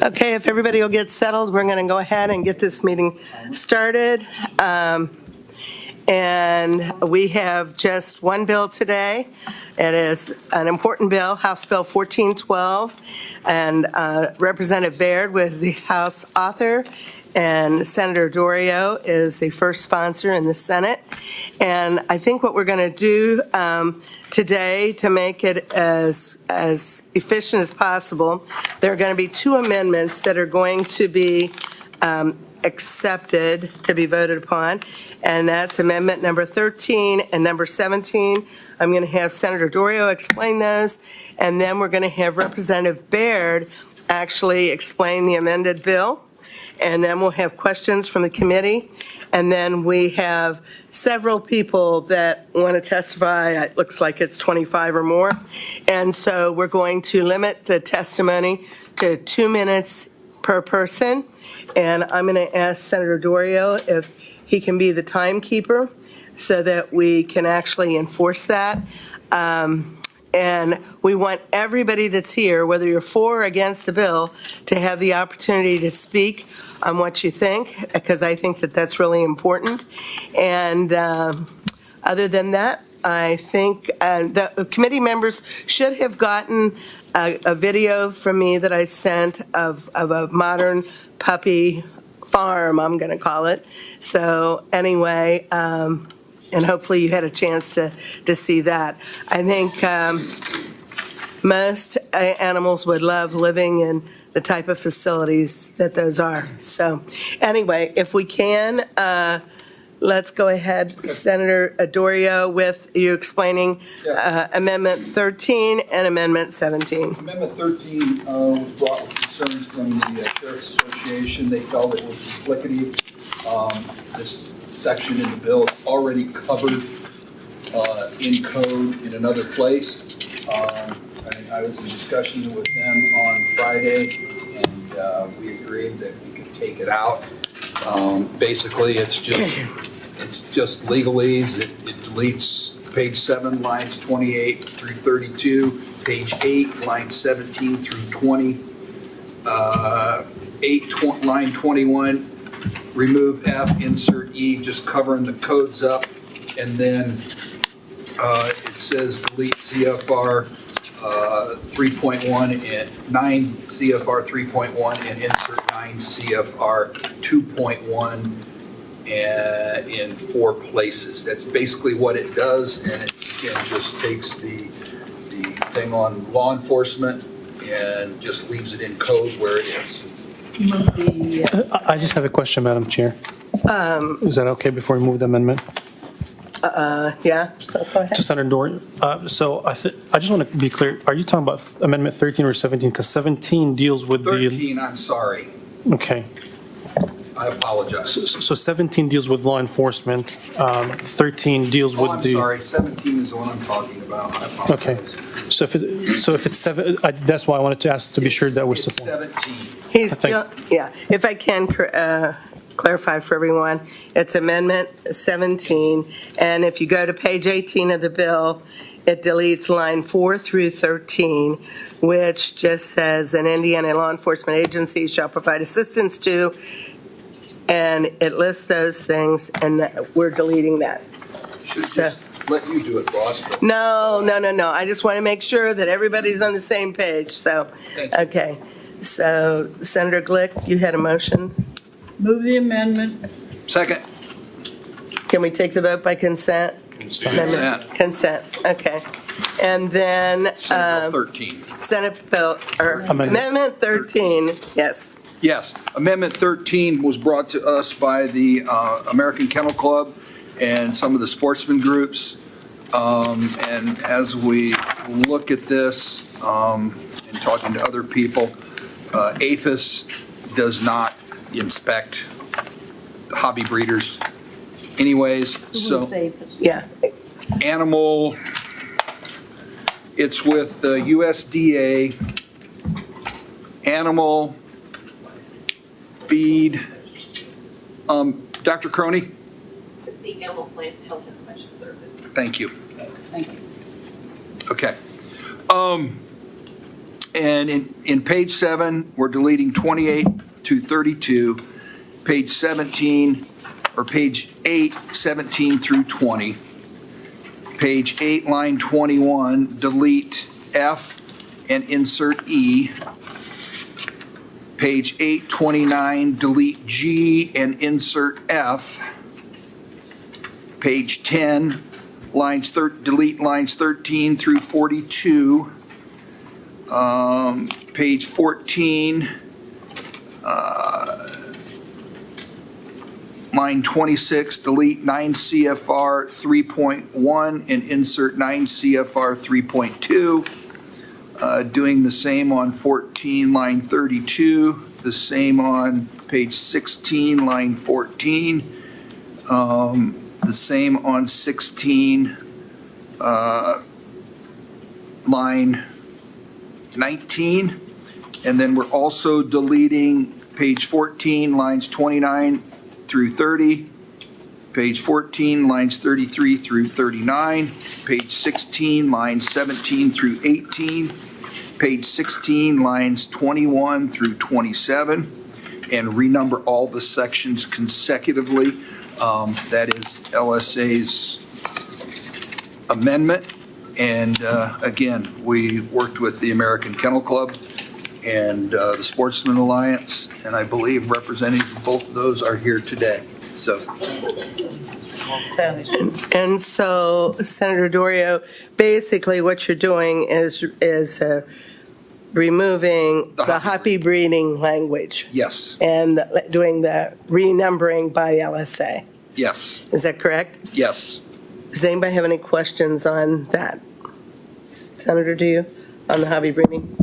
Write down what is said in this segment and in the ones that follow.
Okay, if everybody will get settled, we're going to go ahead and get this meeting started. And we have just one bill today. It is an important bill, House Bill 1412. And Representative Baird was the House author, and Senator Dorio is the first sponsor in the Senate. And I think what we're going to do today to make it as efficient as possible, there are going to be two amendments that are going to be accepted to be voted upon, and that's amendment number 13 and number 17. I'm going to have Senator Dorio explain those, and then we're going to have Representative Baird actually explain the amended bill, and then we'll have questions from the committee, and then we have several people that want to testify. It looks like it's 25 or more, and so we're going to limit the testimony to 2 minutes per person. And I'm going to ask Senator Dorio if he can be the timekeeper so that we can actually enforce that. And we want everybody that's here, whether you're for or against the bill, to have the opportunity to speak on what you think, because I think that that's really important. And other than that, I think the committee members should have gotten a video from me that I sent of a modern puppy farm, I'm going to call it. So anyway, and hopefully you had a chance to see that. I think most animals would love living in the type of facilities that those are. So anyway, if we can, let's go ahead, Senator Dorio, with you explaining Amendment 13 and Amendment 17. Amendment 13 was brought with concerns from the Sheriff's Association. They felt it was duplicative. This section in the bill is already covered in code in another place. I was in discussion with them on Friday, and we agreed that we could take it out. Basically, it's just legalese. It deletes page 7, lines 28 through 32, page 8, lines 17 through 20, 8, line 21, remove F, insert E, just covering the codes up, and then it says delete CFR 3.1 and 9 CFR 3.1 and insert 9 CFR 2.1 in 4 places. That's basically what it does, and it just takes the thing on law enforcement and just leaves it in code where it is. I just have a question, Madam Chair. Is that okay before we move the amendment? Yeah, so go ahead. To Senator Doran. So I just want to be clear. Are you talking about Amendment 13 or 17? Because 17 deals with 13, I'm sorry. Okay. I apologize. So 17 deals with law enforcement. 13 deals with I'm sorry. 17 is the one I'm talking about. I apologize. Okay. So if it's 7, that's why I wanted to ask to be sure that we're It's supporting. 17. He's still, yeah, if I can clarify for everyone, it's Amendment 17, and if you go to page 18 of the bill, it deletes line 4 through 13, which just says an Indiana law enforcement agency shall provide assistance to, and it lists those things, and we're deleting that. Should just let you do it, boss. But No. I just want to make sure that everybody's on the same page, so, Thank you. okay. So, Senator Glick, you had a motion. Move the amendment. Second. Can we take the vote by consent? Consent. Consent, okay. And then Senate Bill 13. Senate Bill, or Amendment. Amendment 13, yes. Yes, Amendment 13 was brought to us by the American Kennel Club and some of the sportsman groups. And as we look at this and talking to other people, APHIS does not inspect hobby breeders anyways. So Yeah, animal, it's with the USDA, animal feed. Dr. Croney? It's the Animal Plant Health Inspection Service. Thank you. Thank you. Okay. And in page 7, we're deleting 28 to 32. Page 17, or page 8, 17 through 20. Page 8, line 21, delete F and insert E. Page 829, delete G and insert F. Page 10, delete lines 13 through 42. Page 14, line 26, delete 9 CFR 3.1 and insert 9 CFR 3.2. Doing the same on 14, line 32, the same on page 16, line 14, the same on 16, line 19, and then we're also deleting page 14, lines 29 through 30, page 14, lines 33 through 39, page 16, lines 17 through 18, page 16, lines 21 through 27, and renumber all the sections consecutively. That is LSA's amendment. And again, we worked with the American Kennel Club and the Sportsman Alliance, and I believe representatives of both of those are here today. So, And so, Senator Dorio, basically what you're doing is removing the happy breeding language yes, and doing the renumbering by LSA. yes, Is that correct? yes. Does anybody have any questions on that? Senator, do you, on the hobby breeding?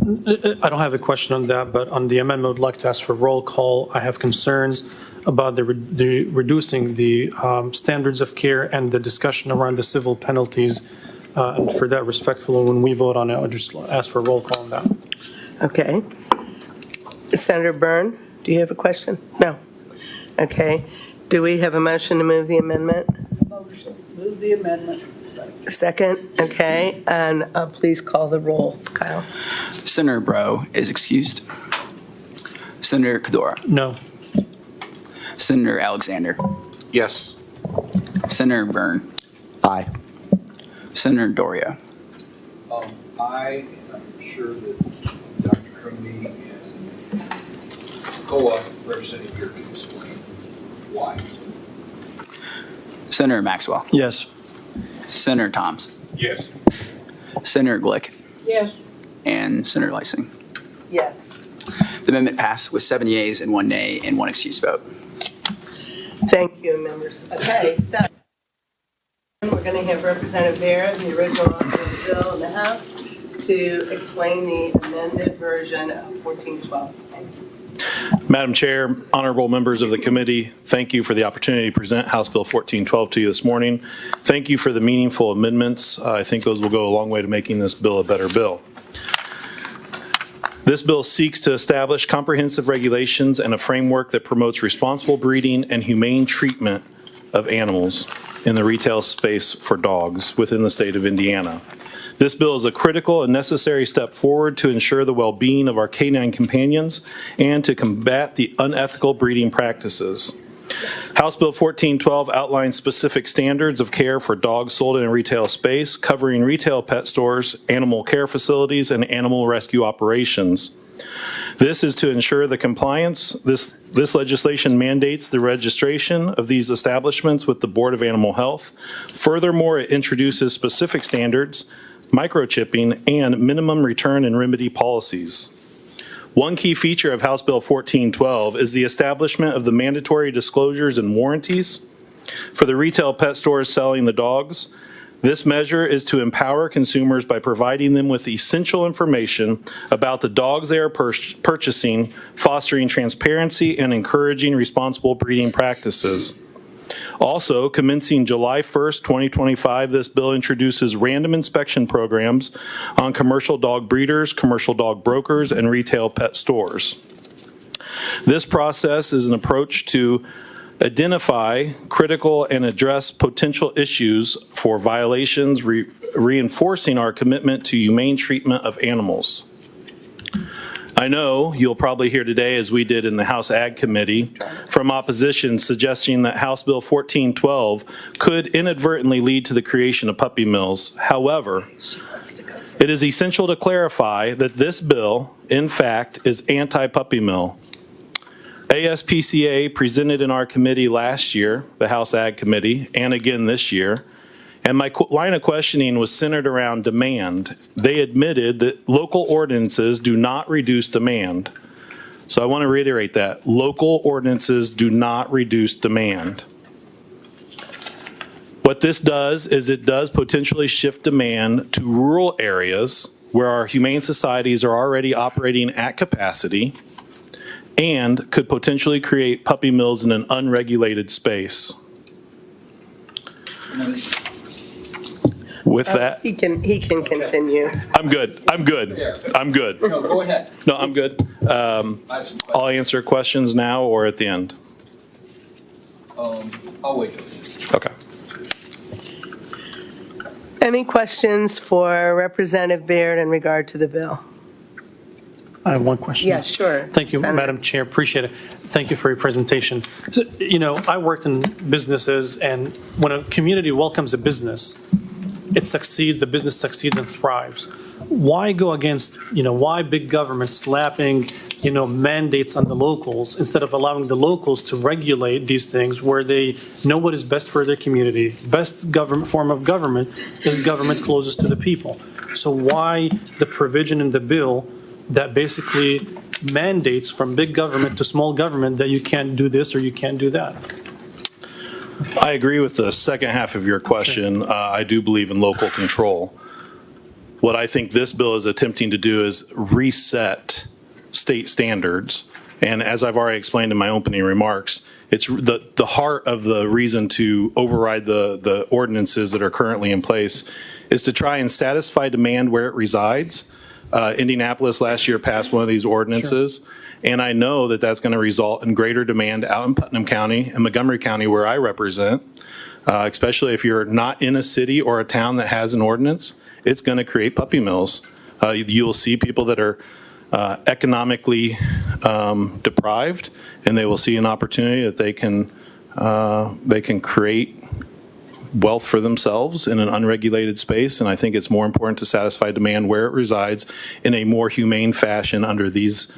I don't have a question on that, but on the amendment, I would like to ask for roll call. I have concerns about the reducing the standards of care and the discussion around the civil penalties. And for that, respectfully, when we vote on it, I'll just ask for a roll call on that. Okay. Senator Byrne, do you have a question? No. Okay. Do we have a motion to move the amendment? Motion, move the amendment. Second, okay, and please call the roll, Kyle. Senator Bro is excused. Senator Kadora. No. Senator Alexander. Yes. Senator Byrne. Aye. Senator Doria. I am sure that Dr. Crumey and COA representing here can explain why. Senator Maxwell. Yes. Senator Toms. Yes. Senator Glick. Yes. And Senator Lysing. Yes. The amendment passed with 7 yeas and 1 nay and 1 excused vote. Thank you, members. Okay, so we're going to have Representative Barrett, the original author of the bill in the House, to explain the amended version of 1412. Thanks. Madam Chair, honorable members of the committee, thank you for the opportunity to present House Bill 1412 to you this morning. Thank you for the meaningful amendments. I think those will go a long way to making this bill a better bill. This bill seeks to establish comprehensive regulations and a framework that promotes responsible breeding and humane treatment of animals in the retail space for dogs within the state of Indiana. This bill is a critical and necessary step forward to ensure the well-being of our canine companions and to combat the unethical breeding practices. House Bill 1412 outlines specific standards of care for dogs sold in a retail space, covering retail pet stores, animal care facilities, and animal rescue operations. This is to ensure the compliance. This legislation mandates the registration of these establishments with the Board of Animal Health. Furthermore, it introduces specific standards, microchipping, and minimum return and remedy policies. One key feature of House Bill 1412 is the establishment of the mandatory disclosures and warranties for the retail pet stores selling the dogs. This measure is to empower consumers by providing them with essential information about the dogs they are purchasing, fostering transparency and encouraging responsible breeding practices. Also, commencing July 1st, 2025, this bill introduces random inspection programs on commercial dog breeders, commercial dog brokers, and retail pet stores. This process is an approach to identify critical and address potential issues for violations, reinforcing our commitment to humane treatment of animals. I know you'll probably hear today, as we did in the House Ag Committee, from opposition suggesting that House Bill 1412 could inadvertently lead to the creation of puppy mills. However, it is essential to clarify that this bill, in fact, is anti-puppy mill. ASPCA presented in our committee last year, the House Ag Committee, and again this year, and my line of questioning was centered around demand. They admitted that local ordinances do not reduce demand. So I want to reiterate that. Local ordinances do not reduce demand. What this does is it does potentially shift demand to rural areas where our humane societies are already operating at capacity and could potentially create puppy mills in an unregulated space. With that, He can continue. I'm good. I'm good. No, go ahead. No, I'm good. I have some questions. I'll answer questions now or at the end. I'll wait till the end. Okay. Any questions for Representative Baird in regard to the bill? I have one question. Yeah, sure. Thank you, Senator. Madam Chair. Appreciate it. Thank you for your presentation. So, I worked in businesses, and when a community welcomes a business, it succeeds, the business succeeds and thrives. Why go against, why big government slapping, mandates on the locals instead of allowing the locals to regulate these things where they know what is best for their community? Best government form of government is government closest to the people. So why the provision in the bill that basically mandates from big government to small government that you can't do this or you can't do that? I agree with the second half of your question. I do believe in local control. What I think this bill is attempting to do is reset state standards. And as I've already explained in my opening remarks, it's the heart of the reason to override the ordinances that are currently in place is to try and satisfy demand where it resides. Indianapolis last year passed one of these ordinances. Sure. And I know that that's going to result in greater demand out in Putnam County and Montgomery County, where I represent, especially if you're not in a city or a town that has an ordinance. It's going to create puppy mills. You'll see people that are economically deprived, and they will see an opportunity that they can create wealth for themselves in an unregulated space. And I think it's more important to satisfy demand where it resides in a more humane fashion under these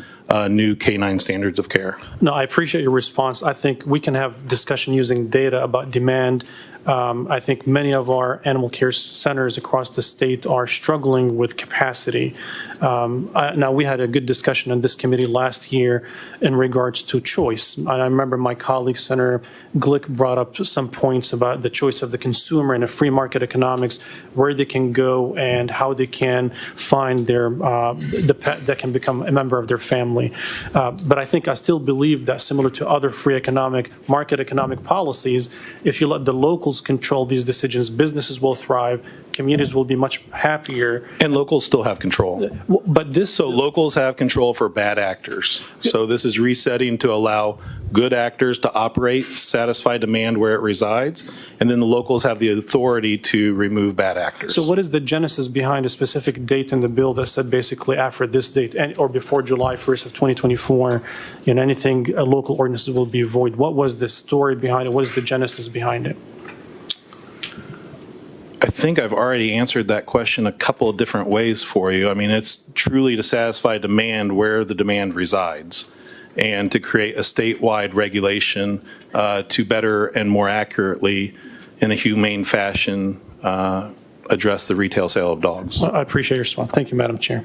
new canine standards of care. No, I appreciate your response. I think we can have discussion using data about demand. I think many of our animal care centers across the state are struggling with capacity. Now, we had a good discussion on this committee last year in regards to choice. And I remember my colleague, Senator Glick, brought up some points about the choice of the consumer and a free market economics, where they can go and how they can find the pet that can become a member of their family. But I think I still believe that similar to other free market economic policies, if you let the locals control these decisions, businesses will thrive, communities will be much happier. And locals still have control. But So locals have control for bad actors. So this is resetting to allow good actors to operate, satisfy demand where it resides, and then the locals have the authority to remove bad actors. So what is the genesis behind a specific date in the bill that said basically after this date or before July 1st of 2024, anything local ordinances will be void? What was the story behind it? What is the genesis behind it? I think I've already answered that question a couple of different ways for you. I mean, it's truly to satisfy demand where the demand resides and to create a statewide regulation to better and more accurately, in a humane fashion, address the retail sale of dogs. I appreciate your response. Thank you, Madam Chair.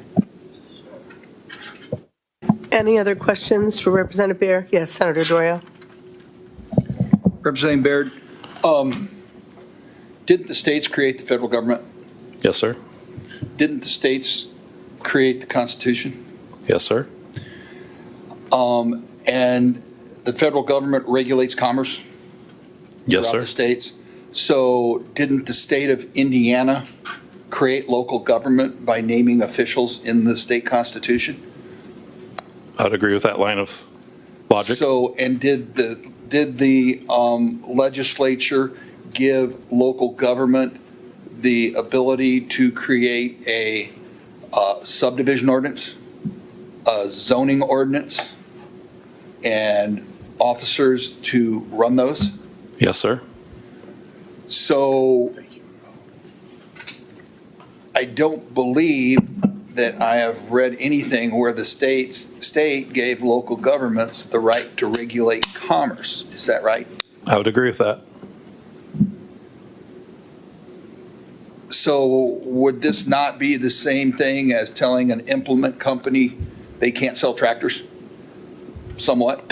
Any other questions for Representative Baird? Yes, Senator Dorio. Representative Baird, didn't the states create the federal government? Yes, sir. Didn't the states create the Constitution? Yes, sir. And the federal government regulates commerce Yes, throughout sir. the states. So didn't the state of Indiana create local government by naming officials in the state constitution? I'd agree with that line of logic. So, and did the legislature give local government the ability to create a subdivision ordinance? a zoning ordinance and officers to run those. Yes, sir. So I don't believe that I have read anything where the state gave local governments the right to regulate commerce. Is that right? I would agree with that. So would this not be the same thing as telling an implement company they can't sell tractors? Somewhat.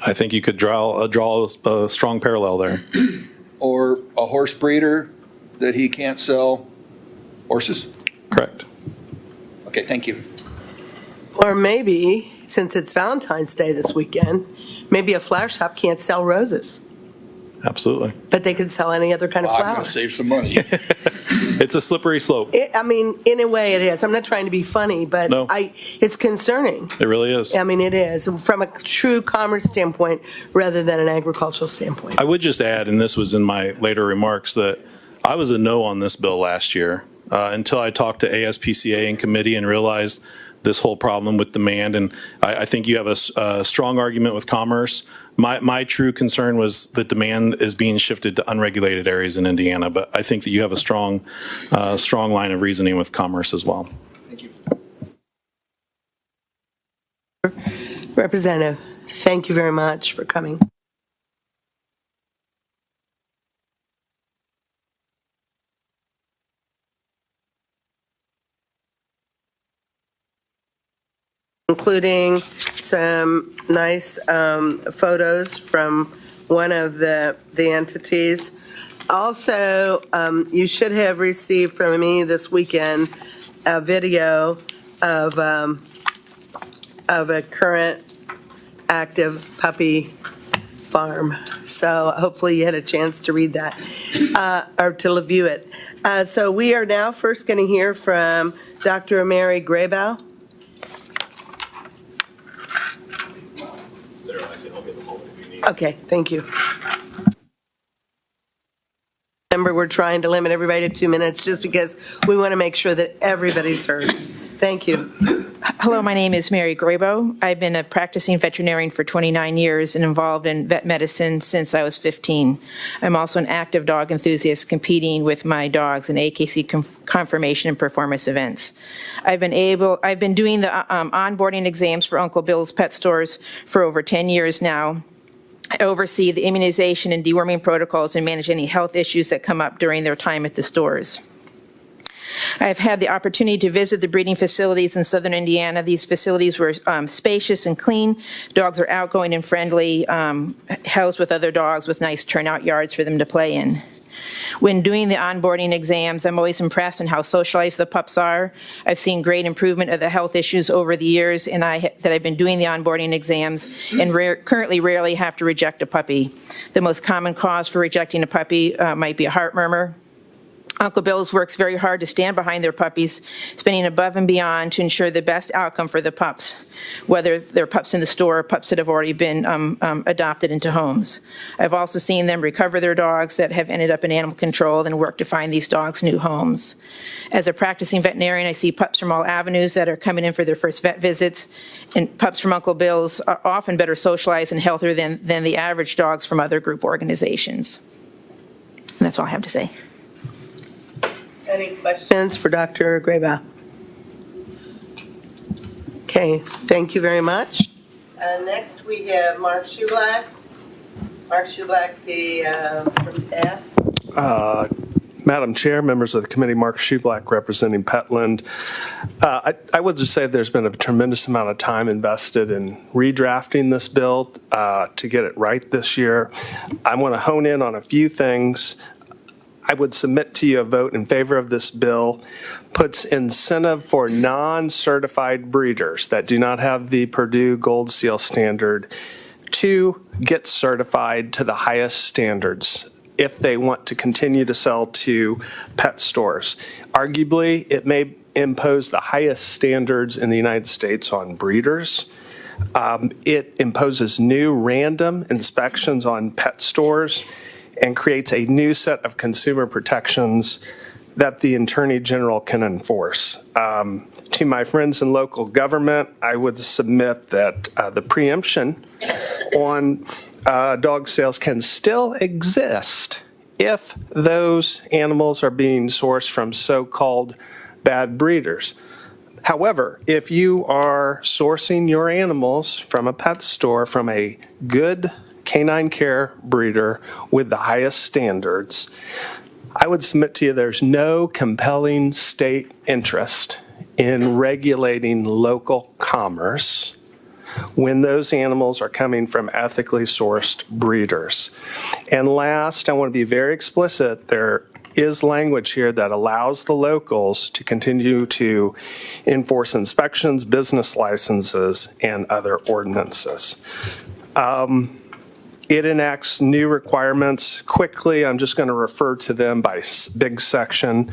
I think you could draw a strong parallel there. Or a horse breeder that he can't sell horses? Correct. Okay, thank you. Or maybe, since it's Valentine's Day this weekend, maybe a flower shop can't sell roses, Absolutely. but they can sell any other kind of I'm going flower. to save some money. It's a slippery slope. I mean, in a way it is. I'm not trying to be funny, but No. it's concerning. It really is. I mean, it is, from a true commerce standpoint rather than an agricultural standpoint. I would just add, and this was in my later remarks, that I was a no on this bill last year until I talked to ASPCA in committee and realized this whole problem with demand. And I think you have a strong argument with commerce. My true concern was that demand is being shifted to unregulated areas in Indiana, but I think that you have a strong line of reasoning with commerce as well. Thank you. Representative, thank you very much for coming. Including some nice photos from one of the entities. Also, you should have received from me this weekend a video of a current active puppy farm. So hopefully you had a chance to read that or to view it. So we are now first going to hear from Dr. Mary Graybow. Okay, thank you. Remember, we're trying to limit everybody to 2 minutes just because we want to make sure that everybody's heard. Thank you. Hello, my name is Mary Graybow. I've been a practicing veterinarian for 29 years and involved in vet medicine since I was 15. I'm also an active dog enthusiast competing with my dogs in AKC conformation and performance events. I've been doing the onboarding exams for Uncle Bill's pet stores for over 10 years now. I oversee the immunization and deworming protocols and manage any health issues that come up during their time at the stores. I've had the opportunity to visit the breeding facilities in southern Indiana. These facilities were spacious and clean. Dogs are outgoing and friendly, housed with other dogs with nice turnout yards for them to play in. When doing the onboarding exams, I'm always impressed in how socialized the pups are. I've seen great improvement of the health issues over the years that I've been doing the onboarding exams, and currently rarely have to reject a puppy. The most common cause for rejecting a puppy might be a heart murmur. Uncle Bill's works very hard to stand behind their puppies, spending above and beyond to ensure the best outcome for the pups, whether they're pups in the store or pups that have already been adopted into homes. I've also seen them recover their dogs that have ended up in animal control and work to find these dogs new homes. As a practicing veterinarian, I see pups from all avenues that are coming in for their first vet visits, and pups from Uncle Bill's are often better socialized and healthier than the average dogs from other group organizations. And that's all I have to say. Any questions for Dr. Graybow? Okay, thank you very much. Next, we have Mark Schublack. Mark Schublack, from staff. Madam Chair, members of the committee, Mark Schublack representing Petland. I would just say there's been a tremendous amount of time invested in redrafting this bill to get it right this year. I want to hone in on a few things. I would submit to you a vote in favor of this bill puts incentive for non-certified breeders that do not have the Purdue Gold Seal standard to get certified to the highest standards if they want to continue to sell to pet stores. Arguably, it may impose the highest standards in the United States on breeders. It imposes new random inspections on pet stores and creates a new set of consumer protections that the Attorney General can enforce. To my friends in local government, I would submit that the preemption on dog sales can still exist if those animals are being sourced from so-called bad breeders. However, if you are sourcing your animals from a pet store from a good canine care breeder with the highest standards, I would submit to you there's no compelling state interest in regulating local commerce when those animals are coming from ethically sourced breeders. And last, I want to be very explicit, there is language here that allows the locals to continue to enforce inspections, business licenses, and other ordinances. It enacts new requirements. Quickly, I'm just going to refer to them by big section.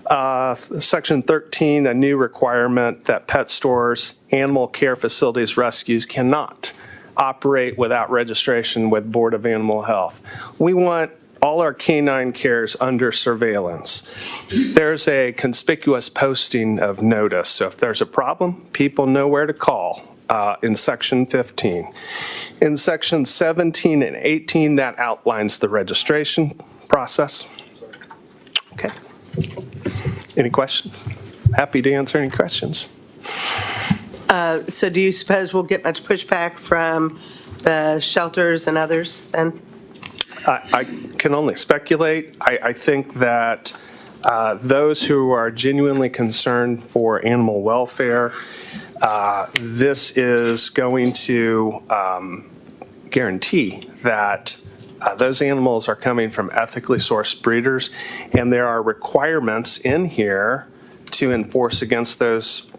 Section 13, a new requirement that pet stores, animal care facilities, rescues cannot operate without registration with Board of Animal Health. We want all our canine cares under surveillance. There's a conspicuous posting of notice. So if there's a problem, people know where to call. In Section 15. In Section 17 and 18, that outlines the registration process. Okay. Any questions? Happy to answer any questions. So do you suppose we'll get much pushback from the shelters and others then? I can only speculate. I think that those who are genuinely concerned for animal welfare, this is going to guarantee that those animals are coming from ethically sourced breeders, and there are requirements in here to enforce against those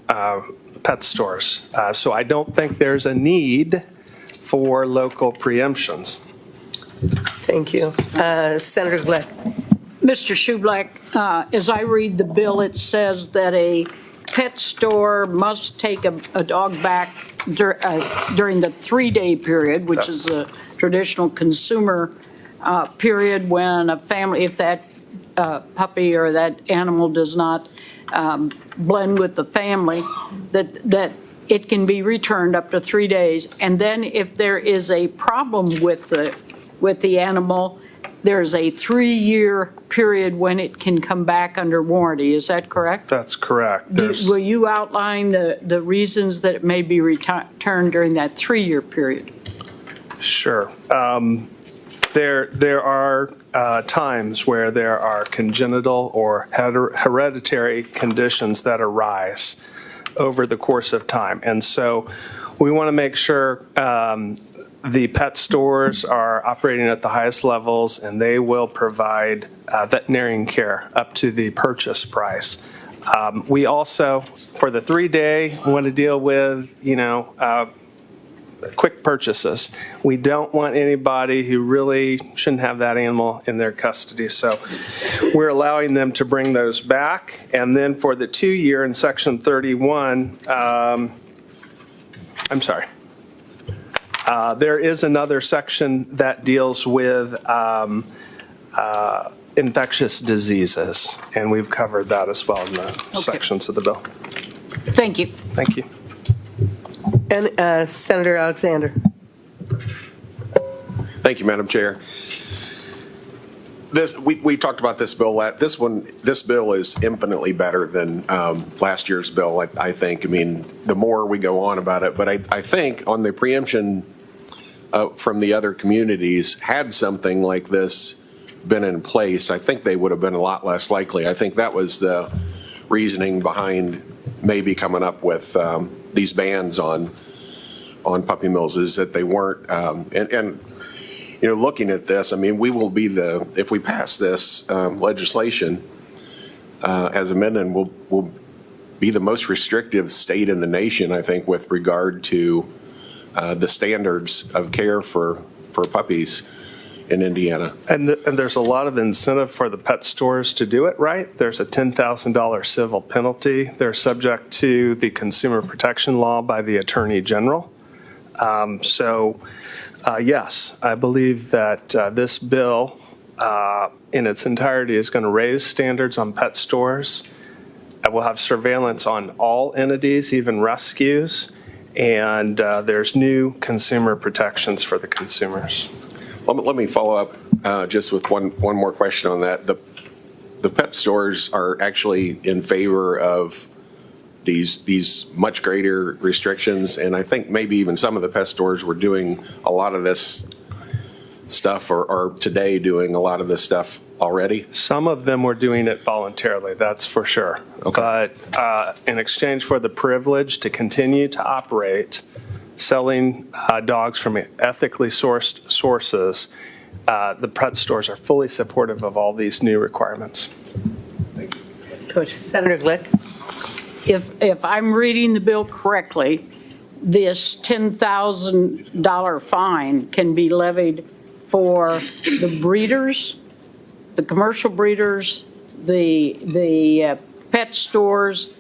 pet stores. So I don't think there's a need for local preemptions. Thank you. Senator Glick. Mr. Shoeblack, as I read the bill, it says that a pet store must take a dog back during the 3-day period, which is a traditional consumer period when a family, if that puppy or that animal does not blend with the family, that it can be returned up to 3 days. And then if there is a problem with the animal, there's a 3-year period when it can come back under warranty. Is that correct? That's correct. Will you outline the reasons that it may be returned during that 3-year period? Sure. There are times where there are congenital or hereditary conditions that arise over the course of time. And so we want to make sure the pet stores are operating at the highest levels, and they will provide veterinarian care up to the purchase price. We also, for the 3-day, want to deal with, quick purchases. We don't want anybody who really shouldn't have that animal in their custody. So we're allowing them to bring those back. And then for the 2-year in Section 31, there is another section that deals with infectious diseases, and we've covered that as well in the sections of the bill. Thank you. Thank you. And Senator Alexander. Thank you, Madam Chair. We talked about this bill. This bill is infinitely better than last year's bill, I think. I mean, the more we go on about it, but I think on the preemption from the other communities, had something like this been in place, I think they would have been a lot less likely. I think that was the reasoning behind maybe coming up with these bans on puppy mills, is that they weren't, and looking at this, I mean, we will be if we pass this legislation as amended, we'll be the most restrictive state in the nation, I think, with regard to the standards of care for puppies in Indiana. And there's a lot of incentive for the pet stores to do it right. There's a $10,000 civil penalty. They're subject to the consumer protection law by the Attorney General. Yes, I believe that this bill in its entirety is going to raise standards on pet stores. We'll have surveillance on all entities, even rescues, and there's new consumer protections for the consumers. Let me follow up just with one more question on that. The pet stores are actually in favor of these much greater restrictions, and I think maybe even some of the pet stores were doing a lot of this stuff or today doing a lot of this stuff already. Some of them were doing it voluntarily, that's for sure. Okay. But in exchange for the privilege to continue to operate, selling dogs from ethically sourced sources, the pet stores are fully supportive of all these new requirements. Coach Senator Glick. If I'm reading the bill correctly, this $10,000 fine can be levied for the breeders, the commercial breeders, the pet stores,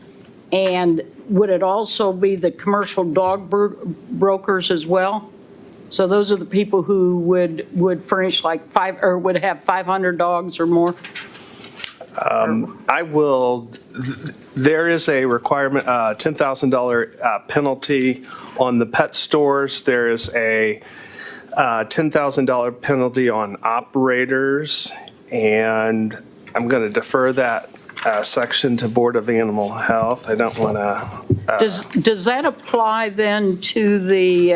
and would it also be the commercial dog brokers as well? So those are the people who would furnish like would have 500 dogs or more? There is a requirement, $10,000 penalty on the pet stores. There is a $10,000 penalty on operators, and I'm going to defer that section to Board of Animal Health. I don't want to. Does that apply then to the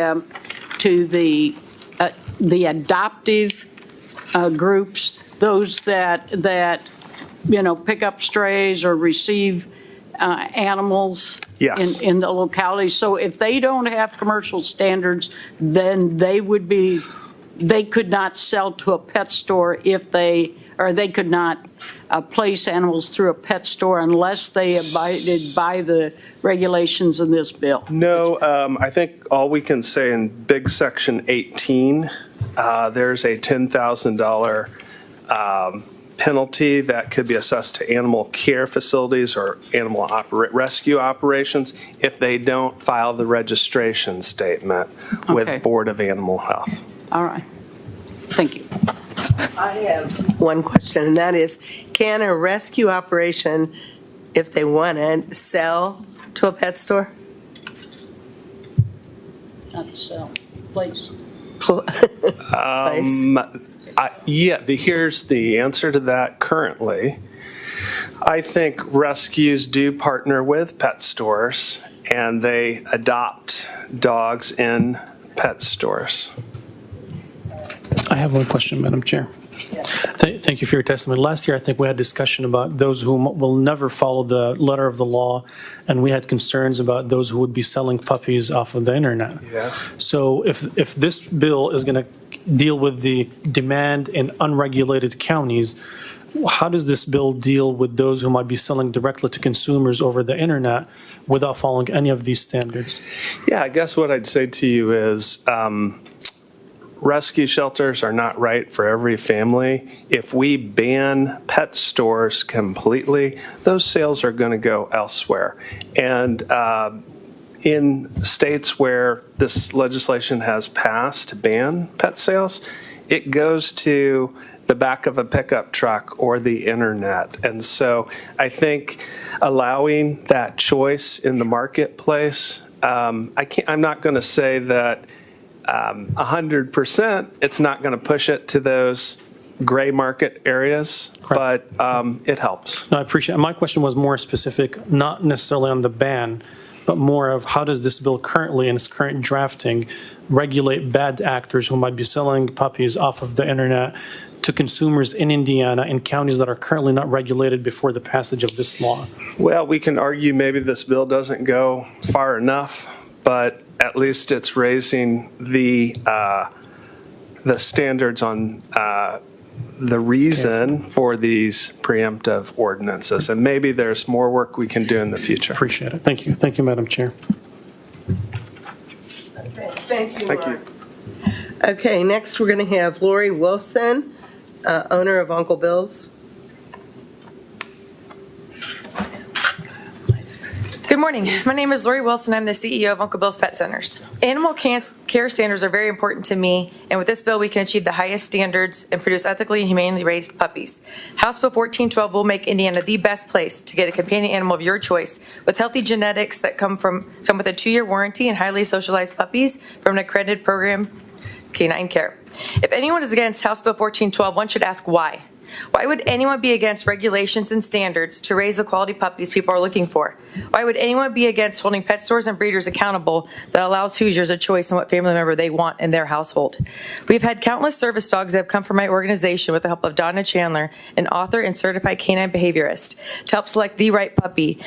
adoptive groups, those that pick up strays or receive animals? Yes. In the locality? So if they don't have commercial standards, then they could not sell to a pet store they could not place animals through a pet store unless they abided by the regulations in this bill? No, I think all we can say in big section 18, there's a $10,000 penalty that could be assessed to animal care facilities or animal rescue operations if they don't file the registration statement with Board of Animal Health. All right. Thank you. I have one question, and that is, can a rescue operation, if they want it, sell to a pet store? Not sell, place. Here's the answer to that currently. I think rescues do partner with pet stores, and they adopt dogs in pet stores. I have one question, Madam Chair. Thank you for your testimony. Last year, I think we had discussion about those who will never follow the letter of the law, and we had concerns about those who would be selling puppies off of the internet. Yeah. So if this bill is going to deal with the demand in unregulated counties, how does this bill deal with those who might be selling directly to consumers over the internet without following any of these standards? Yeah, I guess what I'd say to you is rescue shelters are not right for every family. If we ban pet stores completely, those sales are going to go elsewhere. And in states where this legislation has passed to ban pet sales, it goes to the back of a pickup truck or the internet. And so I think allowing that choice in the marketplace, I'm not going to say that 100%, it's not going to push it to those gray market areas, but it helps. No, I appreciate it. My question was more specific, not necessarily on the ban, but more of how does this bill currently, in its current drafting, regulate bad actors who might be selling puppies off of the internet to consumers in Indiana in counties that are currently not regulated before the passage of this law? Well, we can argue maybe this bill doesn't go far enough, but at least it's raising the standards on the reason for these preemptive ordinances. And maybe there's more work we can do in the future. Appreciate it. Thank you. Thank you, Madam Chair. Thank you, Mark. Okay, next we're going to have Lori Wilson, owner of Uncle Bill's. Good morning. My name is Lori Wilson. I'm the CEO of Uncle Bill's Pet Centers. Animal care standards are very important to me, and with this bill, we can achieve the highest standards and produce ethically and humanely raised puppies. House Bill 1412 will make Indiana the best place to get a companion animal of your choice with healthy genetics that come with a 2-year warranty and highly socialized puppies from an accredited program, Canine Care. If anyone is against House Bill 1412, one should ask why. Why would anyone be against regulations and standards to raise the quality puppies people are looking for? Why would anyone be against holding pet stores and breeders accountable that allows Hoosiers a choice in what family member they want in their household? We've had countless service dogs that have come from my organization with the help of Donna Chandler, an author and certified canine behaviorist, to help select the right puppy.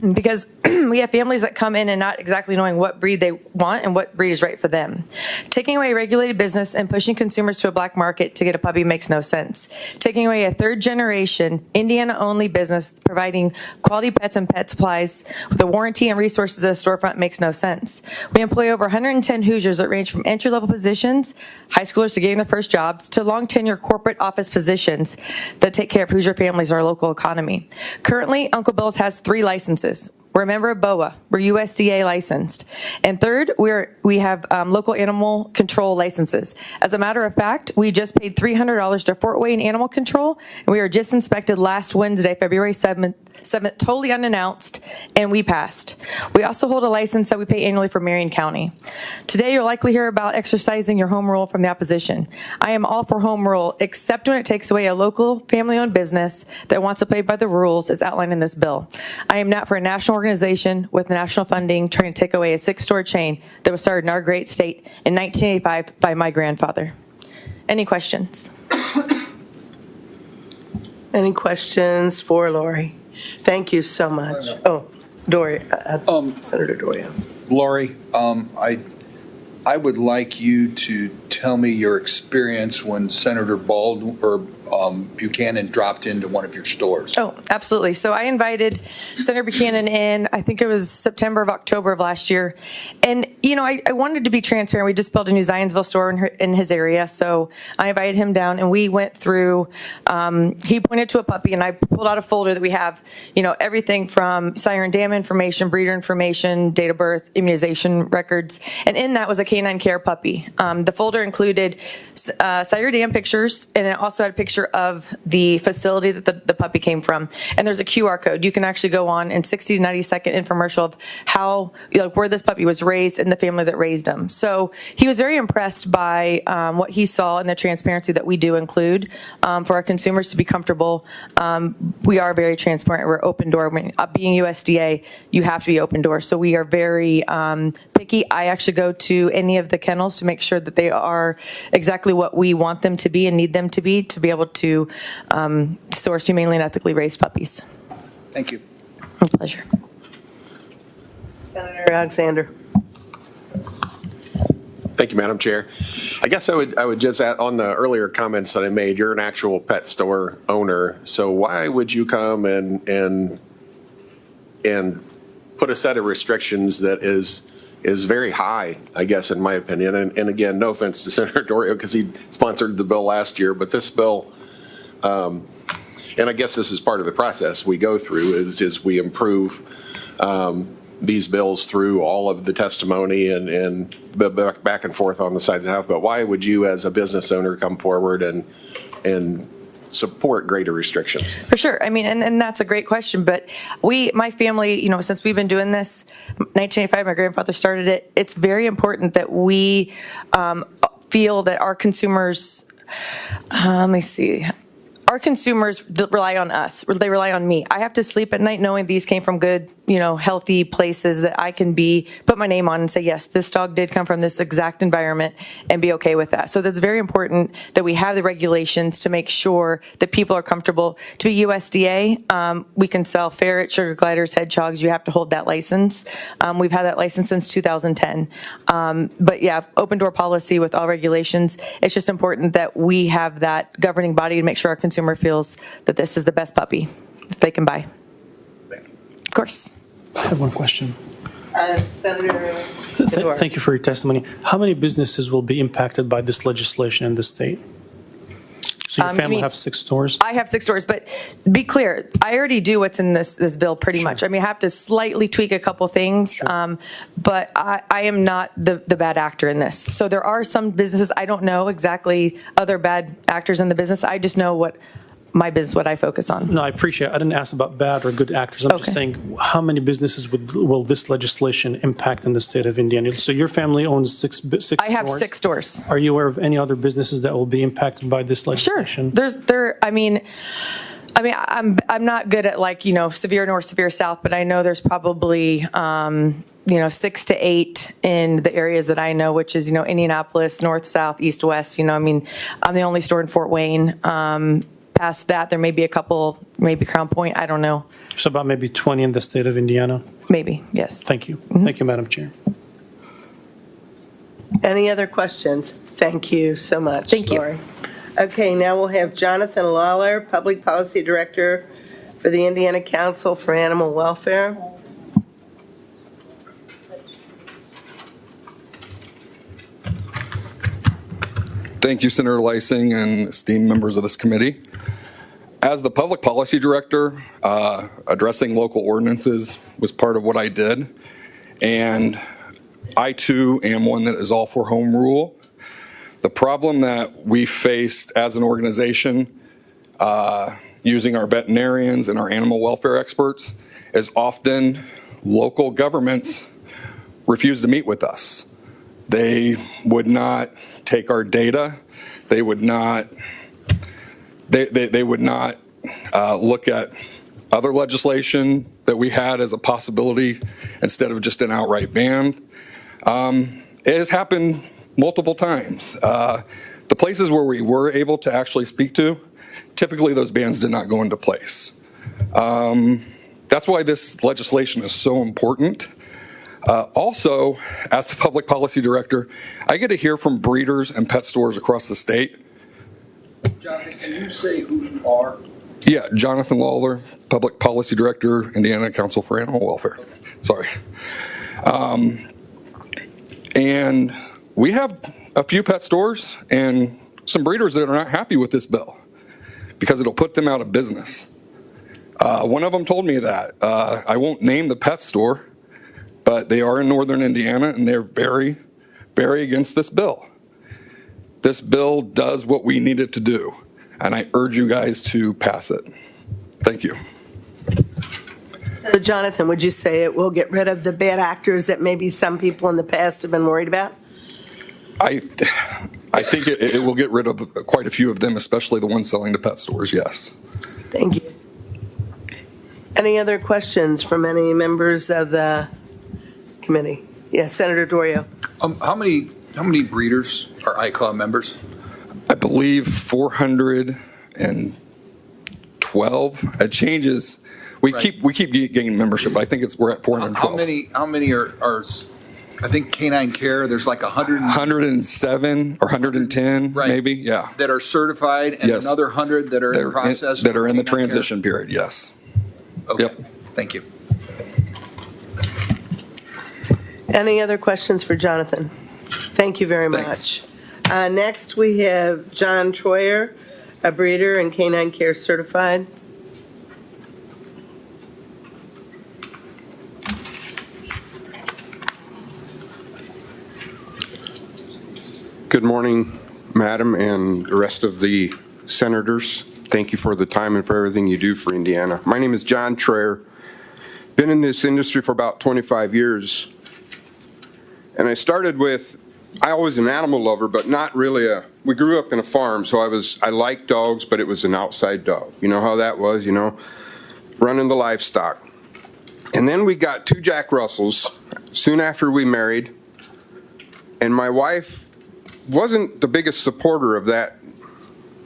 Because we have families that come in and not exactly knowing what breed they want and what breed is right for them. Taking away regulated business and pushing consumers to a black market to get a puppy makes no sense. Taking away a third-generation, Indiana-only business providing quality pets and pet supplies with the warranty and resources at a storefront makes no sense. We employ over 110 Hoosiers that range from entry-level positions, high schoolers to getting their first jobs, to long-tenure corporate office positions that take care of Hoosier families in our local economy. Currently, Uncle Bill's has 3 licenses. We're a member of BOA. We're USDA licensed. And third, we have local animal control licenses. As a matter of fact, we just paid $300 to Fort Wayne Animal Control, and we were just inspected last Wednesday, February 7th, totally unannounced, and we passed. We also hold a license that we pay annually for Marion County. Today, you'll likely hear about exercising your home rule from the opposition. I am all for home rule, except when it takes away a local family-owned business that wants to play by the rules as outlined in this bill. I am not for a national organization with national funding trying to take away a 6-store chain that was started in our great state in 1985 by my grandfather. Any questions? Any questions for Lori? Thank you so much. Oh, Senator Doria. Lori, I would like you to tell me your experience when Senator Buchanan dropped into one of your stores. Oh, absolutely. So I invited Senator Buchanan in, I think it was September, October of last year. And, you know, I wanted to be transparent. We just built a new Zionsville store in his area. So I invited him down and we went through, he pointed to a puppy and I pulled out a folder that we have, you know, everything from sire and dam information, breeder information, date of birth, immunization records. And in that was a Canine Care puppy. The folder included sire dam pictures, and it also had a picture of the facility that the puppy came from. And there's a QR code. You can actually go on in 60 to 90 second infomercial of how, you know, where this puppy was raised and the family that raised him. So he was very impressed by what he saw and the transparency that we do include for our consumers to be comfortable. We are very transparent. We're open door. Being USDA, you have to be open door. So we are very picky. I actually go to any of the kennels to make sure that they are exactly what we want them to be and need them to be able to source humanely and ethically raised puppies. Thank you. My pleasure. Senator Alexander. Thank you, Madam Chair. I guess I would just add on the earlier comments that I made, you're an actual pet store owner, so why would you come and put a set of restrictions that is very high, I guess, in my opinion. And again, no offense to Senator Doria because he sponsored the bill last year, but this bill, and I guess this is part of the process we go through, is we improve these bills through all of the testimony and back and forth on the sides of the house. But why would you, as a business owner, come forward and support greater restrictions? For sure. I mean, and that's a great question. But my family, you know, since we've been doing this, 1985, my grandfather started it. It's very important that we feel that our consumers, our consumers rely on us. They rely on me. I have to sleep at night knowing these came from good, you know, healthy places that I can put my name on and say, yes, this dog did come from this exact environment and be okay with that. So that's very important that we have the regulations to make sure that people are comfortable. To be USDA, we can sell ferrets, sugar gliders, hedgehogs. You have to hold that license. We've had that license since 2010. But yeah, open door policy with all regulations. It's just important that we have that governing body to make sure our consumer feels that this is the best puppy that they can buy. Of course. I have one question. Senator. Thank you for your testimony. How many businesses will be impacted by this legislation in the state? So your I family mean, have 6 stores? I have 6 stores, but be clear, I already do what's in this bill pretty much. I mean, I have to slightly tweak a couple things, but I am not the bad actor in this. So there are some businesses, I don't know exactly other bad actors in the business. I just know what my business, what I focus on. No, I appreciate it. I didn't ask about bad or good actors. I'm just Okay. saying, how many businesses will this legislation impact in the state of Indiana? So your family owns 6 stores? I have 6 stores. Are you aware of any other businesses that will be impacted by this Sure. legislation? I mean, I'm not good at severe north, severe south, but I know there's probably 6 to 8 in the areas that I know, which is Indianapolis, north, south, east, west. I'm the only store in Fort Wayne. Past that, there may be a couple, maybe Crown Point. I don't know. So about maybe 20 in the state of Indiana? Maybe, yes. Thank you. Thank you, Madam Chair. Any other questions? Thank you so much, Thank you. Lori. Okay, now we'll have Jonathan Lawler, Public Policy Director for the Indiana Council for Animal Welfare. Thank you, Senator Lysing and esteemed members of this committee. As the Public Policy Director, addressing local ordinances was part of what I did. And I, too, am one that is all for home rule. The problem that we faced as an organization, using our veterinarians and our animal welfare experts, is often local governments refuse to meet with us. They would not take our data. They would not. They would not look at other legislation that we had as a possibility instead of just an outright ban. It has happened multiple times. The places where we were able to actually speak to, typically those bans did not go into place. That's why this legislation is so important. Also, as the Public Policy Director, I get to hear from breeders and pet stores across the state. Jonathan, can you say who you are? Yeah, Jonathan Lawler, Public Policy Director, Indiana Council for Animal Welfare. Sorry. And we have a few pet stores and some breeders that are not happy with this bill because it'll put them out of business. One of them told me that. I won't name the pet store, but they are in northern Indiana, and they're very, very against this bill. This bill does what we need it to do, and I urge you guys to pass it. Thank you. So Jonathan, would you say it will get rid of the bad actors that maybe some people in the past have been worried about? I think it will get rid of quite a few of them, especially the ones selling to pet stores, yes. Thank you. Any other questions from any members of the committee? Yes, Senator Dorio. How many breeders are ICAW members? I believe 412. It changes. We keep getting membership. I think we're at 412. How many are I think Canine Care, there's like 107 or 110, right, maybe, yeah. that are certified, and Yes. another 100 that are in process? That are in the Canine Care? transition period, yes. Okay, Yep. thank you. Any other questions for Jonathan? Thank you very Thanks. much. Next, we have John Troyer, a breeder and Canine Care certified. Good morning, Madam, and the rest of the senators. Thank you for the time and for everything you do for Indiana. My name is John Troyer. Been in this industry for about 25 years. And I started with, I was an animal lover, but not really we grew up in a farm, so I liked dogs, but it was an outside dog. You know how that was, running the livestock. And then we got 2 Jack Russells soon after we married, and my wife wasn't the biggest supporter of that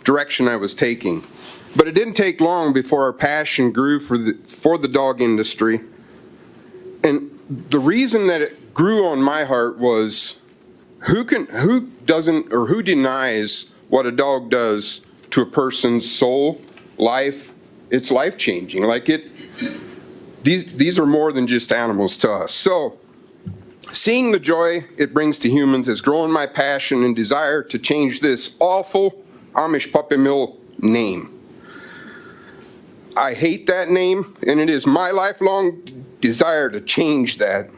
direction I was taking. But it didn't take long before our passion grew for the dog industry. And the reason that it grew on my heart was who denies what a dog does to a person's soul, life? It's life-changing. These are more than just animals to us. So seeing the joy it brings to humans has grown my passion and desire to change this awful Amish puppy mill name. I hate that name, and it is my lifelong desire to change that.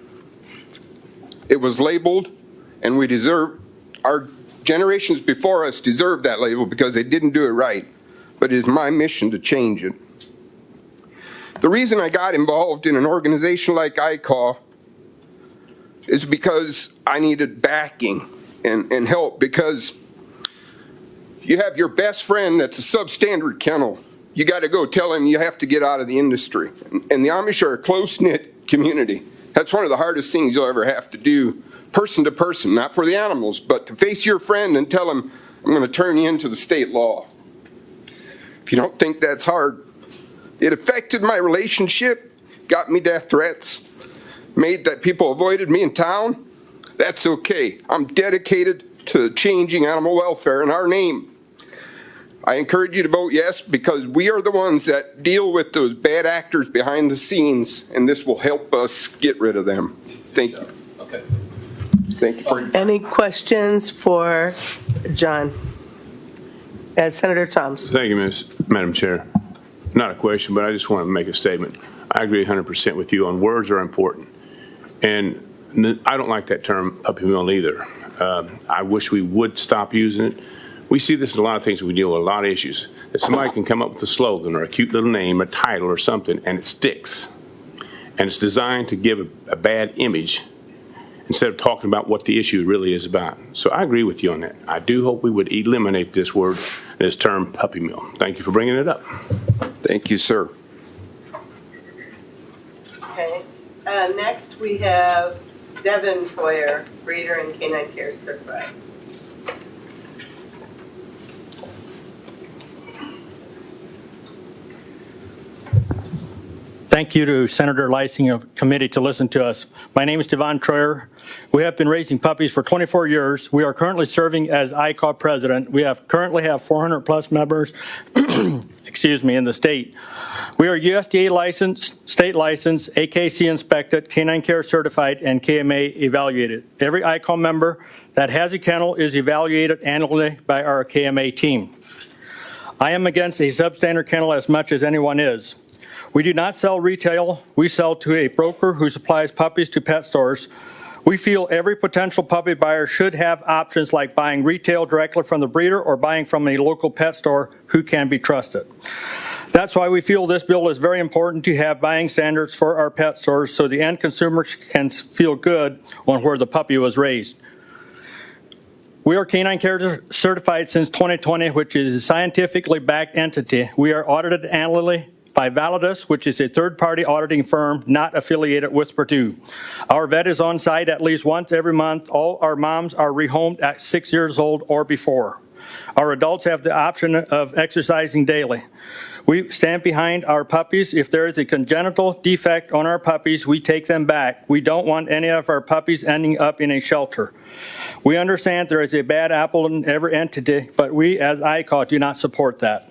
It was labeled, and our generations before us deserve that label because they didn't do it right. But it is my mission to change it. The reason I got involved in an organization like ICAW is because I needed backing and help, because you have your best friend that's a substandard kennel. You got to go tell him you have to get out of the industry. And the Amish are a close-knit community. That's one of the hardest things you'll ever have to do, person to person, not for the animals, but to face your friend and tell him, I'm going to turn you into the state law. If you don't think that's hard, it affected my relationship, got me death threats, made that people avoided me in town. That's okay. I'm dedicated to changing animal welfare in our name. I encourage you to vote yes, because we are the ones that deal with those bad actors behind the scenes, and this will help us get rid of them. Thank you. Okay. Thank you for your Any questions for John? Senator Thomas. Thank you, Madam Chair. Not a question, but I just want to make a statement. I agree 100% with you on words are important. And I don't like that term puppy mill either. I wish we would stop using it. We see this in a lot of things. We deal with a lot of issues. That somebody can come up with a slogan or a cute little name, a title or something, and it sticks. And it's designed to give a bad image instead of talking about what the issue really is about. So I agree with you on that. I do hope we would eliminate this word, this term puppy mill. Thank you for bringing it up. Thank you, sir. Okay. Next, we have Devin Troyer, breeder and canine care certified. Thank you to Senator Lysing of committee to listen to us. My name is Devon Troyer. We have been raising puppies for 24 years. We are currently serving as ICAW president. We currently have 400 plus members, excuse me, in the state. We are USDA licensed, state licensed, AKC inspected, canine care certified, and KMA evaluated. Every ICAW member that has a kennel is evaluated annually by our KMA team. I am against a substandard kennel as much as anyone is. We do not sell retail. We sell to a broker who supplies puppies to pet stores. We feel every potential puppy buyer should have options like buying retail directly from the breeder or buying from a local pet store who can be trusted. That's why we feel this bill is very important to have buying standards for our pet stores so the end consumer can feel good on where the puppy was raised. We are Canine Care certified since 2020, which is a scientifically backed entity. We are audited annually by Validus, which is a third-party auditing firm not affiliated with Purdue. Our vet is on site at least once every month. All our moms are rehomed at 6 years old or before. Our adults have the option of exercising daily. We stand behind our puppies. If there is a congenital defect on our puppies, we take them back. We don't want any of our puppies ending up in a shelter. We understand there is a bad apple in every entity, but we as ICAW do not support that.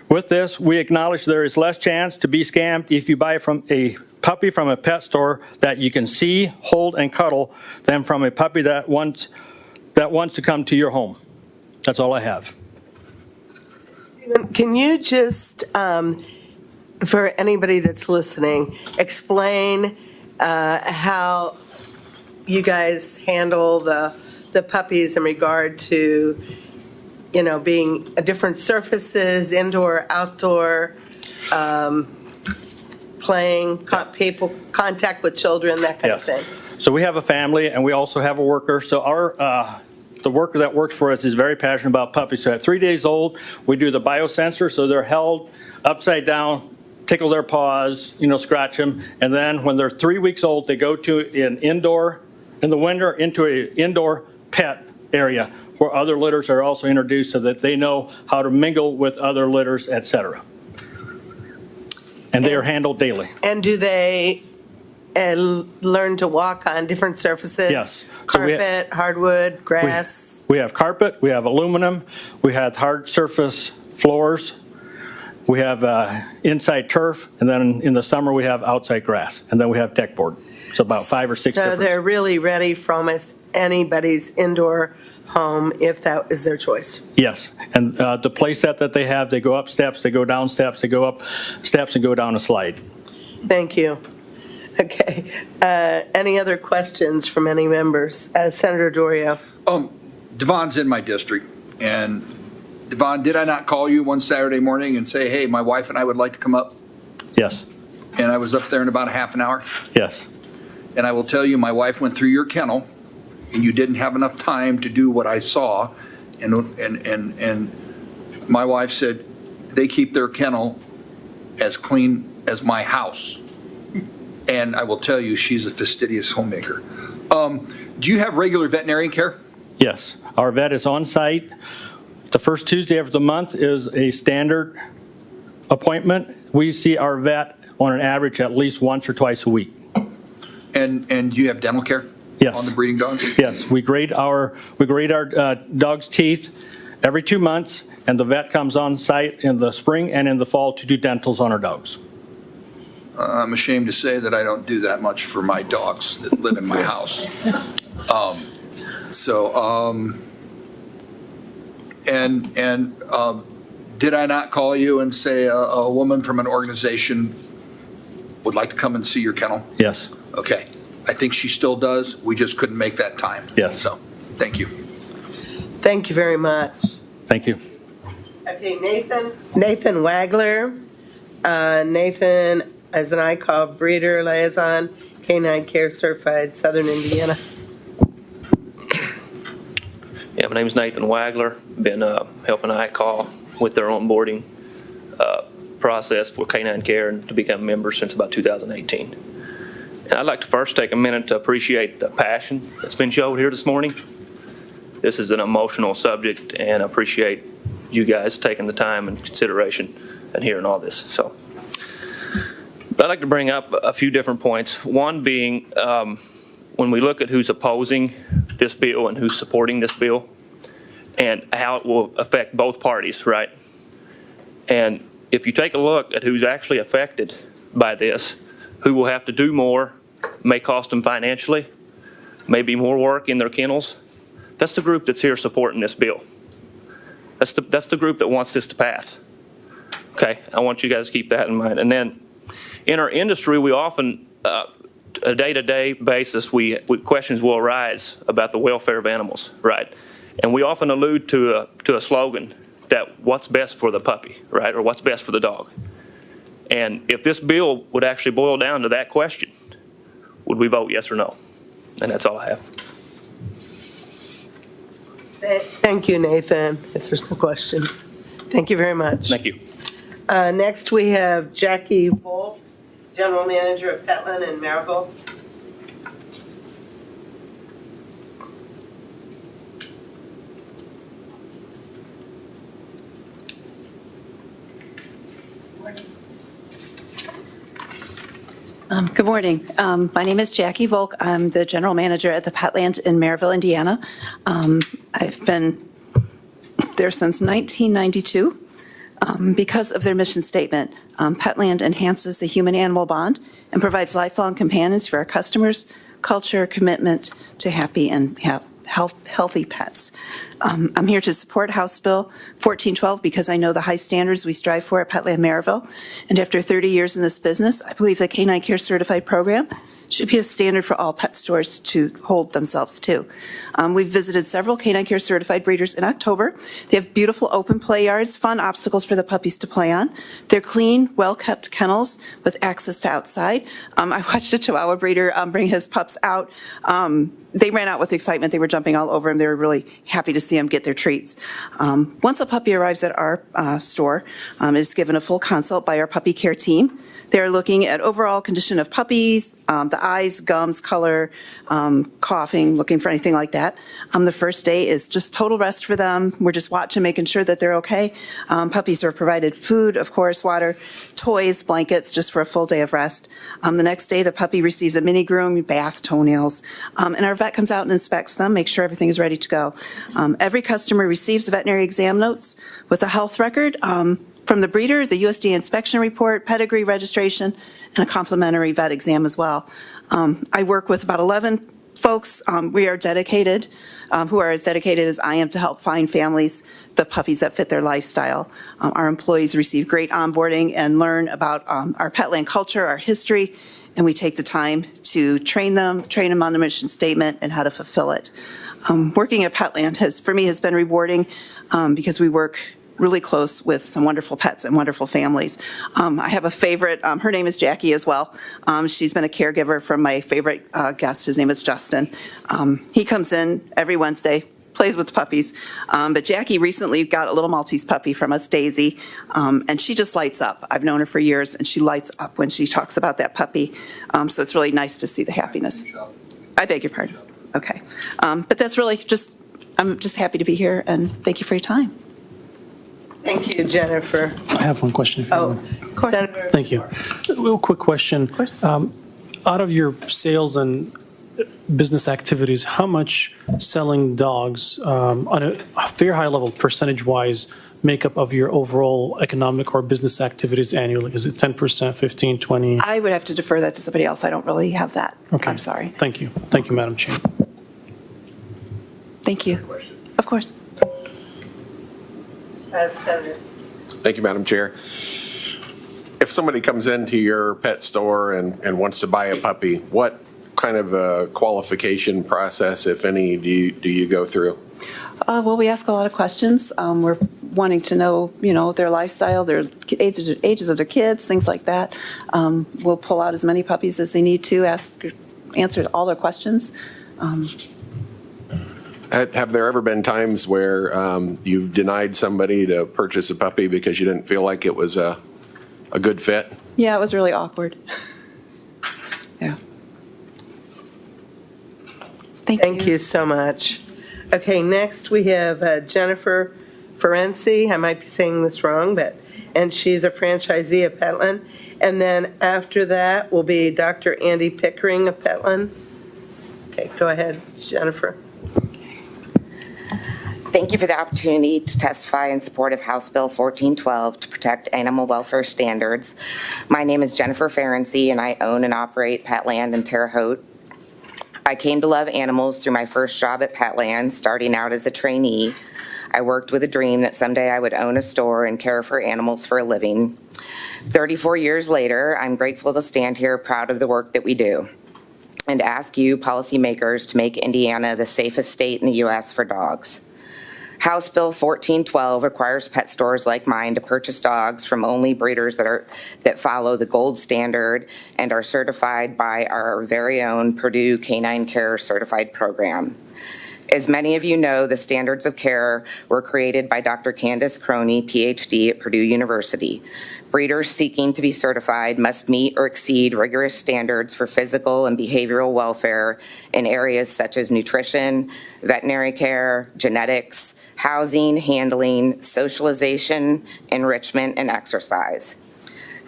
With this, we acknowledge there is less chance to be scammed if you buy from a puppy from a pet store that you can see, hold, and cuddle than from a puppy that wants to come to your home. That's all I have. Can you just, for anybody that's listening, explain how you guys handle the puppies in regard to, you know, being different surfaces, indoor, outdoor, playing, people, contact with children, that kind of thing? So we have a family and we also have a worker. So the worker that works for us is very passionate about puppies. So at 3 days old, we do the biosensor. So they're held upside down, tickle their paws, you know, scratch them. And then when they're 3 weeks old, they go to an indoor, in the winter, into an indoor pet area where other litters are also introduced so that they know how to mingle with other litters, etc. And they are handled daily. And do they learn to walk on different surfaces? Yes. Carpet, hardwood, grass? We have carpet, we have aluminum, we have hard surface floors, We have inside turf, and then in the summer, we have outside grass, and then we have deck board. So about 5 or 6 So different. they're really ready for almost anybody's indoor home if that is their choice. Yes, and the play set that they have, they go up steps, they go down steps, they go up steps and go down a slide. Thank you. Okay. Any other questions from any members? Senator Dorio. Devon's in my district, and Devon, did I not call you one Saturday morning and say, hey, my wife and I would like to come up? Yes. And I was up there in about a half an hour? Yes. And I will tell you, my wife went through your kennel, and you didn't have enough time to do what I saw. And my wife said, they keep their kennel as clean as my house. And I will tell you, she's a fastidious homemaker. Do you have regular veterinarian care? Yes. Our vet is on site. The first Tuesday of the month is a standard appointment. We see our vet on an average at least once or twice a week. And do you have dental care? Yes. On the breeding dogs? Yes. We grade our dog's teeth every 2 months, and the vet comes on site in the spring and in the fall to do dentals on our dogs. I'm ashamed to say that I don't do that much for my dogs that live in my house. Did I not call you and say a woman from an organization would like to come and see your kennel? Yes. Okay. I think she still does. We just couldn't make that time. Yes. So, thank you. Thank you very much. Thank you. Okay, Nathan Wagler. Nathan is an ICAW breeder liaison, Canine Care Certified, Southern Indiana. Yeah, my name is Nathan Wagler. Been helping ICAW with their onboarding process for Canine Care and to become a member since about 2018. And I'd like to first take a minute to appreciate the passion that's been showed here this morning. This is an emotional subject, and I appreciate you guys taking the time and consideration and hearing all this. So I'd like to bring up a few different points. One being, when we look at who's opposing this bill and who's supporting this bill and how it will affect both parties, right? And if you take a look at who's actually affected by this, who will have to do more, may cost them financially, maybe more work in their kennels, that's the group that's here supporting this bill. That's the group that wants this to pass. Okay, I want you guys to keep that in mind. And then in our industry, we often, a day-to-day basis, questions will arise about the welfare of animals, right? And we often allude to a slogan that what's best for the puppy, right, or what's best for the dog. And if this bill would actually boil down to that question, would we vote yes or no? And that's all I have. Thank you, Nathan, if there's no questions. Thank you very much. Thank you. Next, we have Jackie Volk, General Manager of Petland and Maryville. Good morning. My name is Jackie Volk. I'm the general manager at the Petland in Maryville, Indiana. I've been there since 1992. Because of their mission statement, Petland enhances the human-animal bond and provides lifelong companions for our customers, culture, commitment to happy and healthy pets. I'm here to support House Bill 1412 because I know the high standards we strive for at Petland Maryville. And after 30 years in this business, I believe the Canine Care Certified program should be a standard for all pet stores to hold themselves to. We've visited several Canine Care Certified breeders in October. They have beautiful open play yards, fun obstacles for the puppies to play on. They're clean, well-kept kennels with access to outside. I watched a Chihuahua breeder bring his pups out. They ran out with excitement. They were jumping all over him. They were really happy to see him get their treats. Once a puppy arrives at our store, it's given a full consult by our puppy care team. They're looking at overall condition of puppies, the eyes, gums, color, coughing, looking for anything like that. The first day is just total rest for them. We're just watching, making sure that they're okay. Puppies are provided food, of course, water, toys, blankets, just for a full day of rest. The next day, the puppy receives a mini groom, bath, toenails, and our vet comes out and inspects them, makes sure everything is ready to go. Every customer receives veterinary exam notes with a health record. from the breeder, the USDA inspection report, pedigree registration, and a complimentary vet exam as well. I work with about 11 folks. We are dedicated, who are as dedicated as I am to help find families the puppies that fit their lifestyle. Our employees receive great onboarding and learn about our Petland culture, our history, and we take the time to train them on the mission statement and how to fulfill it. Working at Petland for me has been rewarding because we work really close with some wonderful pets and wonderful families. I have a favorite, her name is Jackie as well. She's been a caregiver for my favorite guest. His name is Justin. He comes in every Wednesday, plays with the puppies. But Jackie recently got a little Maltese puppy from us, Daisy, and she just lights up. I've known her for years, and she lights up when she talks about that puppy. So it's really nice to see the happiness. I beg your pardon. Okay. But that's really I'm just happy to be here, and thank you for your time. Thank you, Jennifer. I have one question. If you Oh, want. Senator. Thank you. A real quick question. Of course. Out of your sales and business activities, how much selling dogs on a fair high level, percentage-wise, make up of your overall economic or business activities annually? Is it 10%, 15, 20? I would have to defer that to somebody else. I don't really have that. Okay. I'm sorry. Thank you. Thank you, Madam Chair. Thank you. Of course. Senator. Thank you, Madam Chair. If somebody comes into your pet store and wants to buy a puppy, what kind of a qualification process, if any, do you go through? Well, we ask a lot of questions. We're wanting to know, their lifestyle, their ages of their kids, things like that. We'll pull out as many puppies as they need to, answer all their questions. Have there ever been times where you've denied somebody to purchase a puppy because you didn't feel like it was a good fit? Yeah, it was really awkward. Yeah. Thank you so much. Okay, next we have Jennifer Ferenci. I might be saying this wrong, and she's a franchisee of Petland. And then after that will be Dr. Andy Pickering of Petland. Okay, go ahead, Jennifer. Thank you for the opportunity to testify in support of House Bill 1412 to protect animal welfare standards. My name is Jennifer Ferenci, and I own and operate Petland in Terre Haute. I came to love animals through my first job at Petland, starting out as a trainee. I worked with a dream that someday I would own a store and care for animals for a living. 34 years later, I'm grateful to stand here proud of the work that we do and ask you, policymakers, to make Indiana the safest state in the U.S. for dogs. House Bill 1412 requires pet stores like mine to purchase dogs from only breeders that follow the gold standard and are certified by our very own Purdue Canine Care Certified Program. As many of you know, the standards of care were created by Dr. Candace Croney, PhD at Purdue University. Breeders seeking to be certified must meet or exceed rigorous standards for physical and behavioral welfare in areas such as nutrition, veterinary care, genetics, housing, handling, socialization, enrichment, and exercise.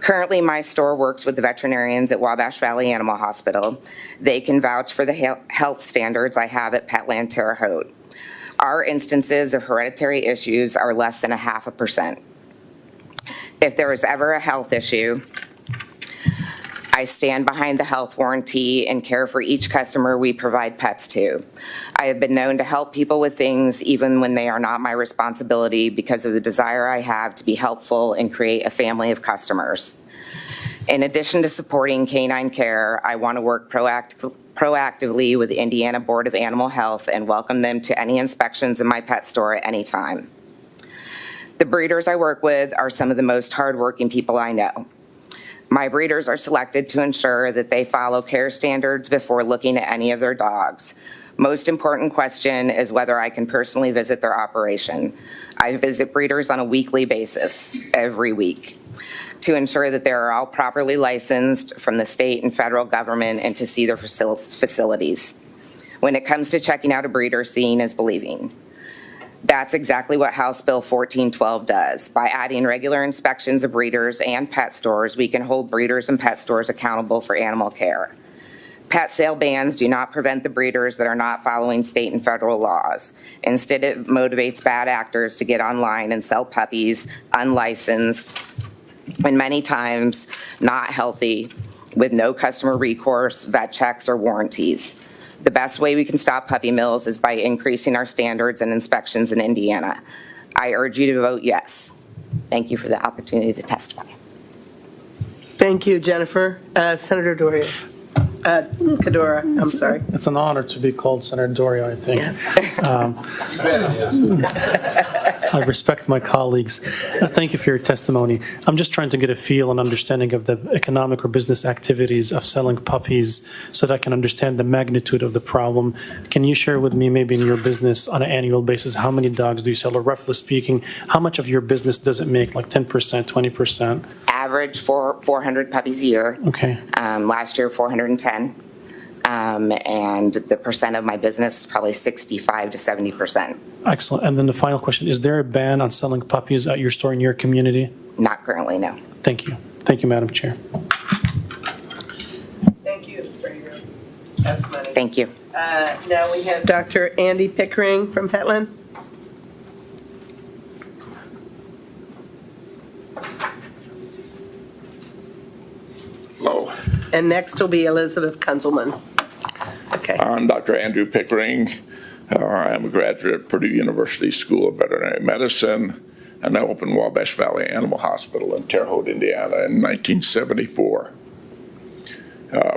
Currently, my store works with the veterinarians at Wabash Valley Animal Hospital. They can vouch for the health standards I have at Petland Terre Haute. Our instances of hereditary issues are less than 0.5%. If there is ever a health issue, I stand behind the health warranty and care for each customer we provide pets to. I have been known to help people with things even when they are not my responsibility because of the desire I have to be helpful and create a family of customers. In addition to supporting canine care, I want to work proactively with the Indiana Board of Animal Health and welcome them to any inspections in my pet store at any time. The breeders I work with are some of the most hardworking people I know. My breeders are selected to ensure that they follow care standards before looking at any of their dogs. Most important question is whether I can personally visit their operation. I visit breeders on a weekly basis, every week, to ensure that they are all properly licensed from the state and federal government and to see their facilities. When it comes to checking out a breeder, seeing is believing. That's exactly what House Bill 1412 does. By adding regular inspections of breeders and pet stores, we can hold breeders and pet stores accountable for animal care. Pet sale bans do not prevent the breeders that are not following state and federal laws. Instead, it motivates bad actors to get online and sell puppies unlicensed and many times not healthy with no customer recourse, vet checks, or warranties. The best way we can stop puppy mills is by increasing our standards and inspections in Indiana. I urge you to vote yes. Thank you for the opportunity to testify. Thank you, Jennifer. Senator Doria. Cadora, I'm sorry. It's an honor to be called Senator Doria, I think. I respect my colleagues. Thank you for your testimony. I'm just trying to get a feel and understanding of the economic or business activities of selling puppies so that I can understand the magnitude of the problem. Can you share with me, maybe in your business on an annual basis, how many dogs do you sell, or roughly speaking, how much of your business does it make, like 10%, 20%? Average for 400 puppies a year. Okay. Last year, 410. And the percent of my business is probably 65 to 70%. Excellent. And then the final question, is there a ban on selling puppies at your store in your community? Not currently, no. Thank you. Thank you, Madam Chair. Thank you for your testimony. Thank you. Now we have Dr. Andy Pickering from Petland. Hello. And next will be Elizabeth Kunzelman. Okay. I'm Dr. Andrew Pickering. I'm a graduate of Purdue University School of Veterinary Medicine, and I opened Wabash Valley Animal Hospital in Terre Haute, Indiana in 1974.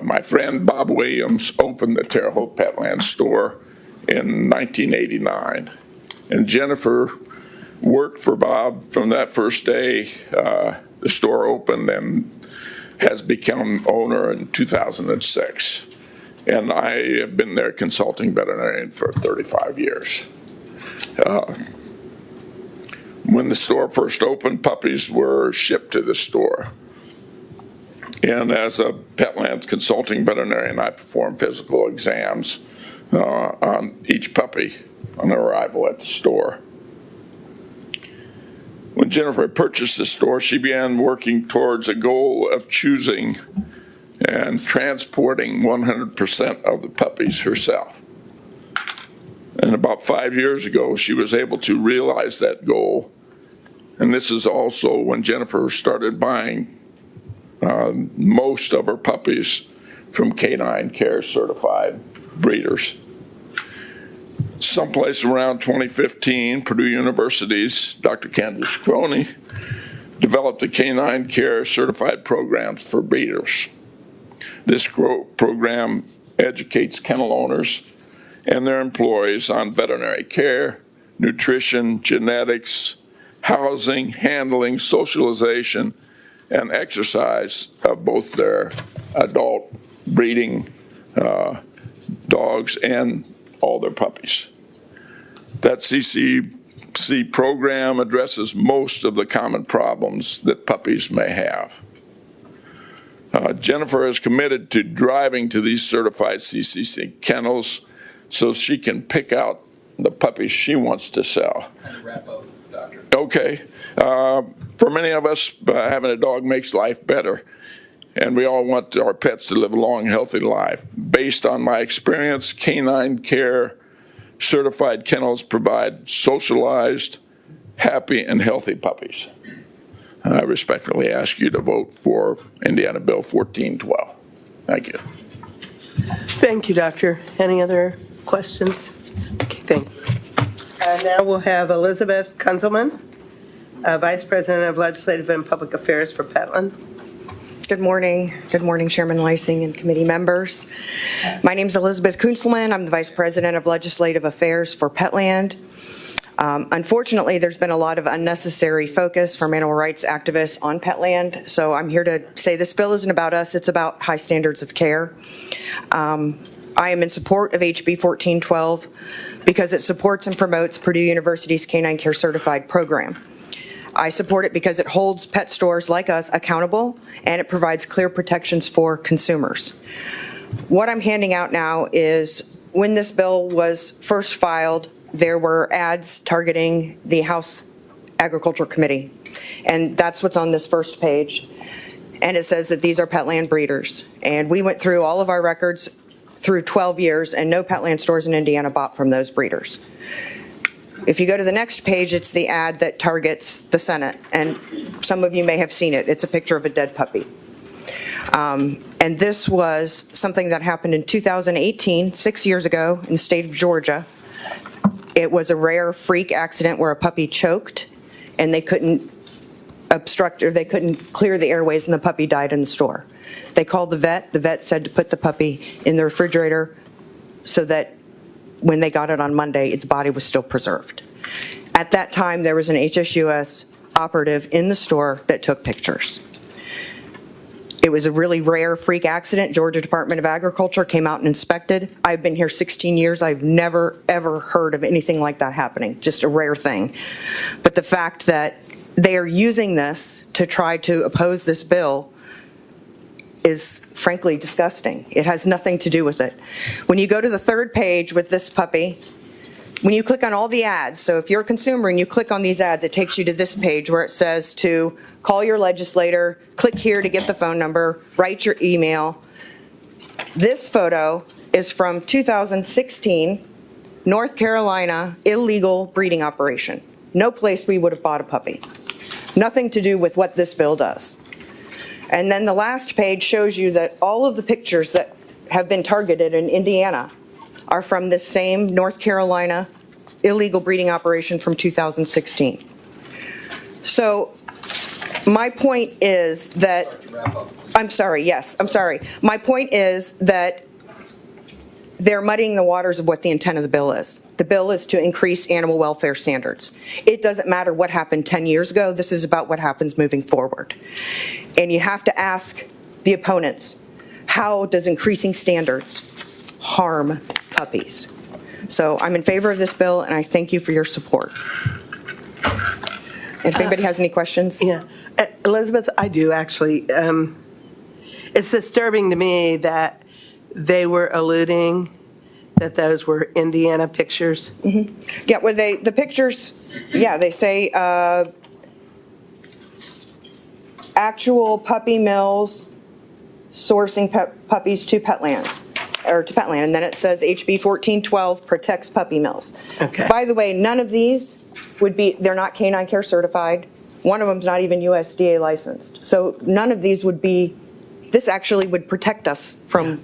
My friend Bob Williams opened the Terre Haute Petland store in 1989, and Jennifer worked for Bob from that first day the store opened and has become owner in 2006. And I have been their consulting veterinarian for 35 years. When the store first opened, puppies were shipped to the store. And as a Petland's consulting veterinarian, I perform physical exams on each puppy on arrival at the store. When Jennifer purchased the store, she began working towards a goal of choosing and transporting 100% of the puppies herself. And about 5 years ago, she was able to realize that goal. And this is also when Jennifer started buying most of her puppies from Canine Care certified breeders. Someplace around 2015, Purdue University's Dr. Candace Croney developed the Canine Care certified programs for breeders. This program educates kennel owners and their employees on veterinary care, nutrition, genetics, housing, handling, socialization, and exercise of both their adult breeding dogs and all their puppies. That CCC program addresses most of the common problems that puppies may have. Jennifer is committed to driving to these certified CCC kennels so she can pick out the puppies she wants to sell. Wrap up, Doctor. Okay. For many of us, having a dog makes life better, and we all want our pets to live a long, healthy life. Based on my experience, Canine Care certified kennels provide socialized, happy, and healthy puppies. I respectfully ask you to vote for Indiana Bill 1412. Thank you. Thank you, Doctor. Any other questions? Okay, thank you. Now we'll have Elizabeth Kunzelman, Vice President of Legislative and Public Affairs for Petland. Good morning. Good morning, Chairman Leising and committee members. My name is Elizabeth Kunzelman. I'm the Vice President of Legislative Affairs for Petland. Unfortunately, there's been a lot of unnecessary focus from animal rights activists on Petland, so I'm here to say this bill isn't about us, it's about high standards of care. I am in support of HB 1412 because it supports and promotes Purdue University's Canine Care Certified program. I support it because it holds pet stores like us accountable and it provides clear protections for consumers. What I'm handing out now is when this bill was first filed, there were ads targeting the House Agriculture Committee, and that's what's on this first page. And it says that these are Petland breeders. And we went through all of our records through 12 years, and no Petland stores in Indiana bought from those breeders. If you go to the next page, it's the ad that targets the Senate, and some of you may have seen it. It's a picture of a dead puppy. And this was something that happened in 2018, 6 years ago, in the state of Georgia. It was a rare freak accident where a puppy choked, and they couldn't obstruct, or they couldn't clear the airways, and the puppy died in the store. They called the vet. The vet said to put the puppy in the refrigerator so that when they got it on Monday, its body was still preserved. At that time, there was an HSUS operative in the store that took pictures. It was a really rare freak accident. Georgia Department of Agriculture came out and inspected. I've been here 16 years. I've never, ever heard of anything like that happening, just a rare thing. But the fact that they are using this to try to oppose this bill is frankly disgusting. It has nothing to do with it. When you go to the third page with this puppy, when you click on all the ads, so if you're a consumer and you click on these ads, it takes you to this page where it says to call your legislator, click here to get the phone number, write your email. This photo is from 2016, North Carolina illegal breeding operation. No place we would have bought a puppy. Nothing to do with what this bill does. And then the last page shows you that all of the pictures that have been targeted in Indiana are from this same North Carolina illegal breeding operation from 2016. So my point is that, I'm sorry, yes, I'm sorry. My point is that they're muddying the waters of what the intent of the bill is. The bill is to increase animal welfare standards. It doesn't matter what happened 10 years ago. This is about what happens moving forward. And you have to ask the opponents, how does increasing standards harm puppies? So I'm in favor of this bill, and I thank you for your support. If anybody has any questions. Yeah. Elizabeth, I do actually. It's disturbing to me that they were alluding that those were Indiana pictures. Mm-hmm. Yeah, well, the pictures, yeah, they say actual puppy mills sourcing puppies to Petlands, or to Petland, and then it says HB 1412 protects puppy mills. Okay. By the way, none of these would be, they're not Canine Care certified. One of them's not even USDA licensed. So none of these would be, this actually would protect us from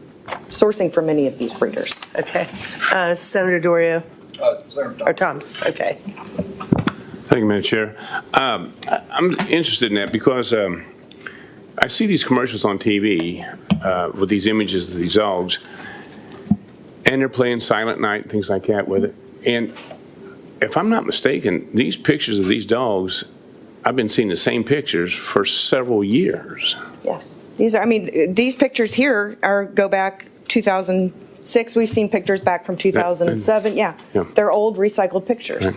sourcing from any of these breeders. Okay. Senator Dorio? Senator Or Thomas? Okay. Thank you, Madam Chair. I'm interested in that because I see these commercials on TV with these images of these dogs, and they're playing Silent Night and things like that with it. And if I'm not mistaken, these pictures of these dogs, I've been seeing the same pictures for several years. Yes. These are, I mean, these pictures here go back 2006. We've seen pictures back from 2007. Yeah. They're old recycled pictures. Right.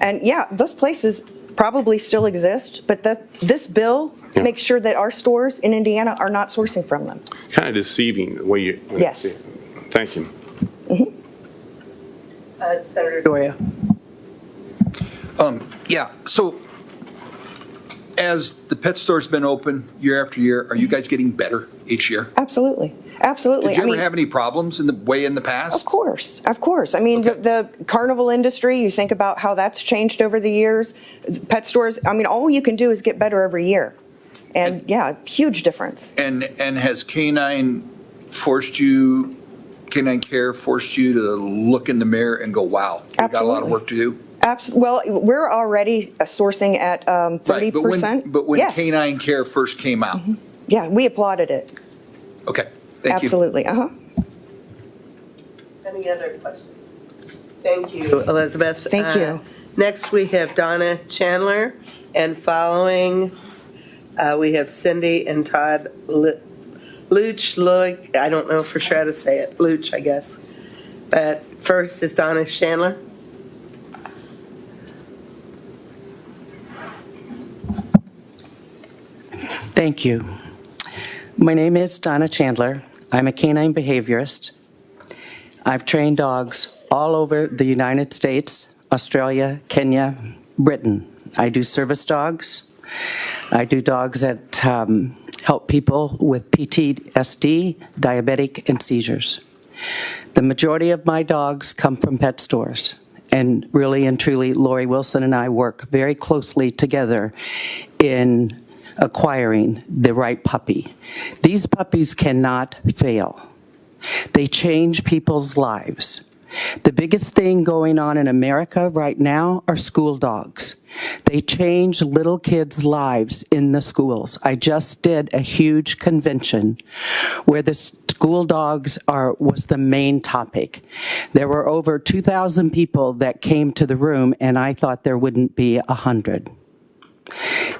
And yeah, those places probably still exist, but this bill makes sure that our stores in Indiana are not sourcing from them. Kind of deceiving the way you. Yes. Thank you. Mm-hmm. Senator Doria. Yeah, so as the pet store's been open year after year, are you guys getting better each year? Absolutely. Absolutely. Did you ever have any problems in the past? Of course. Of course. I mean, the carnival industry, you think about how that's changed over the years. Pet stores, I mean, all you can do is get better every year. And yeah, huge difference. And has Canine Care forced you to look in the mirror and go, wow, we got a lot of work to do? Well, we're already sourcing at 30%. Right, but when yes. Canine Care first came out. Mm-hmm. Yeah, we applauded it. Okay, thank you. Absolutely, Any other questions? Thank you, Elizabeth. Thank you. Next, we have Donna Chandler, and following, we have Cindy and Todd Luch. I don't know for sure how to say it. Luch, I guess. But first is Donna Chandler. Thank you. My name is Donna Chandler. I'm a canine behaviorist. I've trained dogs all over the United States, Australia, Kenya, Britain. I do service dogs. I do dogs that help people with PTSD, diabetic, and seizures. The majority of my dogs come from pet stores. And really and truly, Lori Wilson and I work very closely together in acquiring the right puppy. These puppies cannot fail. They change people's lives. The biggest thing going on in America right now are school dogs. They change little kids' lives in the schools. I just did a huge convention where the school dogs was the main topic. There were over 2,000 people that came to the room, and I thought there wouldn't be 100.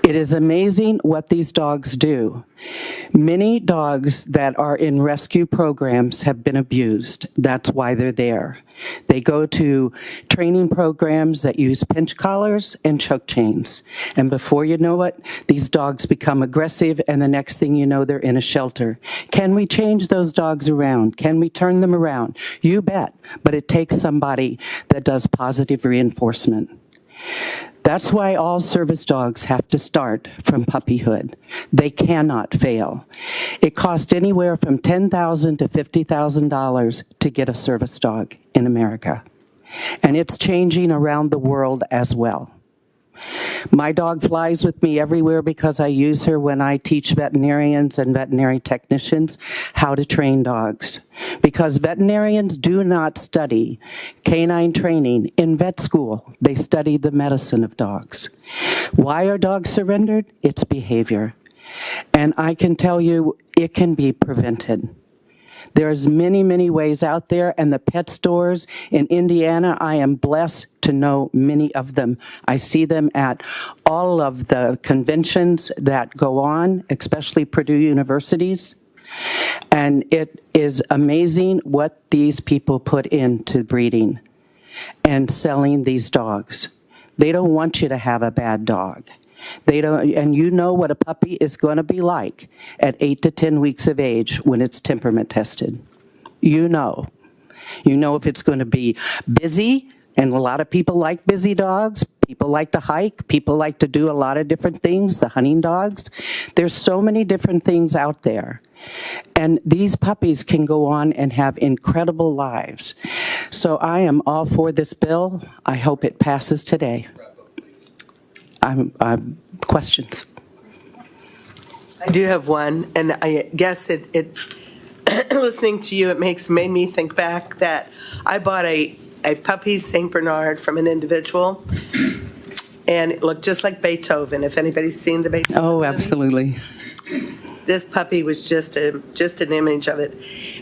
It is amazing what these dogs do. Many dogs that are in rescue programs have been abused. That's why they're there. They go to training programs that use pinch collars and choke chains. And before you know it, these dogs become aggressive, and the next thing you know, they're in a shelter. Can we change those dogs around? Can we turn them around? You bet. But it takes somebody that does positive reinforcement. That's why all service dogs have to start from puppyhood. They cannot fail. It costs anywhere from $10,000 to $50,000 to get a service dog in America. And it's changing around the world as well. My dog flies with me everywhere because I use her when I teach veterinarians and veterinary technicians how to train dogs. Because veterinarians do not study canine training in vet school. They study the medicine of dogs. Why are dogs surrendered? It's behavior. And I can tell you it can be prevented. There's many, many ways out there, and the pet stores in Indiana, I am blessed to know many of them. I see them at all of the conventions that go on, especially Purdue Universities. And it is amazing what these people put into breeding and selling these dogs. They don't want you to have a bad dog. They don't, and you know what a puppy is going to be like at 8 to 10 weeks of age when it's temperament tested. You know. You know if it's going to be busy, and a lot of people like busy dogs. People like to hike. People like to do a lot of different things, the hunting dogs. There's so many different things out there. And these puppies can go on and have incredible lives. So I am all for this bill. I hope it passes today. Questions? I do have one, and I guess it listening to you, it made me think back that I bought a puppy St. Bernard from an individual, and it looked just like Beethoven. If anybody's seen the Beethoven movie. Absolutely. This puppy was just an image of it,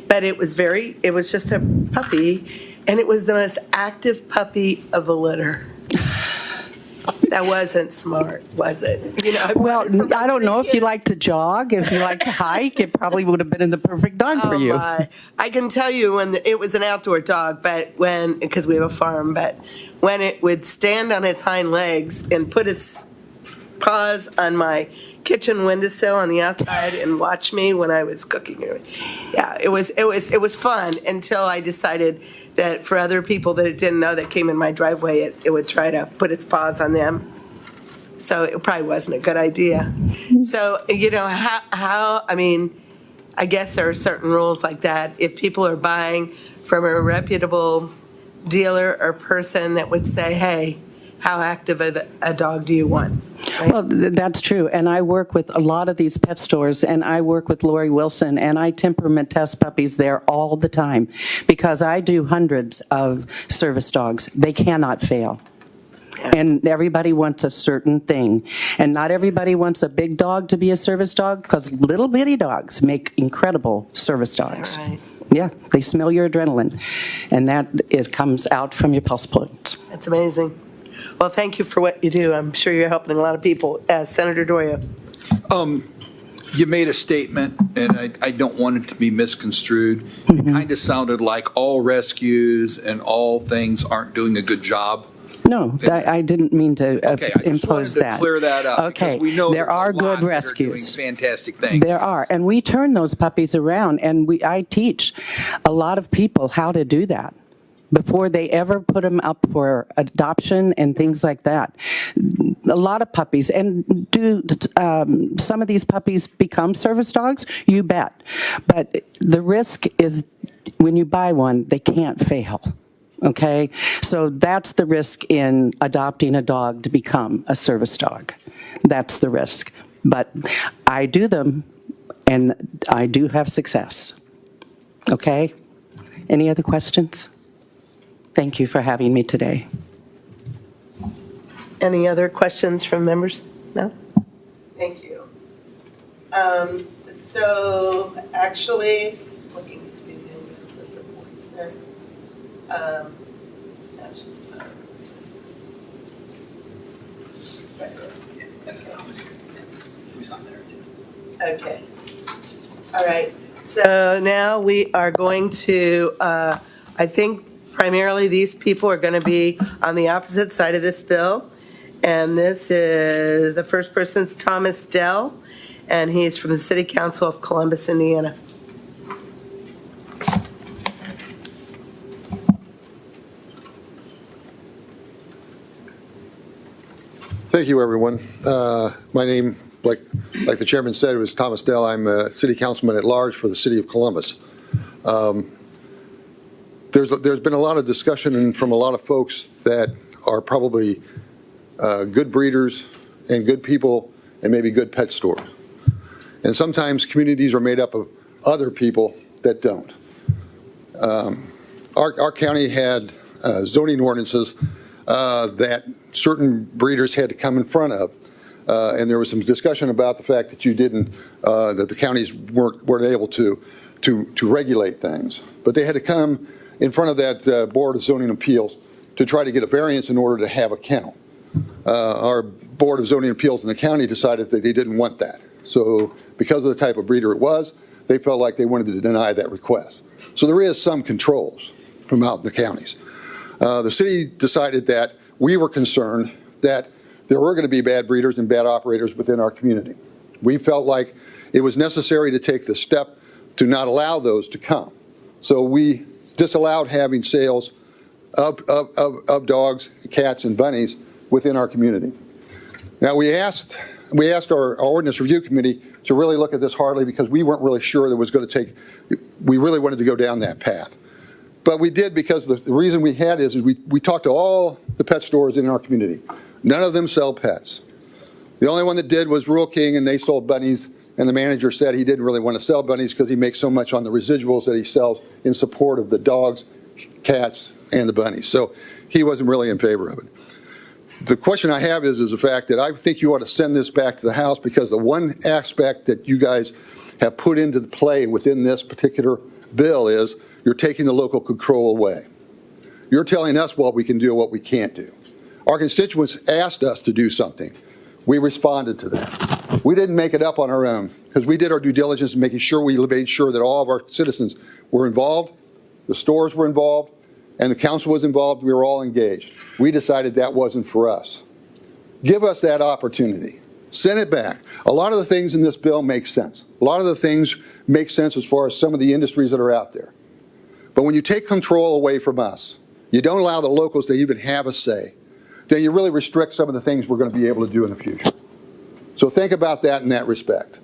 but it was just a puppy, and it was the most active puppy of a litter. That wasn't smart, was it? You know, well, I don't know if you like to jog, if you like to hike, it probably would have been the perfect dog for you. My. I can tell you it was an outdoor dog, but because we have a farm, but when it would stand on its hind legs and put its paws on my kitchen windowsill on the outside and watch me when I was cooking. Yeah, it was fun until I decided that for other people that it didn't know that came in my driveway, it would try to put its paws on them. So it probably wasn't a good idea. So, I guess there are certain rules like that. If people are buying from a reputable dealer or person that would say, hey, how active a dog do you want? Right? Well, that's true. And I work with a lot of these pet stores, and I work with Lori Wilson, and I temperament test puppies there all the time because I do hundreds of service dogs. They cannot fail. And everybody wants a certain thing. And not everybody wants a big dog to be a service dog because little bitty dogs make incredible service dogs. Is that right? Yeah, they smell your adrenaline, and it comes out from your pulse points. That's amazing. Well, thank you for what you do. I'm sure you're helping a lot of people. Senator Doria. You made a statement, and I don't want it to be misconstrued. It kind of sounded like all rescues and all things aren't doing a good job. No, I didn't mean to impose that. Clear that up. Okay, we know there are good rescues. Doing fantastic things. There are, and we turn those puppies around, and I teach a lot of people how to do that. before they ever put them up for adoption and things like that. A lot of puppies, and do some of these puppies become service dogs? You bet. But the risk is when you buy one, they can't fail. Okay? So that's the risk in adopting a dog to become a service dog. That's the risk. But I do them, and I do have success. Okay? Any other questions? Thank you for having me today. Any other questions from members? No? Thank you. So actually, looking to speak in, that's a voice there. Actions opposed. Is that good? Who's on there too? Okay. All right. So now we are going to, I think primarily these people are going to be on the opposite side of this bill. And this is, the first person's Thomas Dell, and he's from the City Council of Columbus, Indiana. Thank you, everyone. My name, like the chairman said, was Thomas Dell. I'm a city councilman at large for the city of Columbus. There's been a lot of discussion from a lot of folks that are probably good breeders and good people and maybe good pet stores. And sometimes communities are made up of other people that don't. Our county had zoning ordinances that certain breeders had to come in front of. And there was some discussion about the fact that you didn't, that the counties weren't able to regulate things. But they had to come in front of that Board of Zoning Appeals to try to get a variance in order to have a kennel. Our Board of Zoning Appeals in the county decided that they didn't want that. So because of the type of breeder it was, they felt like they wanted to deny that request. So there is some controls from out in the counties. The city decided that we were concerned that there were going to be bad breeders and bad operators within our community. We felt like it was necessary to take the step to not allow those to come. So we disallowed having sales of dogs, cats, and bunnies within our community. Now we asked our ordinance review committee to really look at this hardly because we weren't really sure that it was going to take, we really wanted to go down that path. But we did because the reason we had is we talked to all the pet stores in our community. None of them sell pets. The only one that did was Rural King, and they sold bunnies, and the manager said he didn't really want to sell bunnies because he makes so much on the residuals that he sells in support of the dogs, cats, and the bunnies. So he wasn't really in favor of it. The question I have is the fact that I think you ought to send this back to the House because the one aspect that you guys have put into the play within this particular bill is you're taking the local control away. You're telling us what we can do and what we can't do. Our constituents asked us to do something. We responded to that. We didn't make it up on our own because we did our due diligence in making sure we made sure that all of our citizens were involved, the stores were involved, and the council was involved. We were all engaged. We decided that wasn't for us. Give us that opportunity. Send it back. A lot of the things in this bill make sense. A lot of the things make sense as far as some of the industries that are out there. But when you take control away from us, you don't allow the locals to even have a say, then you really restrict some of the things we're going to be able to do in the future. So think about that in that respect,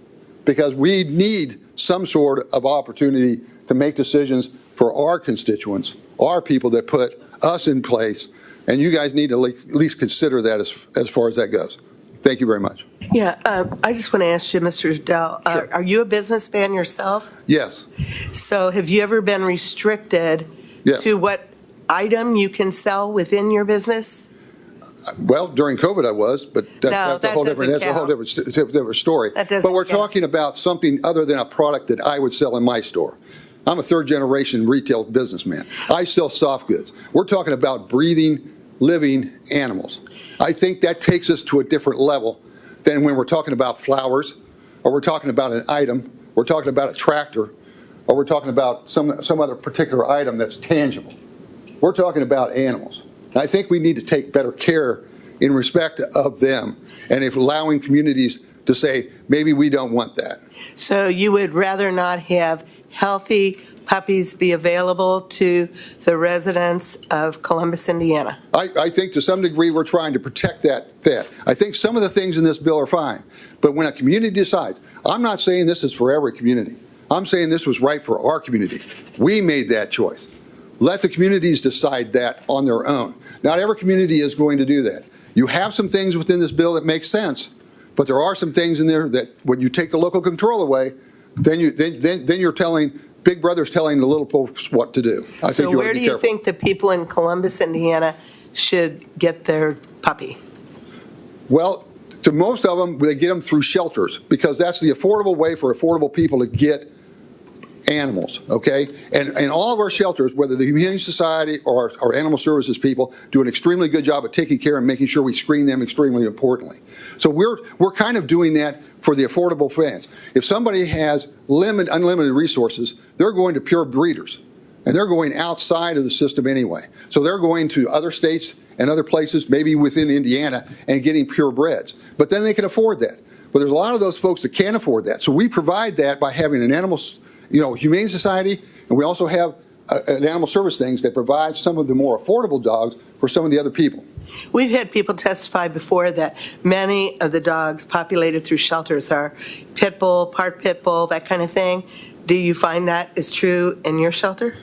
because we need some sort of opportunity to make decisions for our constituents, our people that put us in place, and you guys need to at least consider that as far as that goes. Thank you very much. Yeah, I just want to ask you, Mr. Dell, Sure. Are you a businessman yourself? Yes. So have you ever been restricted Yes. to what item you can sell within your business? Well, during COVID I was, but that's a whole different story. That doesn't But we're count. talking about something other than a product that I would sell in my store. I'm a third-generation retail businessman. I sell soft goods. We're talking about breathing, living animals. I think that takes us to a different level than when we're talking about flowers, or we're talking about an item, we're talking about a tractor, or we're talking about some other particular item that's tangible. We're talking about animals. And I think we need to take better care in respect of them, and if allowing communities to say, maybe we don't want that. So you would rather not have healthy puppies be available to the residents of Columbus, Indiana? I think to some degree we're trying to protect that. I think some of the things in this bill are fine, but when a community decides, I'm not saying this is for every community. I'm saying this was right for our community. We made that choice. Let the communities decide that on their own. Not every community is going to do that. You have some things within this bill that make sense, but there are some things in there that when you take the local control away, then you're telling, Big Brother's telling the little folks what to do. I think So you ought where to do be you careful. think the people in Columbus, Indiana should get their puppy? Well, to most of them, they get them through shelters because that's the affordable way for affordable people to get animals, okay? And all of our shelters, whether the Humane Society or our animal services people, do an extremely good job of taking care and making sure we screen them extremely importantly. So we're kind of doing that for the affordable fans. If somebody has unlimited resources, they're going to pure breeders, and they're going outside of the system anyway. So they're going to other states and other places, maybe within Indiana, and getting purebreds. But then they can afford that. But there's a lot of those folks that can't afford that. So we provide that by having an animal, Humane Society, and we also have an animal service things that provides some of the more affordable dogs for some of the other people. We've had people testify before that many of the dogs populated through shelters are pit bull, part pit bull, that kind of thing. Do you find that is true in your shelter?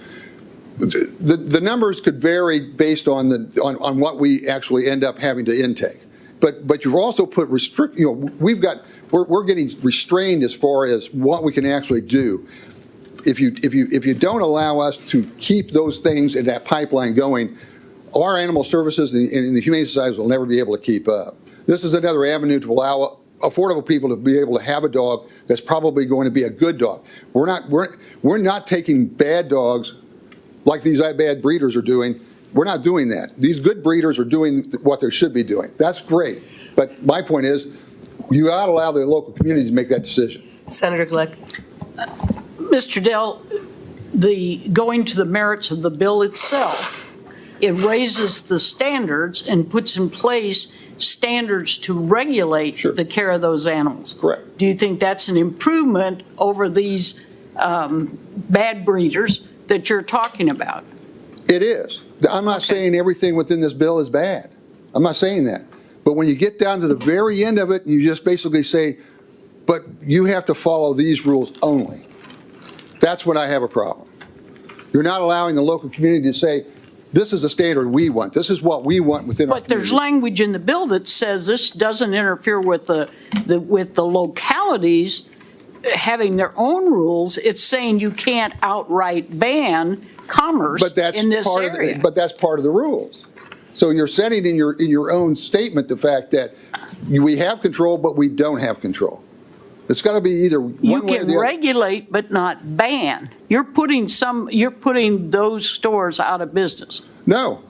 The numbers could vary based on on what we actually end up having to intake. But you've also put we're getting restrained as far as what we can actually do. If you don't allow us to keep those things in that pipeline going, our animal services and the Humane Societies will never be able to keep up. This is another avenue to allow affordable people to be able to have a dog that's probably going to be a good dog. We're not taking bad dogs like these bad breeders are doing. We're not doing that. These good breeders are doing what they should be doing. That's great. But my point is, you ought to allow the local communities to make that decision. Senator Glick. Mr. Dell, going to the merits of the bill itself, it raises the standards and puts in place standards to regulate the care of those animals. Correct. Do you think that's an improvement over these bad breeders that you're talking about? It is. I'm not saying everything within this bill is bad. I'm not saying that. But when you get down to the very end of it, you just basically say, but you have to follow these rules only. That's when I have a problem. You're not allowing the local community to say, this is a standard we want. This is what we want within our community. But there's language in the bill that says this doesn't interfere with the localities having their own rules. It's saying you can't outright ban commerce in this area. But that's part of the rules. So you're setting in your own statement the fact that we have control, but we don't have control. It's got to be either one way or the other. You can regulate, but not ban. You're putting those stores out of business. No,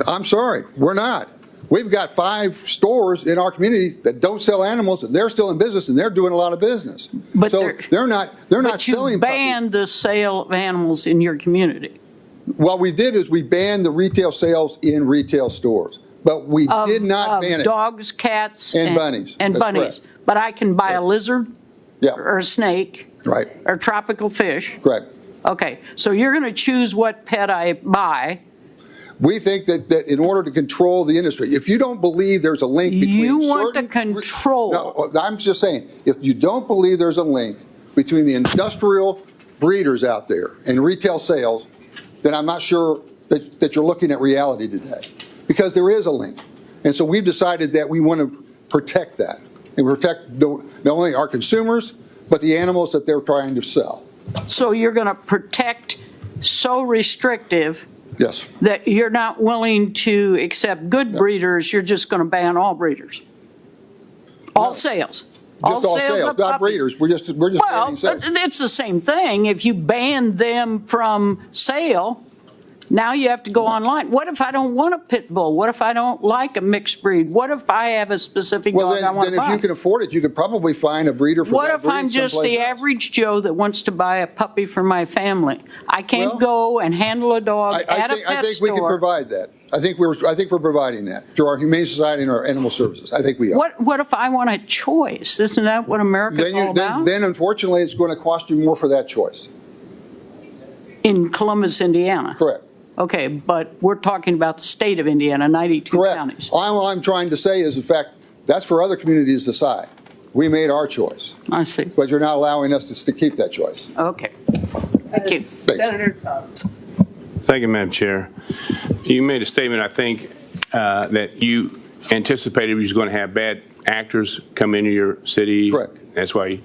I'm sorry, we're not. We've got 5 stores in our community that don't sell animals, and they're still in business, and they're doing a lot of business. But so they're not selling. You banned the sale of animals in your community. What we did is we banned the retail sales in retail stores, but we did not ban it. Dogs, cats, and bunnies. And That's bunnies. correct. But I can buy a lizard, or a snake, or tropical fish. Correct. Okay, so you're going to choose what pet I buy. We think that in order to control the industry, if you don't believe there's a link between You want to control. No, I'm just saying, if you don't believe there's a link between the industrial breeders out there and retail sales, then I'm not sure that you're looking at reality today, because there is a link. And so we've decided that we want to protect that and protect not only our consumers, but the animals that they're trying to sell. So you're going to protect so restrictive Yes. that you're not willing to accept good breeders, you're just going to ban all breeders? All sales? Just all sales, of not puppies. breeders. We're just banning sales. It's the same thing. If you ban them from sale, now you have to go online. What if I don't want a pit bull? What if I don't like a mixed breed? What if I have a specific dog I want to buy? Then if you can afford it, you could probably find a breeder for What that if breed I'm just someplace the else. average Joe that wants to buy a puppy for my family? I can't go and handle a dog at a pet store. I think we can provide that. I think we're providing that through our Humane Society and our animal services. I think we are. What if I want a choice? Isn't that what America's all about? Then unfortunately, it's going to cost you more for that choice. In Columbus, Indiana? Correct. Okay, but we're talking about the state of Indiana, 92 counties. All I'm trying to say is, in fact, that's for other communities to decide. We made our choice. I see. But you're not allowing us to keep that choice. Okay. Thank you. Senator Thomas. Thank you, Madam Chair. You made a statement, I think, that you anticipated we was going to have bad actors come into your city. Correct. That's why.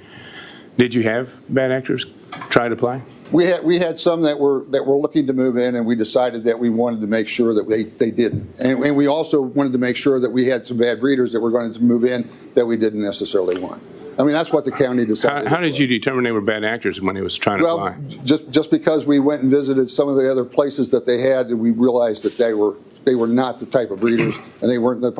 Did you have bad actors try to apply? We had some that were looking to move in, and we decided that we wanted to make sure that they didn't. And we also wanted to make sure that we had some bad breeders that were going to move in that we didn't necessarily want. I mean, that's what the county decided. How did you determine they were bad actors when they was trying to apply? Just because we went and visited some of the other places that they had, we realized that they were not the type of breeders, and they weren't the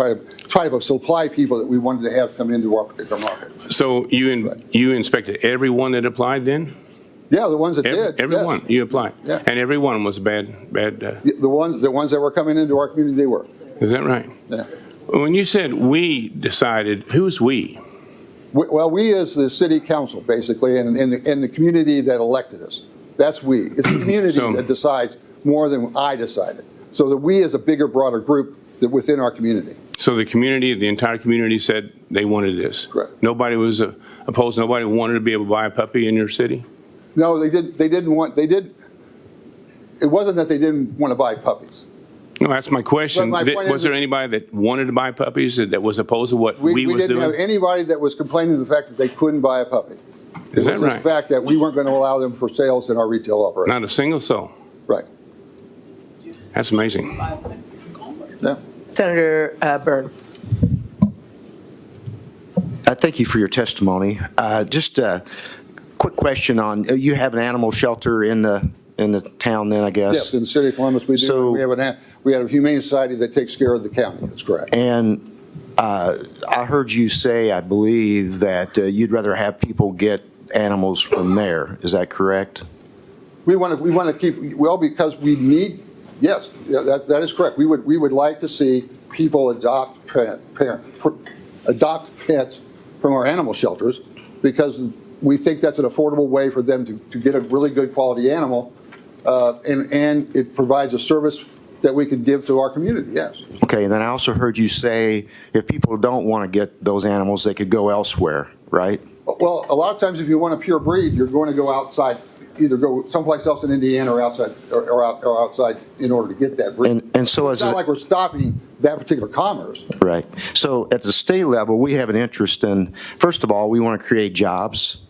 type of supply people that we wanted to have come into our particular market. So you inspected everyone that applied then? Yeah, the ones that did. Everyone, yes. you applied? Yeah. And every one was bad? The ones that were coming into our community, they were. Is that right? Yeah. When you said we decided, who's we? Well, we as the city council, basically, and the community that elected us. That's we. It's the community that decides more than I decided. So that we as a bigger, broader group that within our community. So the community, the entire community said they wanted this? Correct. Nobody was opposed, nobody wanted to be able to buy a puppy in your city? No, they didn't want. It wasn't that they didn't want to buy puppies. No, that's my question. Was there anybody that wanted to buy puppies that was opposed to what we was doing? We didn't have anybody that was complaining of the fact that they couldn't buy a puppy. Is that It was right? the fact that we weren't going to allow them for sales in our retail operation. Not a single soul? Right. That's amazing. Yeah. Senator Byrne. Thank you for your testimony. Just a quick question on, you have an animal shelter in the town then, I guess? Yes, in the city of Columbus we do. So, we have a humane society that takes care of the county. That's correct. And I heard you say, I believe, that you'd rather have people get animals from there. Is that correct? We want to keep, well, because we need, yes, that is correct. We would like to see people adopt pets from our animal shelters, because we think that's an affordable way for them to get a really good quality animal, and it provides a service that we can give to our community, yes. Okay, and then I also heard you say if people don't want to get those animals, they could go elsewhere, right? Well, a lot of times if you want a pure breed, you're going to go outside, either go someplace else in Indiana or outside in order to get that breed. And so it's not like we're stopping that particular commerce. Right. So at the state level, we have an interest in, first of all, we want to create jobs.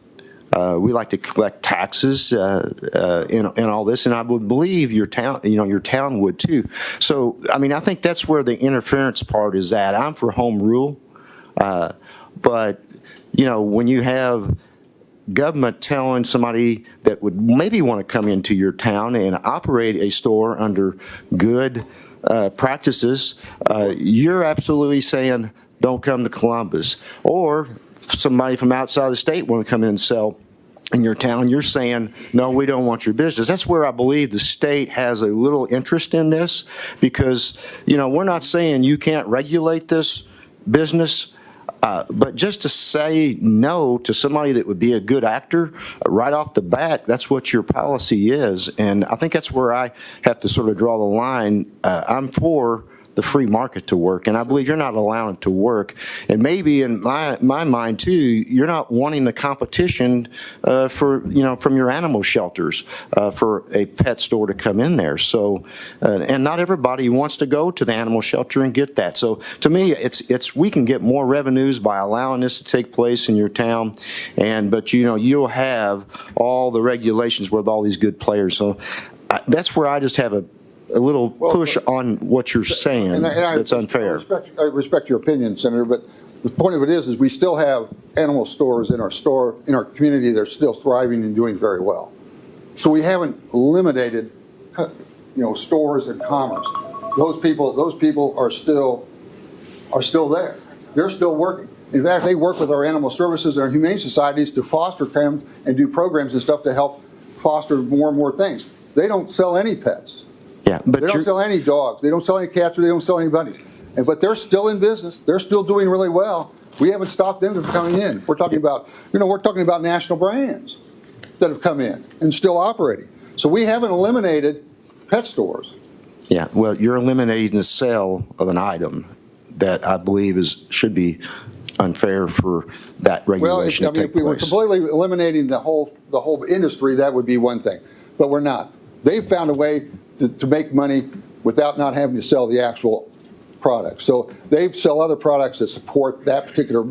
We like to collect taxes in all this, and I would believe your town would too. So, I mean, I think that's where the interference part is at. I'm for home rule, but when you have government telling somebody that would maybe want to come into your town and operate a store under good practices, you're absolutely saying don't come to Columbus. Or somebody from outside the state want to come in and sell in your town, you're saying, no, we don't want your business. That's where I believe the state has a little interest in this, because, we're not saying you can't regulate this business, but just to say no to somebody that would be a good actor right off the bat, that's what your policy is. And I think that's where I have to sort of draw the line. I'm for the free market to work, and I believe you're not allowing it to work. And maybe in my mind too, you're not wanting the competition from your animal shelters for a pet store to come in there. So, and not everybody wants to go to the animal shelter and get that. So to me, it's we can get more revenues by allowing this to take place in your town, but you'll have all the regulations with all these good players. So that's where I just have a little push on what you're saying that's unfair. I respect your opinion, Senator, but the point of it is we still have animal stores in our community that are still thriving and doing very well. So we haven't eliminated, stores and commerce. Those people are still there. They're still working. In fact, they work with our animal services and our humane societies to foster them and do programs and stuff to help foster more and more things. They don't sell any pets. Yeah, but they don't sell any dogs. They don't sell any cats, or they don't sell any bunnies. But they're still in business. They're still doing really well. We haven't stopped them from coming in. We're talking about, national brands that have come in and still operating. So we haven't eliminated pet stores. Yeah, well, you're eliminating the sale of an item that I believe should be unfair for that regulation Well, to if take we were place. completely eliminating the whole industry, that would be one thing. But we're not. They found a way to make money without not having to sell the actual product. So they sell other products that support that particular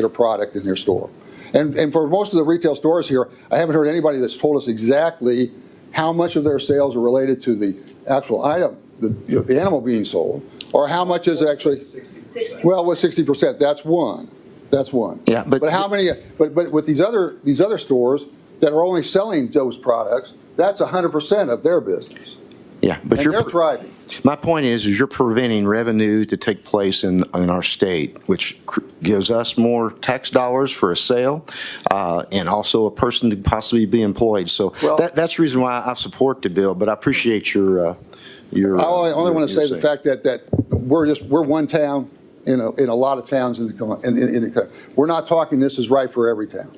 product in their store. And for most of the retail stores here, I haven't heard anybody that's told us exactly how much of their sales are related to the actual item, the animal being sold, or how much is actually. 60%. Well, with 60%, that's one. That's one. Yeah, but how many? But with these other stores that are only selling those products, that's 100% of their business. Yeah, but and they're thriving. My point is you're preventing revenue to take place in our state, which gives us more tax dollars for a sale, and also a person to possibly be employed. So that's the reason why I support the bill. But I appreciate your. I only want to say the fact that we're one town in a lot of towns in the country. We're not talking this is right for every town.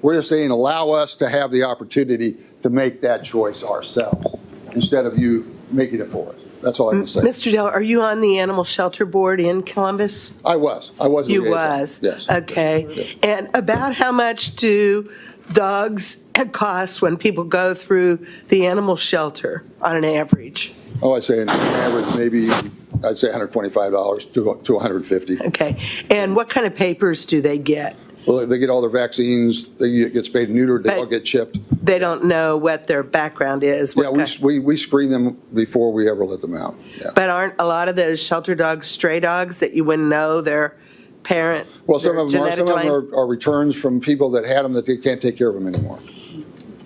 We're just saying allow us to have the opportunity to make that choice ourselves instead of you making it for us. That's all I'm going to say. Mr. Dell, are you on the Animal Shelter Board in Columbus? I was. You liaison. was? Yes. Okay. Yes. And about how much do dogs cost when people go through the animal shelter on an average? Oh, I'd say on average, maybe I'd say $125 to $150. Okay. And what kind of papers do they get? Well, they get all their vaccines. They get spayed and neutered. They all get chipped. They don't know what their background is. Yeah, we screen them before we ever let them out. Yeah. But aren't a lot of those shelter dogs stray dogs that you wouldn't know their parent? Well, some of them are returns from people that had them that they can't take care of them anymore.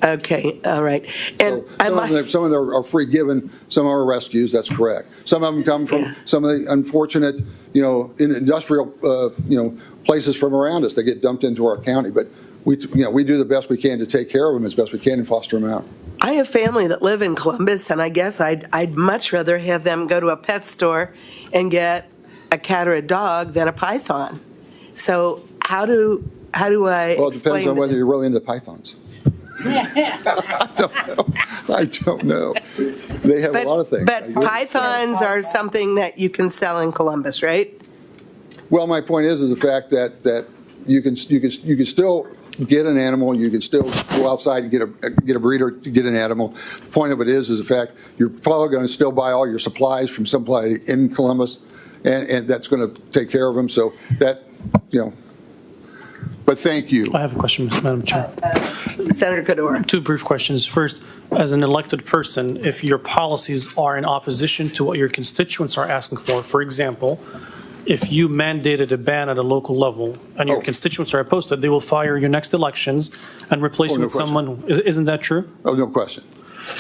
Okay, all right. And some of them are free given, some are rescues, that's correct. Some of them come from some of the unfortunate, in industrial, places from around us. They get dumped into our county, but we do the best we can to take care of them as best we can and foster them out. I have family that live in Columbus, and I guess I'd much rather have them go to a pet store and get a cat or a dog than a python. So how do I Well, it depends explain on whether you're really into pythons. I don't know. They have a lot of things. But pythons are something that you can sell in Columbus, right? Well, my point is the fact that you can still get an animal. You can still go outside and get a breeder to get an animal. The point of it is the fact you're probably going to still buy all your supplies from somebody in Columbus, and that's going to take care of them. So that But thank you. I have a question, Madam Chair. Senator Cador. Two brief questions. First, as an elected person, if your policies are in opposition to what your constituents are asking for example, if you mandated a ban at a local level and your constituents are opposed to it, they will fire your next elections and replace you with someone. Isn't that true? Oh, no question.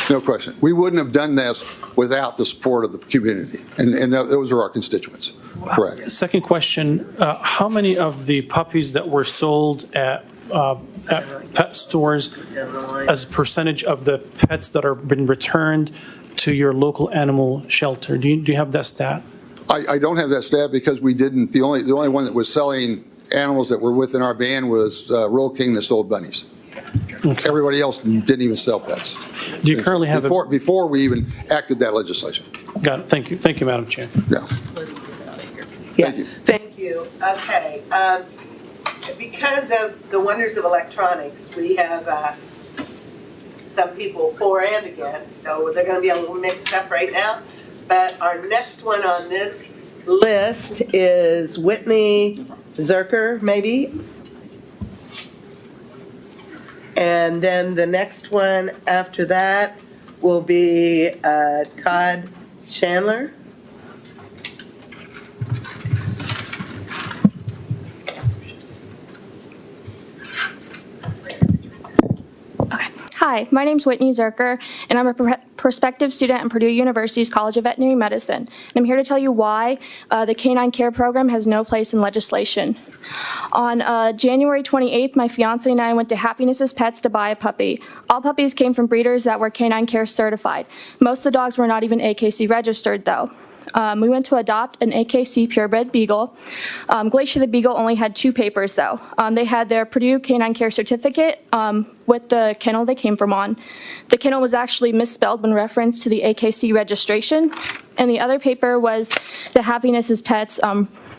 No question. We wouldn't have done this without the support of the community, and those are our constituents. Correct. Second question, how many of the puppies that were sold at pet stores as a percentage of the pets that are been returned to your local animal shelter? Do you have that stat? I don't have that stat because we didn't. The only one that was selling animals that were within our ban was Royal King that sold bunnies. Okay. Everybody else didn't even sell pets. Do you currently have before we even acted that legislation? Got it. Thank you. Thank you, Madam Chair. Yeah. Thank you. Okay. Because of the wonders of electronics, we have some people for and against, so they're going to be a little mixed up right now. But our next one on this list is Whitney Zerker, maybe. And then the next one after that will be Todd Chandler. Hi, my name is Whitney Zerker, and I'm a prospective student at Purdue University's College of Veterinary Medicine. And I'm here to tell you why the Canine Care Program has no place in legislation. On January 28th, my fiance and I went to Happiness's Pets to buy a puppy. All puppies came from breeders that were Canine Care certified. Most of the dogs were not even AKC registered, though. We went to adopt an AKC purebred beagle. Glacier the beagle only had 2 papers, though. They had their Purdue Canine Care certificate, with the kennel they came from on. The kennel was actually misspelled when referenced to the AKC registration, and the other paper was the Happiness is Pets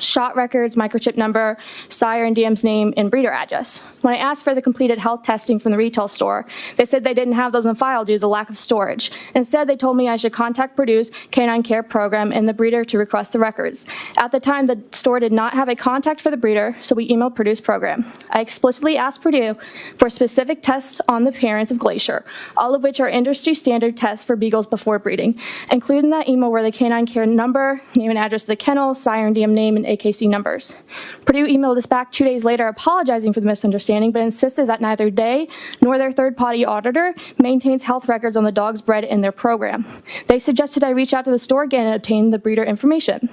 shot records, microchip number, sire and dam's name, and breeder address. When I asked for the completed health testing from the retail store, they said they didn't have those on file due to the lack of storage. Instead, they told me I should contact Purdue's Canine Care Program and the breeder to request the records. At the time, the store did not have a contact for the breeder, so we emailed Purdue's program. I explicitly asked Purdue for specific tests on the parents of Glacier, all of which are industry standard tests for beagles before breeding. Included in that email were the Canine Care number, name and address of the kennel, sire and dam name, and AKC numbers. Purdue emailed us back 2 days later apologizing for the misunderstanding, but insisted that neither they nor their third-party auditor maintains health records on the dogs bred in their program. They suggested I reach out to the store again and obtain the breeder information.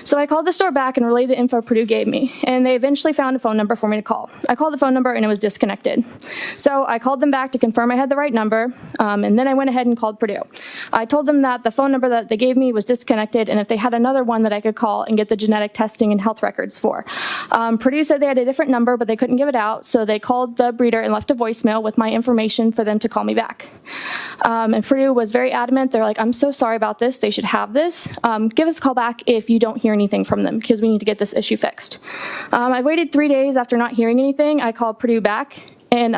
So I called the store back and relayed the info Purdue gave me, and they eventually found a phone number for me to call. I called the phone number and it was disconnected. So I called them back to confirm I had the right number, and then I went ahead and called Purdue. I told them that the phone number that they gave me was disconnected, and if they had another one that I could call and get the genetic testing and health records for. Purdue said they had a different number, but they couldn't give it out, so they called the breeder and left a voicemail with my information for them to call me back. And Purdue was very adamant. They're like, I'm so sorry about this. They should have this. Give us a call back if you don't hear anything from them, because we need to get this issue fixed. I waited 3 days after not hearing anything. I called Purdue back. And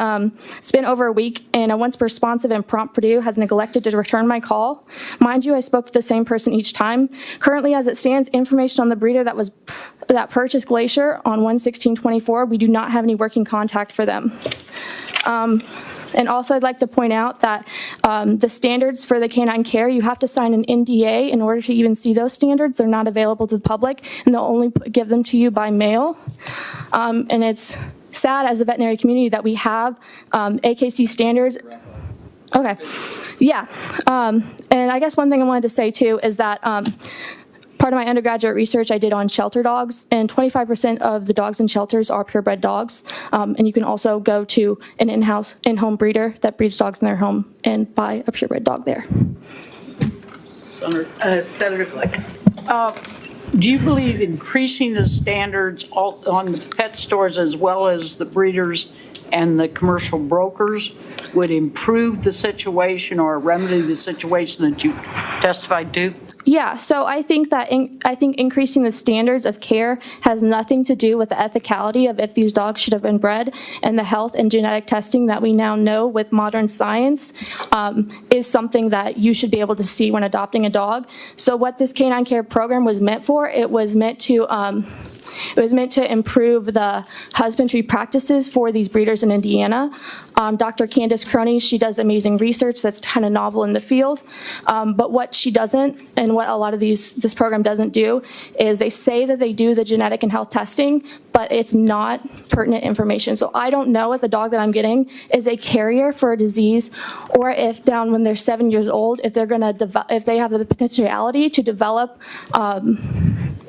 it's been over a week, and a once responsive and prompt Purdue has neglected to return my call. Mind you, I spoke to the same person each time. Currently, as it stands, information on the breeder that purchased Glacier on 1/16/24, we do not have any working contact for them. And also, I'd like to point out that the standards for the canine care, you have to sign an NDA in order to even see those standards. They're not available to the public, and they'll only give them to you by mail. And it's sad as a veterinary community that we have AKC standards. Okay, yeah. And I guess one thing I wanted to say too is that part of my undergraduate research I did on shelter dogs, and 25% of the dogs in shelters are purebred dogs. And you can also go to an in-home breeder that breeds dogs in their home and buy a purebred dog there. Senator Glick. Do you believe increasing the standards on the pet stores as well as the breeders and the commercial brokers would improve the situation or remedy the situation that you testified to? Yeah, so I think that increasing the standards of care has nothing to do with the ethicality of if these dogs should have been bred, and the health and genetic testing that we now know with modern science is something that you should be able to see when adopting a dog. So what this canine care program was meant for, it was meant to improve the husbandry practices for these breeders in Indiana. Dr. Candace Croney, she does amazing research that's kind of novel in the field. But what she doesn't, and what a lot of this program doesn't do, is they say that they do the genetic and health testing, but it's not pertinent information. So I don't know if the dog that I'm getting is a carrier for a disease, or if down when they're 7 years old, if they're gonna if they have the potentiality to develop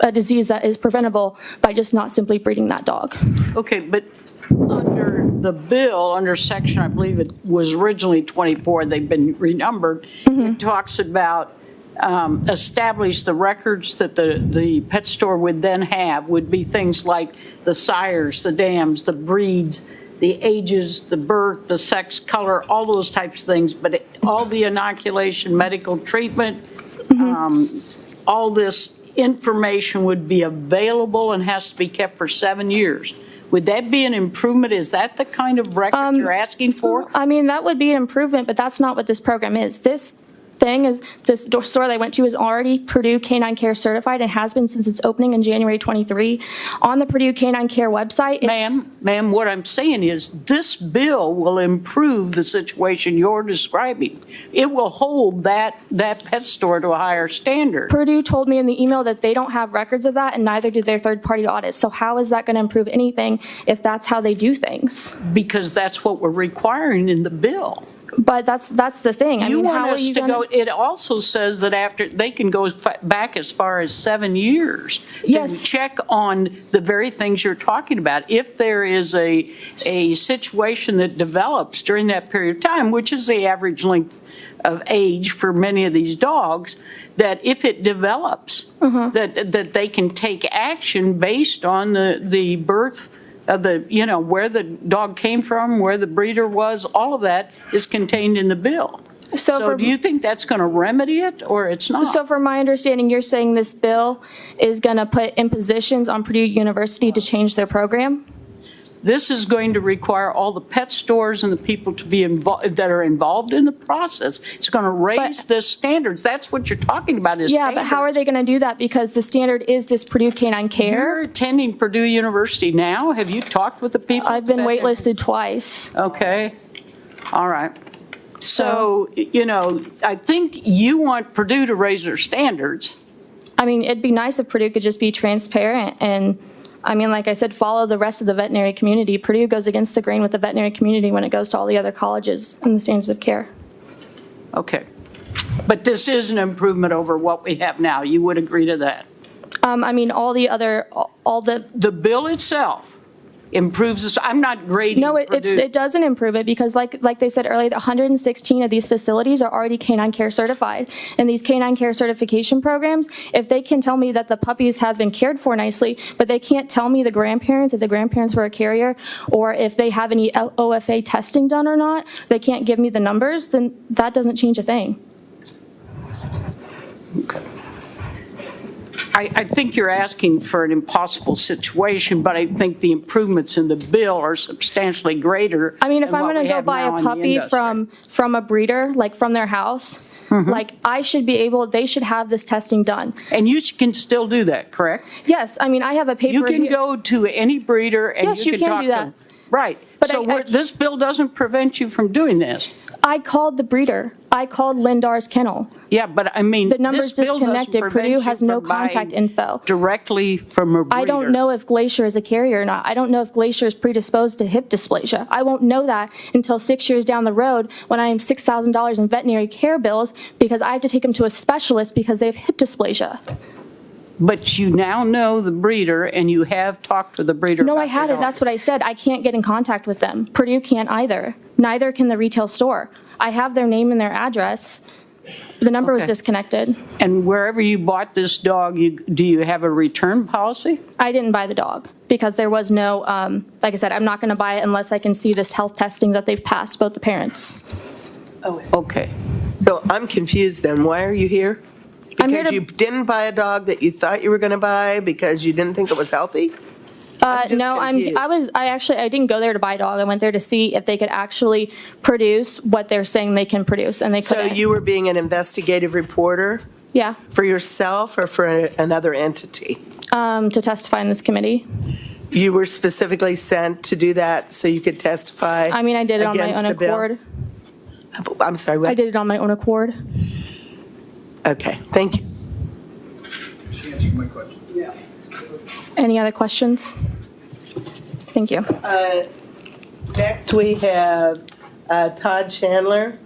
a disease that is preventable by just not simply breeding that dog. Okay, but under the bill, under section, I believe it was originally 24, they've been renumbered, it talks about establish the records that the pet store would then have would be things like the sires, the dams, the breeds, the ages, the birth, the sex, color, all those types of things, but all the inoculation, medical treatment, all this information would be available and has to be kept for 7 years. Would that be an improvement? Is that the kind of record you're asking for? I mean, that would be an improvement, but that's not what this program is. This store that I went to is already Purdue Canine Care certified and has been since its opening in January 23. On the Purdue Canine Care website, Ma'am, what I'm saying is this bill will improve the situation you're describing. It will hold that pet store to a higher standard. Purdue told me in the email that they don't have records of that, and neither do their third-party audits. So how is that going to improve anything if that's how they do things? Because that's what we're requiring in the bill. But that's the thing. You want us to go, it also says that after, they can go back as far as 7 years to check on the very things you're talking about. If there is a situation that develops during that period of time, which is the average length of age for many of these dogs, that if it develops, that they can take action based on the birth of the, you know, where the dog came from, where the breeder was, all of that is contained in the bill. So do you think that's going to remedy it, or it's not? So from my understanding, you're saying this bill is going to put impositions on Purdue University to change their program? This is going to require all the pet stores and the people to be involved that are involved in the process. It's going to raise the standards. That's what you're talking about is Yeah, but how are they going to do that? Because the standard is this Purdue Canine Care. You're attending Purdue University now. Have you talked with the people? I've been waitlisted twice. Okay. All right. So, you know, I think you want Purdue to raise their standards. I mean, it'd be nice if Purdue could just be transparent and, I mean, like I said, follow the rest of the veterinary community. Purdue goes against the grain with the veterinary community when it goes to all the other colleges and the standards of care. Okay. But this is an improvement over what we have now. You would agree to that? I mean, all the... The bill itself improves this. I'm not grading. No, it doesn't improve it because like they said earlier, 116 of these facilities are already Canine Care certified. And these Canine Care certification programs, if they can tell me that the puppies have been cared for nicely, but they can't tell me the grandparents, if the grandparents were a carrier, or if they have any OFA testing done or not, they can't give me the numbers, then that doesn't change a thing. Okay. I think you're asking for an impossible situation, but I think the improvements in the bill are substantially greater. I mean, if I'm going to go buy a puppy from a breeder, like from their house, like I should be able, they should have this testing done. And you can still do that, correct? Yes. I mean, I have a paper You can go to any breeder and yes, you can talk do that. to them. Right. But so this bill doesn't prevent you from doing this. I called the breeder. I called Lindar's kennel. Yeah, but I mean, the number's this bill disconnected. Purdue has no contact info. Directly from a breeder. I don't know if Glacier is a carrier or not. I don't know if Glacier is predisposed to hip dysplasia. I won't know that until 6 years down the road when I am $6,000 in veterinary care bills because I have to take them to a specialist because they have hip dysplasia. But you now know the breeder and you have talked to the breeder. No, I haven't. That's what I said. I can't get in contact with them. Purdue can't either. Neither can the retail store. I have their name and their address. The number was disconnected. And wherever you bought this dog, do you have a return policy? I didn't buy the dog because there was no, like I said, I'm not going to buy it unless I can see this health testing that they've passed, both the parents. Oh, okay. So I'm confused then. Why are you here? I'm here Because to- you didn't buy a dog that you thought you were going to buy because you didn't think it was healthy? No, I didn't go there to buy a dog. I went there to see if they could actually produce what they're saying they can produce, and they couldn't. So you were being an investigative reporter? Yeah. For yourself or for another entity? To testify in this committee. You were specifically sent to do that so you could testify? I mean, I did it on my against own the bill? accord. I'm sorry, what? I did it on my own accord. Okay, thank you. She answered my question. Yeah. Any other questions? Thank you. Next, we have Todd Chandler,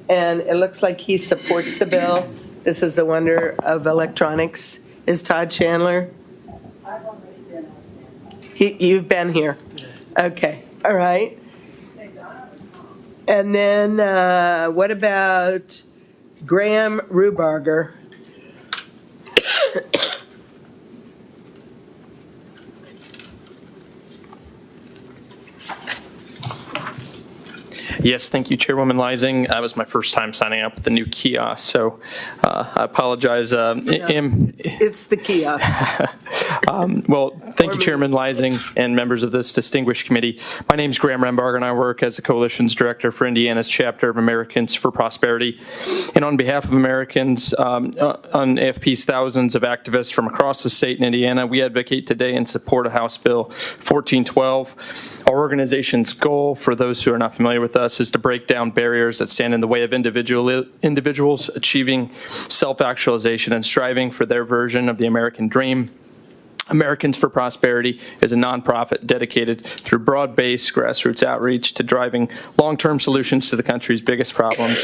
and it looks like he supports the bill. This is the wonder of electronics. Is Todd Chandler? I've already been on You've been here? Okay, all right. And then what about Graham Rubarger? Yes, thank you, Chairwoman Leising. That was my first time signing up with the new kiosk, so I apologize. It's the kiosk. Well, thank you, Chairman Leising and members of this distinguished committee. My name is Graham Rembarger, and I work as the Coalition's Director for Indiana's chapter of Americans for Prosperity. And on behalf of Americans, on AFP's thousands of activists from across the state in Indiana, we advocate today in support of House Bill 1412. Our organization's goal, for those who are not familiar with us, is to break down barriers that stand in the way of individuals achieving self-actualization and striving for their version of the American dream. Americans for Prosperity is a nonprofit dedicated through broad-based grassroots outreach to driving long-term solutions to the country's biggest problems.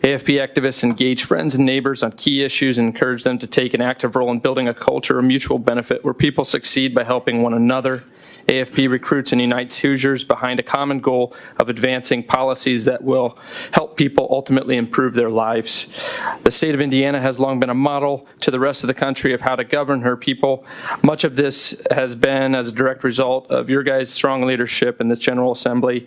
AFP activists engage friends and neighbors on key issues and encourage them to take an active role in building a culture of mutual benefit where people succeed by helping one another. AFP recruits and unites Hoosiers behind a common goal of advancing policies that will help people people ultimately improve their lives. The state of Indiana has long been a model to the rest of the country of how to govern her people. Much of this has been as a direct result of your guys' strong leadership in this General Assembly.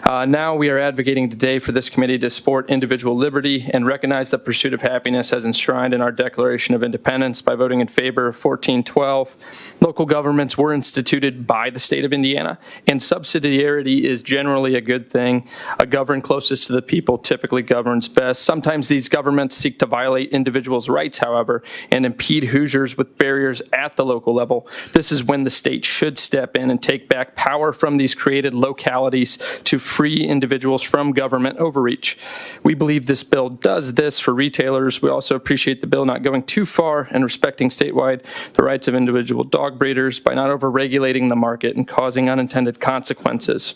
Now we are advocating today for this committee to support individual liberty and recognize the pursuit of happiness as enshrined in our Declaration of Independence by voting in favor of 1412. Local governments were instituted by the state of Indiana, and subsidiarity is generally a good thing. A government closest to the people typically governs best. Sometimes these governments seek to violate individuals' rights, however, and impede Hoosiers with barriers at the local level. This is when the state should step in and take back power from these created localities to free individuals from government overreach. We believe this bill does this for retailers. We also appreciate the bill not going too far and respecting statewide the rights of individual dog breeders by not over-regulating the market and causing unintended consequences.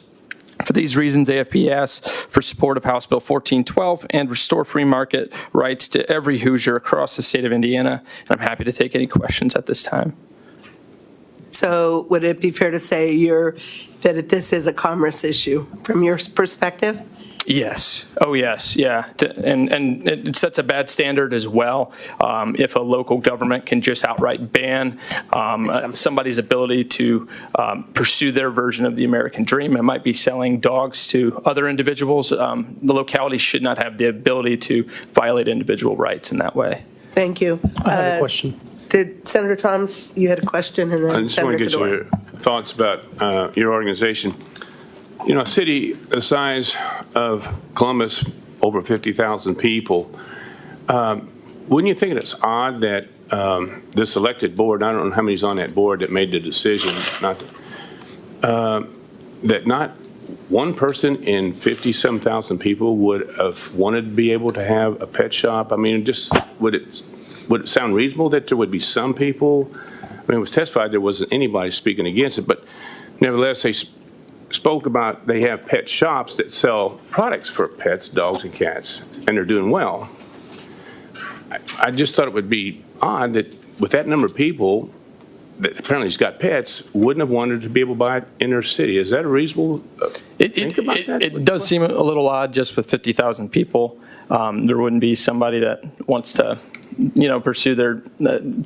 For these reasons, AFP asks for support of House Bill 1412 and restore free market rights to every Hoosier across the state of Indiana. And I'm happy to take any questions at this time. So would it be fair to say that this is a commerce issue from your perspective? Yes. Oh, yes. Yeah. And it sets a bad standard as well. If a local government can just outright ban somebody's ability to pursue their version of the American dream, it might be selling dogs to other individuals. The locality should not have the ability to violate individual rights in that way. Thank you. I have a question. Did Senator Thomas, you had a question, and then I just want to get your thoughts about your organization. You know, a city the size of Columbus, over 50,000 people, wouldn't you think it's odd that this elected board, I don't know how many's on that board that made the decision that not one person in 50-some thousand people would have wanted to be able to have a pet shop? I mean, just would it sound reasonable that there would be some people? I mean, it was testified there wasn't anybody speaking against it, but nevertheless, they spoke about they have pet shops that sell products for pets, dogs and cats, and they're doing well. I just thought it would be odd that with that number of people that apparently has got pets wouldn't have wanted to be able to buy it in their city. Is that a reasonable think about that? It does seem a little odd just with 50,000 people. There wouldn't be somebody that wants to pursue their,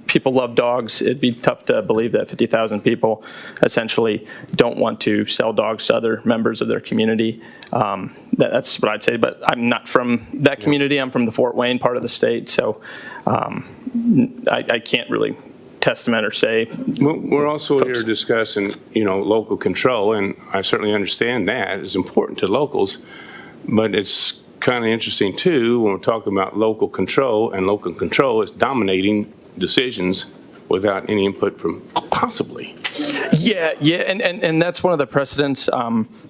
people love dogs. It'd be tough to believe that 50,000 people essentially don't want to sell dogs to other members of their community. That's what I'd say, but I'm not from that community. I'm from the Fort Wayne part of the state, so I can't really testament or say. We're also here discussing, local control, and I certainly understand that is important to locals, but it's kind of interesting too when we're talking about local control, and local control is dominating decisions without any input from possibly. Yeah, and that's one of the precedents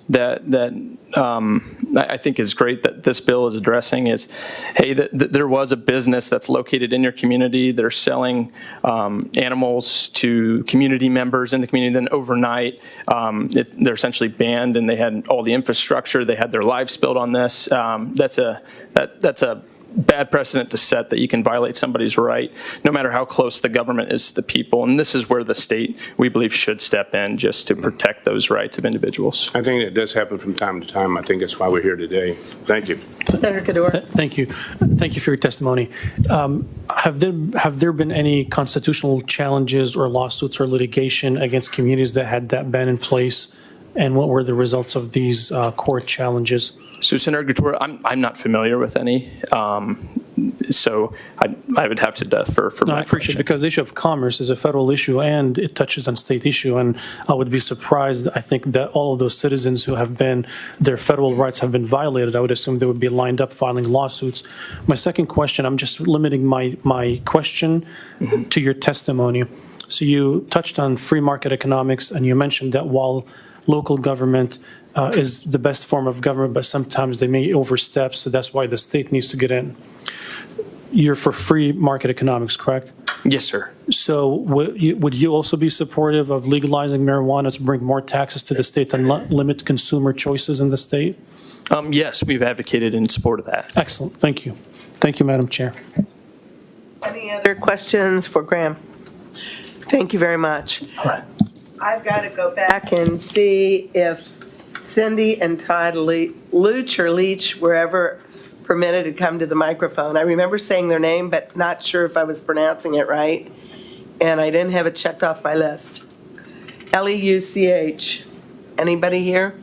that I think is great that this bill is addressing is, hey, there was a business that's located in your community. They're selling animals to community members in the community. Then overnight, they're essentially banned, and they had all the infrastructure. They had their lives built on this. That's a bad precedent to set that you can violate somebody's right, no matter how close the government is to the people. And this is where the state, we believe, should step in just to protect those rights of individuals. I think it does happen from time to time. I think that's why we're here today. Thank you. Senator Cador. Thank you. Thank you for your testimony. Have there been any constitutional challenges or lawsuits or litigation against communities that had that ban in place? And what were the results of these court challenges? So, Senator Couture, I'm not familiar with any, so I would have to defer for my I appreciate it, because the issue of commerce is a federal issue and it touches on state issue, and I would be surprised, I think, that all of those citizens who have been, their federal rights have been violated, I would assume they would be lined up filing lawsuits. My second question, I'm just limiting my question to your testimony. So you touched on free market economics, and you mentioned that while local government is the best form of government, but sometimes they may overstep, so that's why the state needs to get in. You're for free market economics, correct? Yes, sir. So would you also be supportive of legalizing marijuana to bring more taxes to the state and limit consumer choices in the state? Yes, we've advocated in support of that. Excellent. Thank you. Thank you, Madam Chair. Any other questions for Graham? Thank you very much. All right. I've got to go back and see if Cindy and Todd Leach or Leach, wherever permitted to come to the microphone. I remember saying their name, but not sure if I was pronouncing it right, and I didn't have it checked off my list. Leuch. Anybody here?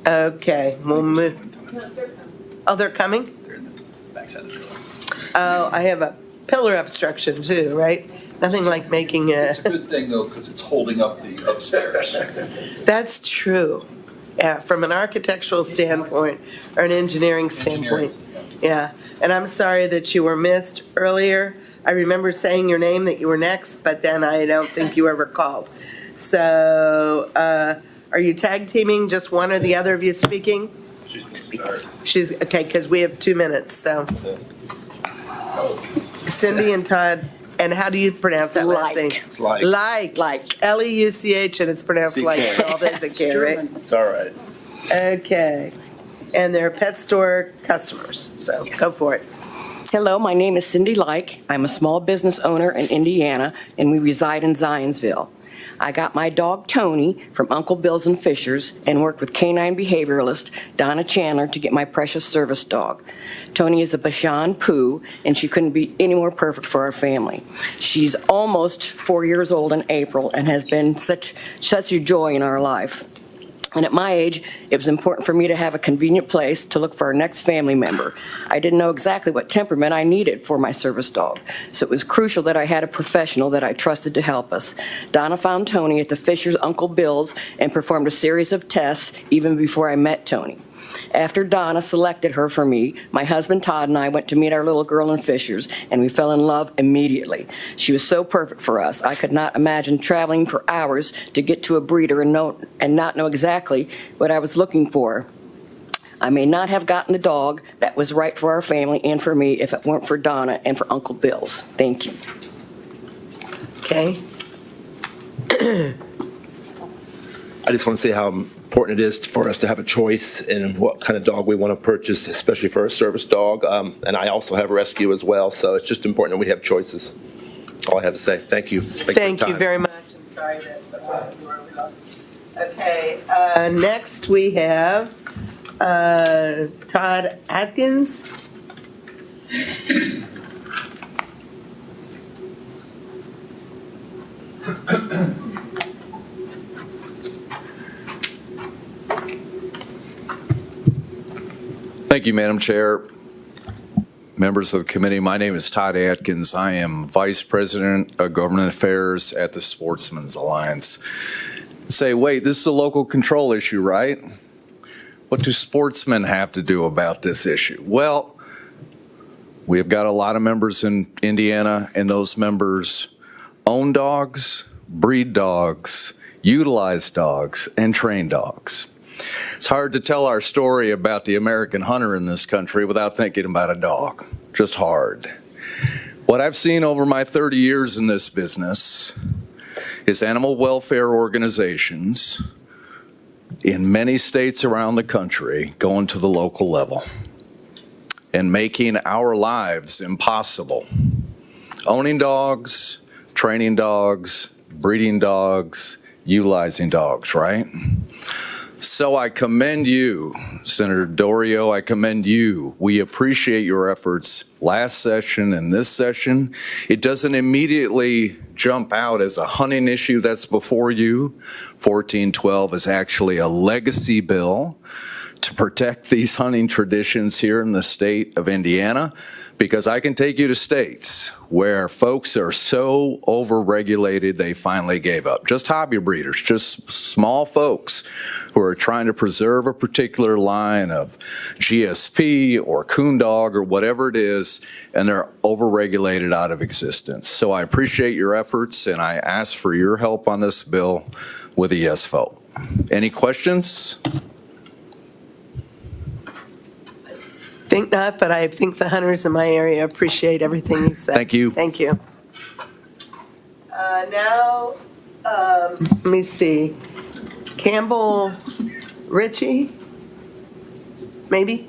Okay, we'll move. Oh, they're coming? Oh, I have a pillar obstruction too, right? Nothing like making a. It's a good thing though, because it's holding up the upstairs. That's true. Yeah, from an architectural standpoint or an engineering standpoint. Yeah, and I'm sorry that you were missed earlier. I remember saying your name, that you were next, but then I don't think you ever called. So, are you tag teaming, just one or the other of you speaking? She's, okay, because we have 2 minutes, so. Cindy and Todd, and how do you pronounce that last name? It's like. Like. L-E-U-C-H, and it's pronounced like, for all those that can, right? It's all right. Okay. And they're pet store customers, so go for it. Hello, my name is Cindy Like. I'm a small business owner in Indiana, and we reside in Zionsville. I got my dog Tony from Uncle Bill's and Fisher's and worked with canine behavioralist Donna Chandler to get my precious service dog. Tony is a Bashan Poo, and she couldn't be any more perfect for our family. She's almost 4 years old in April and has been such a joy in our life. And at my age, it was important for me to have a convenient place to look for our next family member. I didn't know exactly what temperament I needed for my service dog, so it was crucial that I had a professional that I trusted to help us. Donna found Tony at the Fisher's Uncle Bill's and performed a series of tests even before I met Tony. After Donna selected her for me, my husband Todd and I went to meet our little girl in Fisher's, and we fell in love immediately. She was so perfect for us. I could not imagine traveling for hours to get to a breeder and not know exactly what I was looking for. I may not have gotten the dog that was right for our family and for me if it weren't for Donna and for Uncle Bill's. Thank you. Okay. I just want to say how important it is for us to have a choice in what kind of dog we want to purchase, especially for a service dog. And I also have a rescue as well, so it's just important that we have choices. That's all I have to say. Thank you. Thank you very much. I'm sorry that you were overlooked. Okay, next we have Todd Atkins. Thank you, Madam Chair. Members of the committee, my name is Todd Atkins. I am Vice President of Government Affairs at the Sportsman's Alliance. Say, wait, this is a local control issue, right? What do sportsmen have to do about this issue? Well, we have got a lot of members in Indiana, and those members own dogs, breed dogs, utilize dogs, and train dogs. It's hard to tell our story about the American hunter in this country without thinking about a dog. Just hard. What I've seen over my 30 years in this business is animal welfare organizations in many states around the country going to the local level and making our lives impossible. Owning dogs, training dogs, breeding dogs, utilizing dogs, right? So I commend you, Senator Dorio, I commend you. We appreciate your efforts last session and this session. It doesn't immediately jump out as a hunting issue that's before you. 1412 is actually a legacy bill to protect these hunting traditions here in the state of Indiana, because I can take you to states where folks are so overregulated they finally gave up. Just hobby breeders, just small folks who are trying to preserve a particular line of GSP or coon dog or whatever it is, and they're overregulated out of existence. So I appreciate your efforts, and I ask for your help on this bill with a yes vote. Any questions? Think not, but I think the hunters in my area appreciate everything you said. Thank you. Thank you. Now, let me see. Campbell Ritchie, maybe?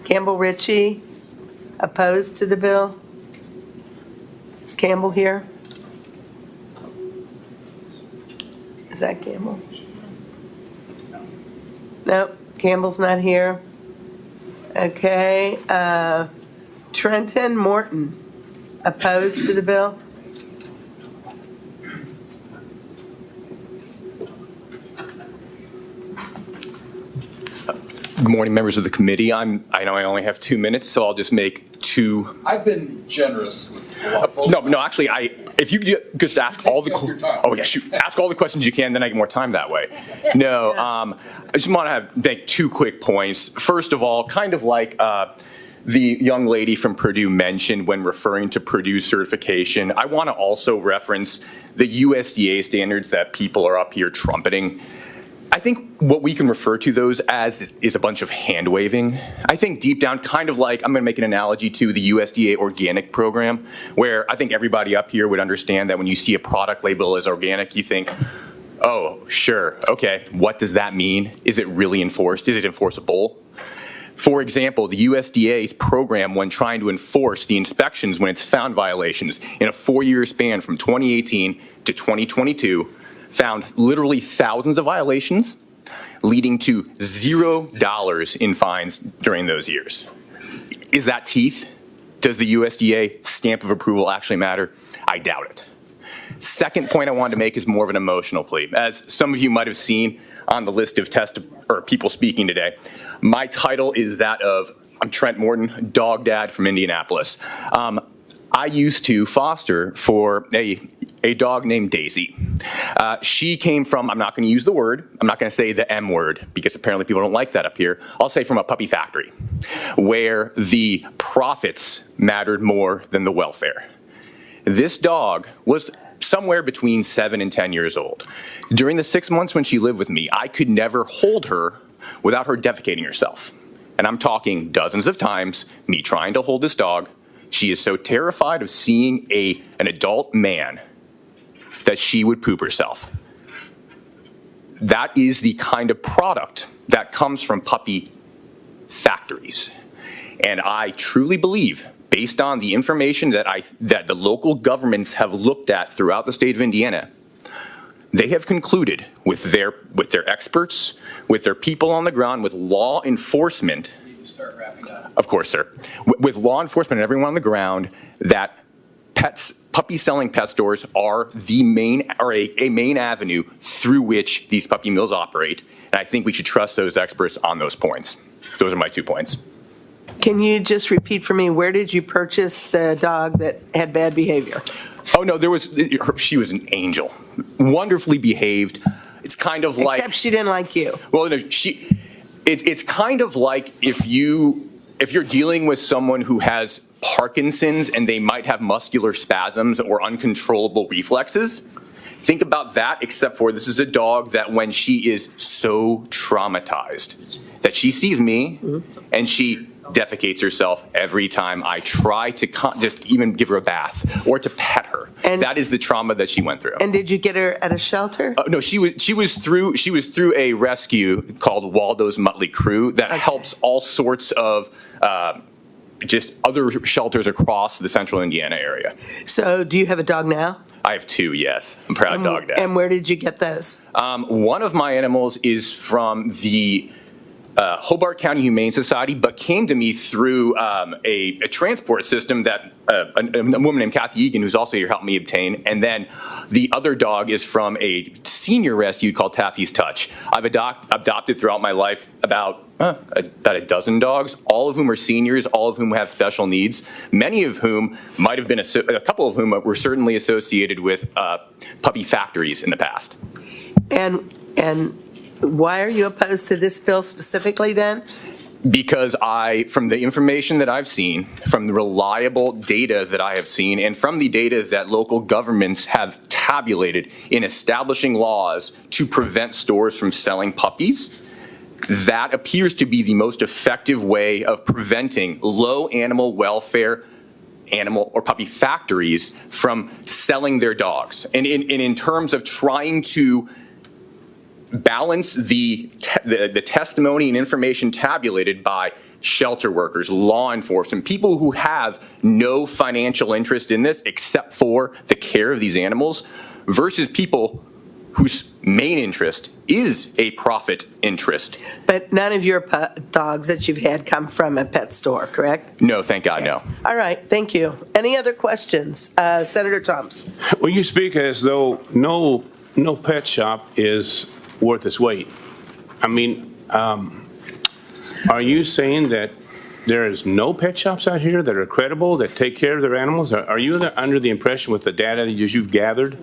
Campbell Ritchie, opposed to the bill? Is Campbell here? Is that Campbell? Nope, Campbell's not here. Okay, Trenton Morton, opposed to the bill? Good morning, members of the committee. I know I only have 2 minutes, so I'll just make two. I've been generous with No, actually, if you just ask all the, ask all the questions you can, then I get more time that way. No, I just want to make 2 quick points. First of all, kind of like the young lady from Purdue mentioned when referring to Purdue certification, I want to also reference the USDA standards that people are up here trumpeting. I think what we can refer to those as is a bunch of hand waving. I think deep down, kind of like, I'm going to make an analogy to the USDA organic program, where I think everybody up here would understand that when you see a product label as organic, you think, oh, sure, okay, what does that mean? Is it really enforced? Is it enforceable? For example, the USDA's program, when trying to enforce the inspections when it's found violations in a 4-year span from 2018 to 2022, found literally thousands of violations, leading to $0 in fines during those years. Is that teeth? Does the USDA stamp of approval actually matter? I doubt it. Second point I wanted to make is more of an emotional plea. As some of you might have seen on the list of people speaking today, my title is that of, I'm Trent Morton, dog dad from Indianapolis. I used to foster for a dog named Daisy. She came from, I'm not going to use the word, I'm not going to say the M word, because apparently people don't like that up here. I'll say from a puppy factory, where the profits mattered more than the welfare. This dog was somewhere between 7 and 10 years old. During the 6 months when she lived with me, I could never hold her without her defecating herself. And I'm talking dozens of times, me trying to hold this dog. She is so terrified of seeing an adult man that she would poop herself. That is the kind of product that comes from puppy factories. And I truly believe, based on the information that the local governments have looked at throughout the state of Indiana, they have concluded with their experts, with their people on the ground, with law enforcement. Start wrapping up. Of course, sir. With law enforcement and everyone on the ground, that puppy-selling pet stores are the main, or a main avenue through which these puppy mills operate. And I think we should trust those experts on those points. Those are my 2 points. Can you just repeat for me, where did you purchase the dog that had bad behavior? Oh, no, she was an angel. Wonderfully behaved. It's kind of like... Except she didn't like you. Well, no, it's kind of like if you're dealing with someone who has Parkinson's and they might have muscular spasms or uncontrollable reflexes. Think about that, except for this is a dog that when she is so traumatized that she sees me and she defecates herself every time I try to just even give her a bath or to pet her. And that is the trauma that she went through. And did you get her at a shelter? No, she was through a rescue called Waldo's Motley Crew that helps all sorts of just other shelters across the central Indiana area. So do you have a dog now? I have 2, yes. I'm proud dog dad. And where did you get those? One of my animals is from the Hobart County Humane Society, but came to me through a transport system that a woman named Kathy Egan, who's also here, helped me obtain. And then the other dog is from a senior rescue called Taffy's Touch. I've adopted throughout my life about a dozen dogs, all of whom are seniors, all of whom have special needs, many of whom might have been, a couple of whom were certainly associated with puppy factories in the past. And why are you opposed to this bill specifically then? Because from the information that I've seen, from the reliable data that I have seen, and from the data that local governments have tabulated in establishing laws to prevent stores from selling puppies, that appears to be the most effective way of preventing low animal welfare animal or puppy factories from selling their dogs. And in terms of trying to balance the testimony and information tabulated by shelter workers, law enforcement, people who have no financial interest in this except for the care of these animals, versus people whose main interest is a profit interest. But none of your dogs that you've had come from a pet store, correct? No, thank God, no. All right, thank you. Any other questions? Senator Thomas. Well, you speak as though no pet shop is worth its weight. I mean, are you saying that there is no pet shops out here that are credible, that take care of their animals? Are you under the impression with the data that you've gathered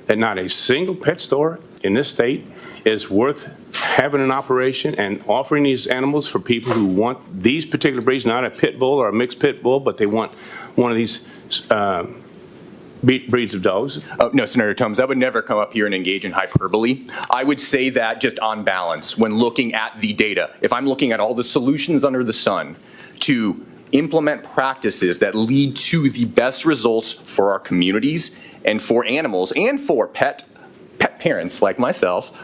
that not a single pet store in this state is worth having an operation and offering these animals for people who want these particular breeds, not a pit bull or a mixed pit bull, but they want one of these breeds of dogs? Oh, no, Senator Thomas, I would never come up here and engage in hyperbole. I would say that just on balance, when looking at the data, if I'm looking at all the solutions under the sun to implement practices that lead to the best results for our communities and for animals and for pet parents like myself,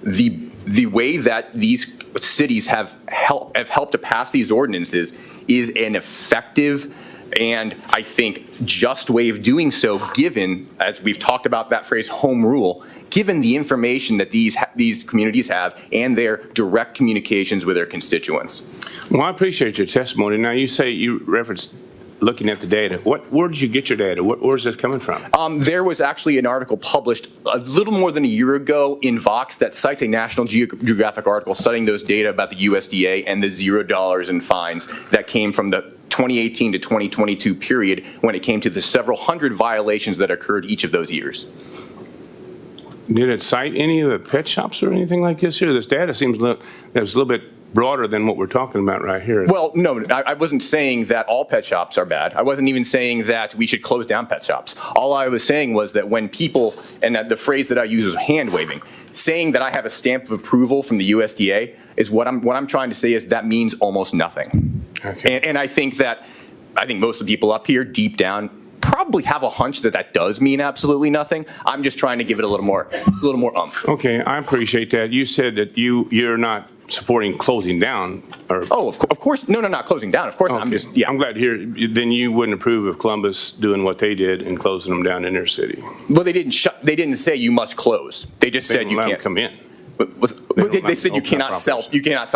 the way that these cities have helped to pass these ordinances is an effective and I think just way of doing so, given, as we've talked about that phrase, home rule, given the information that these communities have and their direct communications with their constituents. Well, I appreciate your testimony. Now, you say you referenced looking at the data. Where did you get your data? Where is this coming from? There was actually an article published a little more than a year ago in Vox that cites a National Geographic article citing those data about the USDA and the $0 in fines that came from the 2018 to 2022 period when it came to the several hundred violations that occurred each of those years. Did it cite any of the pet shops or anything like this here? This data seems a little bit broader than what we're talking about right here. Well, no, I wasn't saying that all pet shops are bad. I wasn't even saying that we should close down pet shops. All I was saying was that when people, and that the phrase that I use is hand waving, saying that I have a stamp of approval from the USDA is what I'm trying to say is that means almost nothing. Okay. And I think most of the people up here deep down probably have a hunch that that does mean absolutely nothing. I'm just trying to give it a little more oomph. Okay, I appreciate that. You said that you're not supporting closing down. Or of course, no, not closing down. Of course, okay. I'm glad to hear. Then you wouldn't approve of Columbus doing what they did and closing them down in their city. Well, they didn't say you must close. They just said you can't come in. They said you cannot sell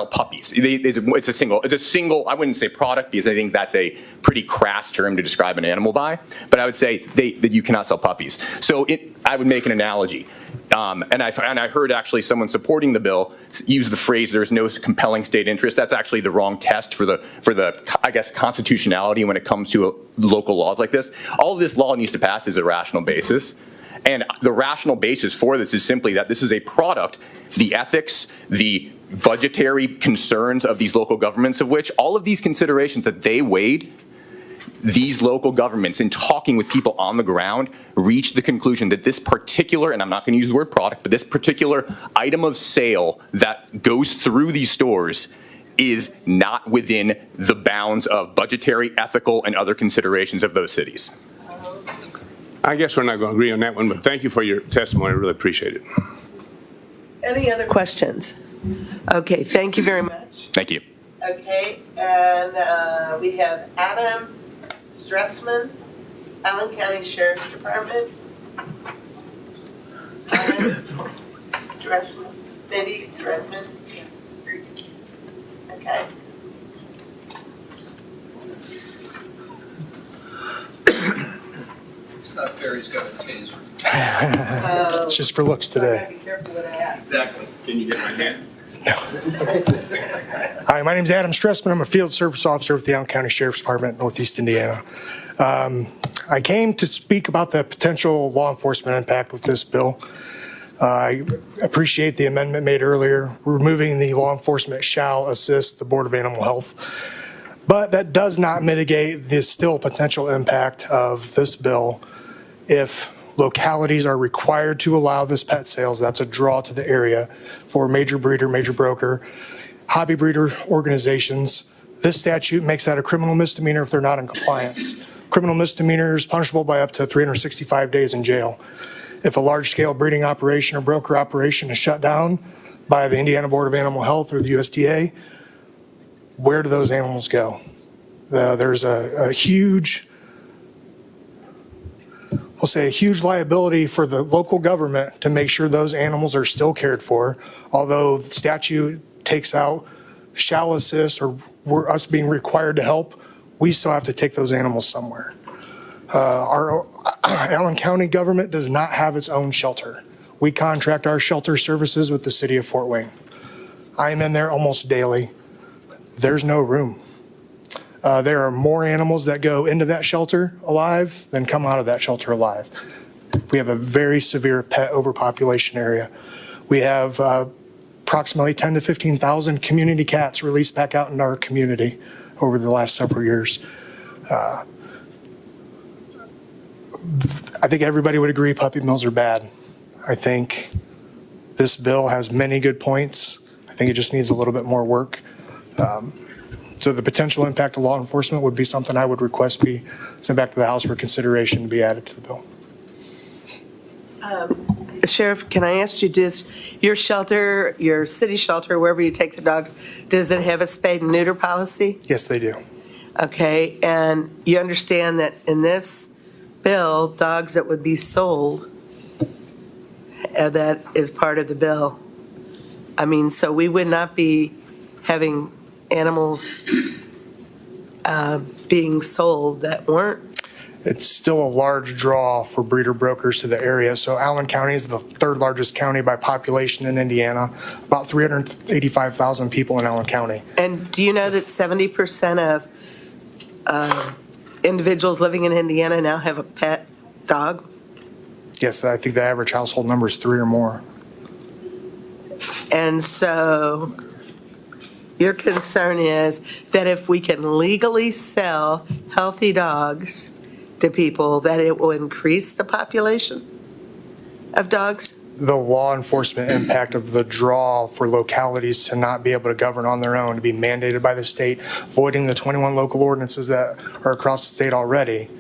puppies. It's a single. I wouldn't say product because I think that's a pretty crass term to describe an animal by. But I would say that you cannot sell puppies. So I would make an analogy, and I heard actually someone supporting the bill use the phrase "there's no compelling state interest." That's actually the wrong test for the I guess constitutionality when it comes to local laws like this. All of this law needs to pass is a rational basis. And the rational basis for this is simply that this is a product, the ethics, the budgetary concerns of these local governments, of which all of these considerations that they weighed, these local governments, in talking with people on the ground, reached the conclusion that this particular, and I'm not going to use the word product, but this particular item of sale that goes through these stores is not within the bounds of budgetary, ethical, and other considerations of those cities. I guess we're not going to agree on that one, but thank you for your testimony. I really appreciate it. Any other questions? Okay, thank you very much. Thank you. Okay, and we have Adam Stressman, Allen County Sheriff's Department. Adam Stressman, maybe Stressman. Okay. It's not fair, he's got the taser. It's just for looks today. Be careful what I ask. Exactly. Can you get my hand? Hi, my name is Adam Stressman. I'm a field service officer with the Allen County Sheriff's Department, Northeast Indiana. I came to speak about the potential law enforcement impact with this bill. I appreciate the amendment made earlier, removing the law enforcement shall assist the Board of Animal Health. But that does not mitigate the still potential impact of this bill if localities are required to allow this pet sales. That's a draw to the area for major breeder, major broker, hobby breeder organizations. This statute makes that a criminal misdemeanor if they're not in compliance. Criminal misdemeanor is punishable by up to 365 days in jail. If a large-scale breeding operation or broker operation is shut down by the Indiana Board of Animal Health or the USDA, where do those animals go? There's a huge, we'll say, a huge liability for the local government to make sure those animals are still cared for, although the statute takes out shall assist or us being required to help, we still have to take those animals somewhere. Our Allen County government does not have its own shelter. We contract our shelter services with the city of Fort Wayne. I am in there almost daily. There's no room. There are more animals that go into that shelter alive than come out of that shelter alive. We have a very severe pet overpopulation area. We have approximately 10 to 15,000 community cats released back out in our community over the last several years. I think everybody would agree puppy mills are bad. I think this bill has many good points. I think it just needs a little bit more work. So the potential impact of law enforcement would be something I would request be sent back to the House for consideration to be added to the bill. Sheriff, can I ask you this? Your shelter, your city shelter, wherever you take the dogs, does it have a spay and neuter policy? Yes, they do. Okay, and you understand that in this bill, dogs that would be sold, that is part of the bill. I mean, so we would not be having animals being sold that weren't. It's still a large draw for breeder brokers to the area. So Allen County is the third largest county by population in Indiana, about 385,000 people in Allen County. And do you know that 70% of individuals living in Indiana now have a pet dog? Yes, I think the average household number is 3 or more. And so your concern is that if we can legally sell healthy dogs to people, that it will increase the population of dogs? The law enforcement impact of the draw for localities to not be able to govern on their own, to be mandated by the state, voiding the 21 local ordinances that are across the state already.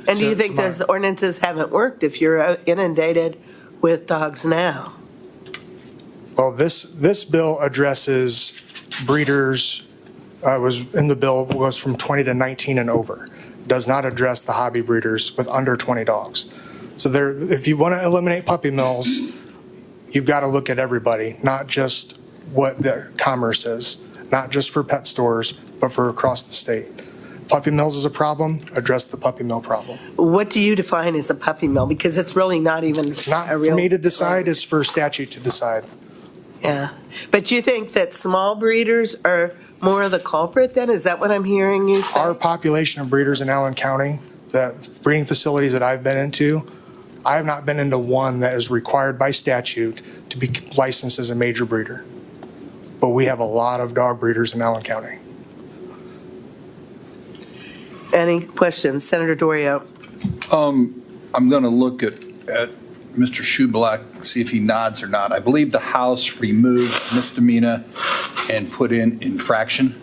And do you think those ordinances haven't worked if you're inundated with dogs now? Well, this bill addresses breeders, was in the bill, was from 20 to 19 and over. Does not address the hobby breeders with under 20 dogs. So there, if you want to eliminate puppy mills, you've got to look at everybody, not just what the commerce is, not just for pet stores, but for across the state. Puppy mills is a problem, address the puppy mill problem. What do you define as a puppy mill? Because it's really not even It's not for me to decide, it's for statute to decide. Yeah, but you think that small breeders are more of the culprit then? Is that what I'm hearing you say? Our population of breeders in Allen County, the breeding facilities that I've been into, I have not been into one that is required by statute to be licensed as a major breeder. But we have a lot of dog breeders in Allen County. Any questions? Senator Dorio. I'm going to look at Mr. Shoeblack, see if he nods or not. I believe the House removed misdemeanor and put in infraction.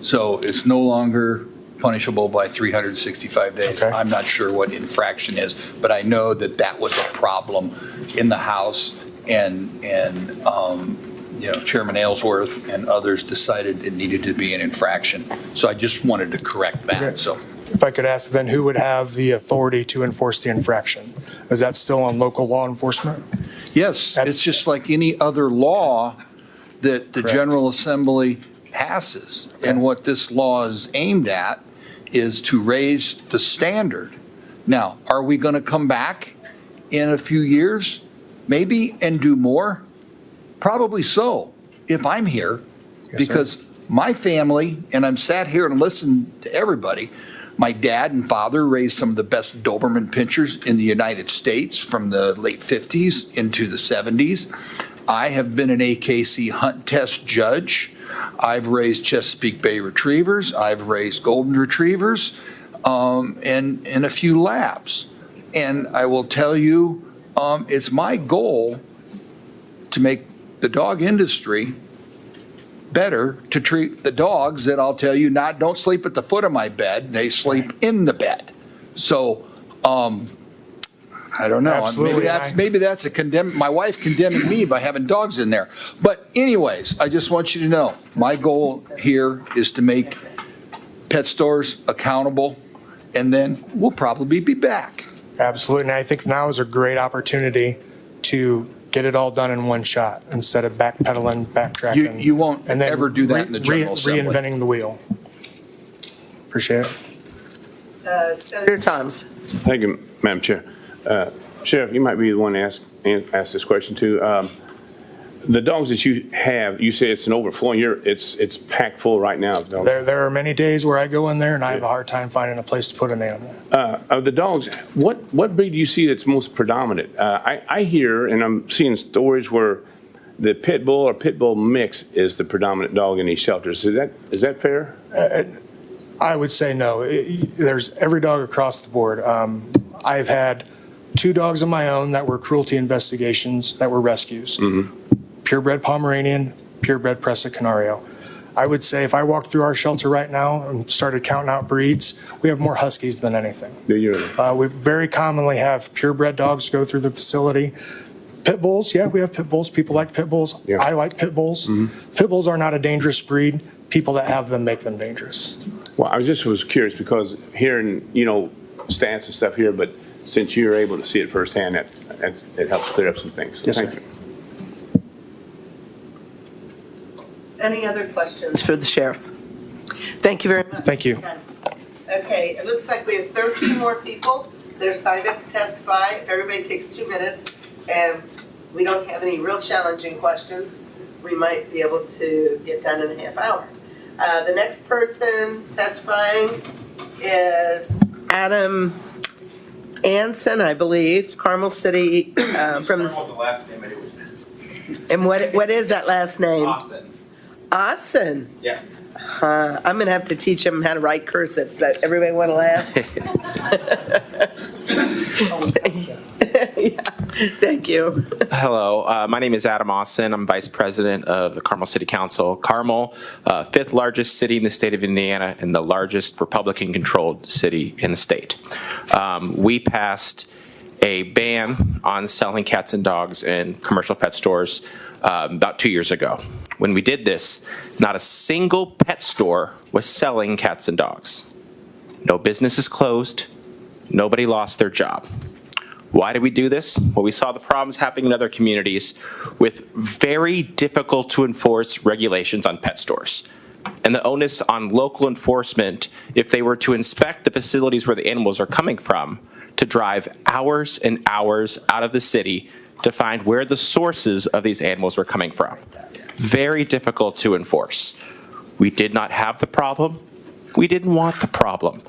So it's no longer punishable by 365 days. Okay. I'm not sure what infraction is, but I know that that was a problem in the House, and you know, Chairman Aylesworth and others decided it needed to be an infraction. So I just wanted to correct that. Okay. So If I could ask then, who would have the authority to enforce the infraction? Is that still on local law enforcement? yes, it's just like any other law that the Correct. General Assembly passes. And what this law is aimed at is to raise the standard. Now, are we going to come back in a few years, maybe, and do more? Probably so, if I'm here, Yes, because sir. my family, and I'm sat here and listened to everybody, my dad and father raised some of the best Doberman pinschers in the United States from the late 50s into the 70s. I have been an AKC hunt test judge. I've raised Chesapeake Bay Retrievers. I've raised Golden Retrievers, and a few labs. And I will tell you, it's my goal to make the dog industry better, to treat the dogs that I'll tell you don't sleep at the foot of my bed, they sleep in the bed. So, I don't know. Absolutely. Maybe that's my wife condemning me by having dogs in there. But anyways, I just want you to know, my goal here is to make pet stores accountable and then we'll probably be back. Absolutely, and I think now is a great opportunity to get it all done in one shot instead of backpedaling, backtracking. You won't and then ever do that in the General Assembly. Reinventing the wheel. Appreciate it. Senator Thomas. Thank you, Madam Chair. Sheriff, you might be the one to ask this question too. The dogs that you have, you say it's an overflowing. It's packed full right now. There are many days where I go in there and I have a hard time finding a place to put an animal. Of the dogs, what breed do you see that's most predominant? I hear, and I'm seeing stories where the pit bull or pit bull mix is the predominant dog in these shelters. Is that fair? I would say no. There's every dog across the board. I've had 2 dogs of my own that were cruelty investigations that were rescues. Purebred Pomeranian, purebred Presa Canario. I would say if I walked through our shelter right now and started counting out breeds, we have more Huskies than anything. Do you really? We very commonly have purebred dogs go through the facility. Pit bulls, yeah, we have pit bulls. People like pit bulls. Yeah. I like pit bulls. Pit bulls are not a dangerous breed. People that have them make them dangerous. Well, I was curious because hearing, stats and stuff here, but since you're able to see it firsthand, it helps clear up some things. So Yes, thank sir. you. Any other questions for the sheriff? Thank you very much. Thank you. Okay, it looks like we have 13 more people that are signed up to testify. If everybody takes 2 minutes and we don't have any real challenging questions, we might be able to get done in a half hour. The next person testifying is Adam Anson, I believe, Carmel City from the last name it was. And what is that last name? Austin. Austin. Yes. I'm going to have to teach him how to write cursive. Does everybody want to laugh? Yeah. Thank you. Hello, my name is Adam Austin. I'm Vice President of the Carmel City Council. Carmel, 5th largest city in the state of Indiana and the largest Republican-controlled city in the state. We passed a ban on selling cats and dogs in commercial pet stores about 2 years ago. When we did this, not a single pet store was selling cats and dogs. No businesses closed. Nobody lost their job. Why did we do this? Well, we saw the problems happening in other communities with very difficult to enforce regulations on pet stores. And the onus on local enforcement, if they were to inspect the facilities where the animals are coming from, to drive hours and hours out of the city to find where the sources of these animals were coming from. Very difficult to enforce. We did not have the problem. We didn't want the problem.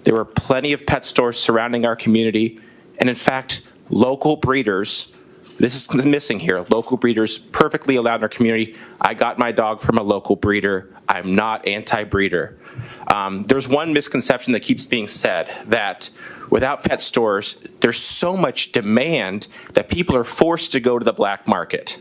There were plenty of pet stores surrounding our community, and in fact, local breeders, this is missing here, local breeders perfectly allowed in our community. I got my dog from a local breeder. I'm not anti-breeder. There's one misconception that keeps being said, that without pet stores, there's so much demand that people are forced to go to the black market.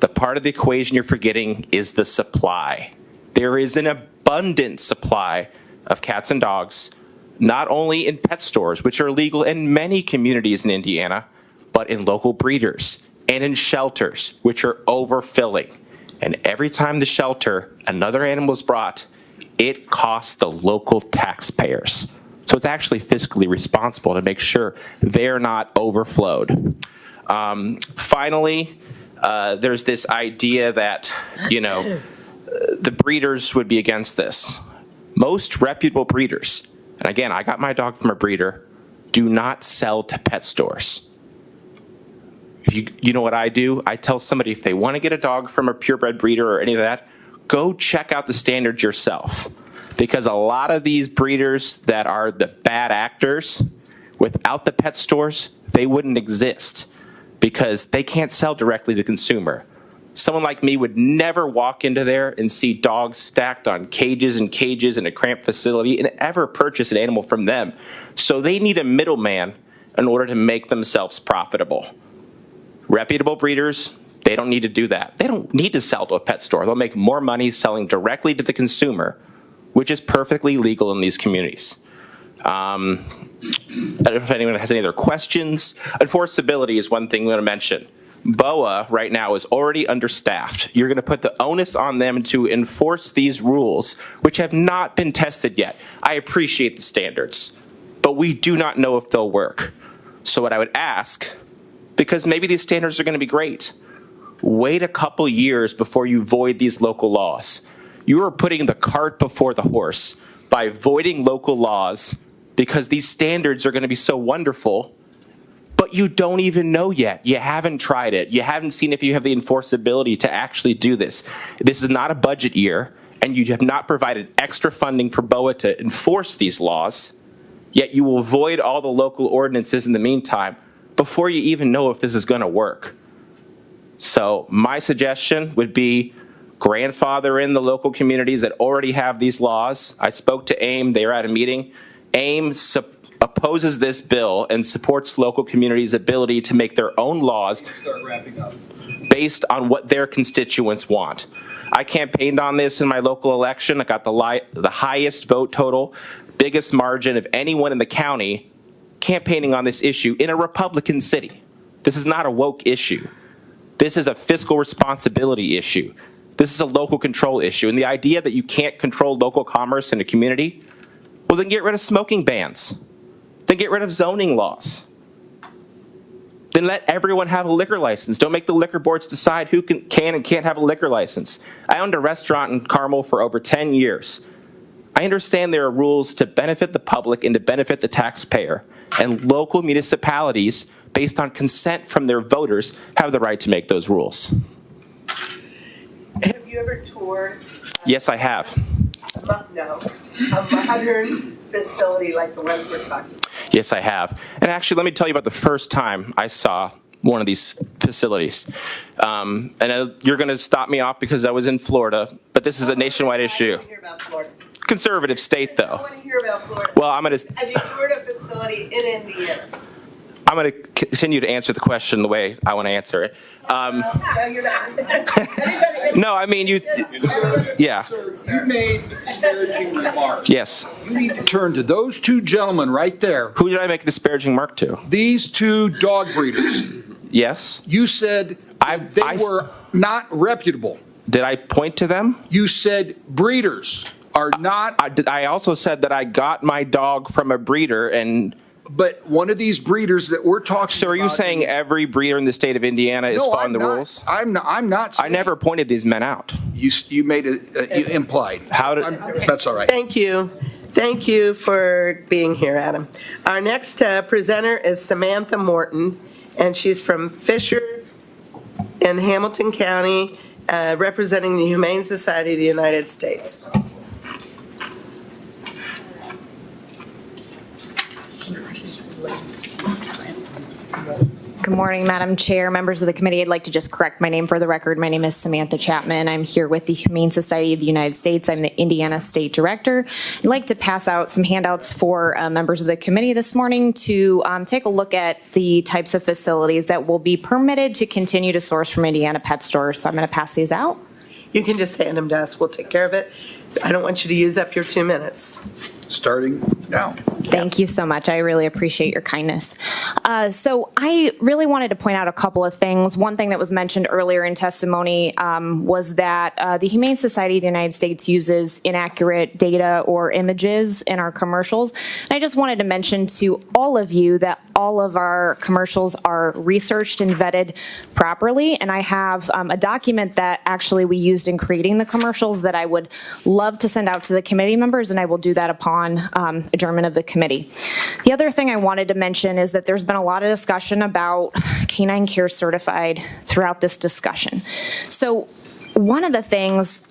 The part of the equation you're forgetting is the supply. There is an abundant supply of cats and dogs, not only in pet stores, which are legal in many communities in Indiana, but in local breeders and in shelters, which are overfilling. And every time the shelter, another animal is brought, it costs the local taxpayers. So it's actually fiscally responsible to make sure they're not overflowed. Finally, there's this idea that, the breeders would be against this. Most reputable breeders, and again, I got my dog from a breeder, do not sell to pet stores. You know what I do? I tell somebody if they want to get a dog from a purebred breeder or any of that, go check out the standards yourself. Because a lot of these breeders that are the bad actors, without the pet stores, they wouldn't exist because they can't sell directly to the consumer. Someone like me would never walk into there and see dogs stacked on cages and cages in a cramped facility and ever purchase an animal from them. So they need a middleman in order to make themselves profitable. Reputable breeders, they don't need to do that. They don't need to sell to a pet store. They'll make more money selling directly to the consumer, which is perfectly legal in these communities. I don't know if anyone has any other questions. Enforceability is one thing I'm going to mention. BOA right now is already understaffed. You're going to put the onus on them to enforce these rules, which have not been tested yet. I appreciate the standards, but we do not know if they'll work. So what I would ask, because maybe these standards are going to be great, wait a couple years before you void these local laws. You are putting the cart before the horse by voiding local laws because these standards are going to be so wonderful, but you don't even know yet. You haven't tried it. You haven't seen if you have the enforceability to actually do this. This is not a budget year, and you have not provided extra funding for BOA to enforce these laws, yet you will void all the local ordinances in the meantime before you even know if this is going to work. So my suggestion would be grandfather in the local communities that already have these laws. I spoke to AIM. They were at a meeting. AIM opposes this bill and supports local communities' ability to make their own laws based on what their constituents want. I campaigned on this in my local election. I got the highest vote total, biggest margin of anyone in the county campaigning on this issue in a Republican city. This is not a woke issue. This is a fiscal responsibility issue. This is a local control issue. And the idea that you can't control local commerce in a community, well, then get rid of smoking bans. Then get rid of zoning laws. Then let everyone have a liquor license. Don't make the liquor boards decide who can and can't have a liquor license. I owned a restaurant in Carmel for over 10 years. I understand there are rules to benefit the public and to benefit the taxpayer. And local municipalities, based on consent from their voters, have the right to make those rules. Have you ever toured? Yes, I have. A modern facility like the ones we're talking about? Yes, I have. And actually, let me tell you about the first time I saw one of these facilities. And you're going to stop me off because I was in Florida, but this is a nationwide issue. I don't want to hear about Florida. Conservative state, though. I want to hear about Florida. Well, I'm going to. Have you toured a facility in Indiana? I'm going to continue to answer the question the way I want to answer it. No, you're not. No, I mean, yeah. You made disparaging remarks. Yes. You need to turn to those two gentlemen right there. Who did I make a disparaging remark to? These two dog breeders. Yes. You said they were not reputable. Did I point to them? You said breeders are not. I also said that I got my dog from a breeder and. But one of these breeders that we're talking about. So are you saying every breeder in the state of Indiana is following the rules? I'm not saying. I never pointed these men out. You made it you implied. That's all right. Thank you. Thank you for being here, Adam. Our next presenter is Samantha Morton, and she's from Fishers in Hamilton County, representing the Humane Society of the United States. Good morning, Madam Chair, members of the committee. I'd like to just correct my name for the record. My name is Samantha Chapman. I'm here with the Humane Society of the United States. I'm the Indiana State Director. I'd like to pass out some handouts for members of the committee this morning to take a look at the types of facilities that will be permitted to continue to source from Indiana pet stores. So I'm going to pass these out. You can just hand them to us. We'll take care of it. I don't want you to use up your 2 minutes. Starting now. Thank you so much. I really appreciate your kindness. So I really wanted to point out a couple of things. One thing that was mentioned earlier in testimony was that the Humane Society of the United States uses inaccurate data or images in our commercials. And I just wanted to mention to all of you that all of our commercials are researched and vetted properly. And I have a document that actually we used in creating the commercials that I would love to send out to the committee members, and I will do that upon adjournment of the committee. The other thing I wanted to mention is that there's been a lot of discussion about Canine Care Certified throughout this discussion. So one of the things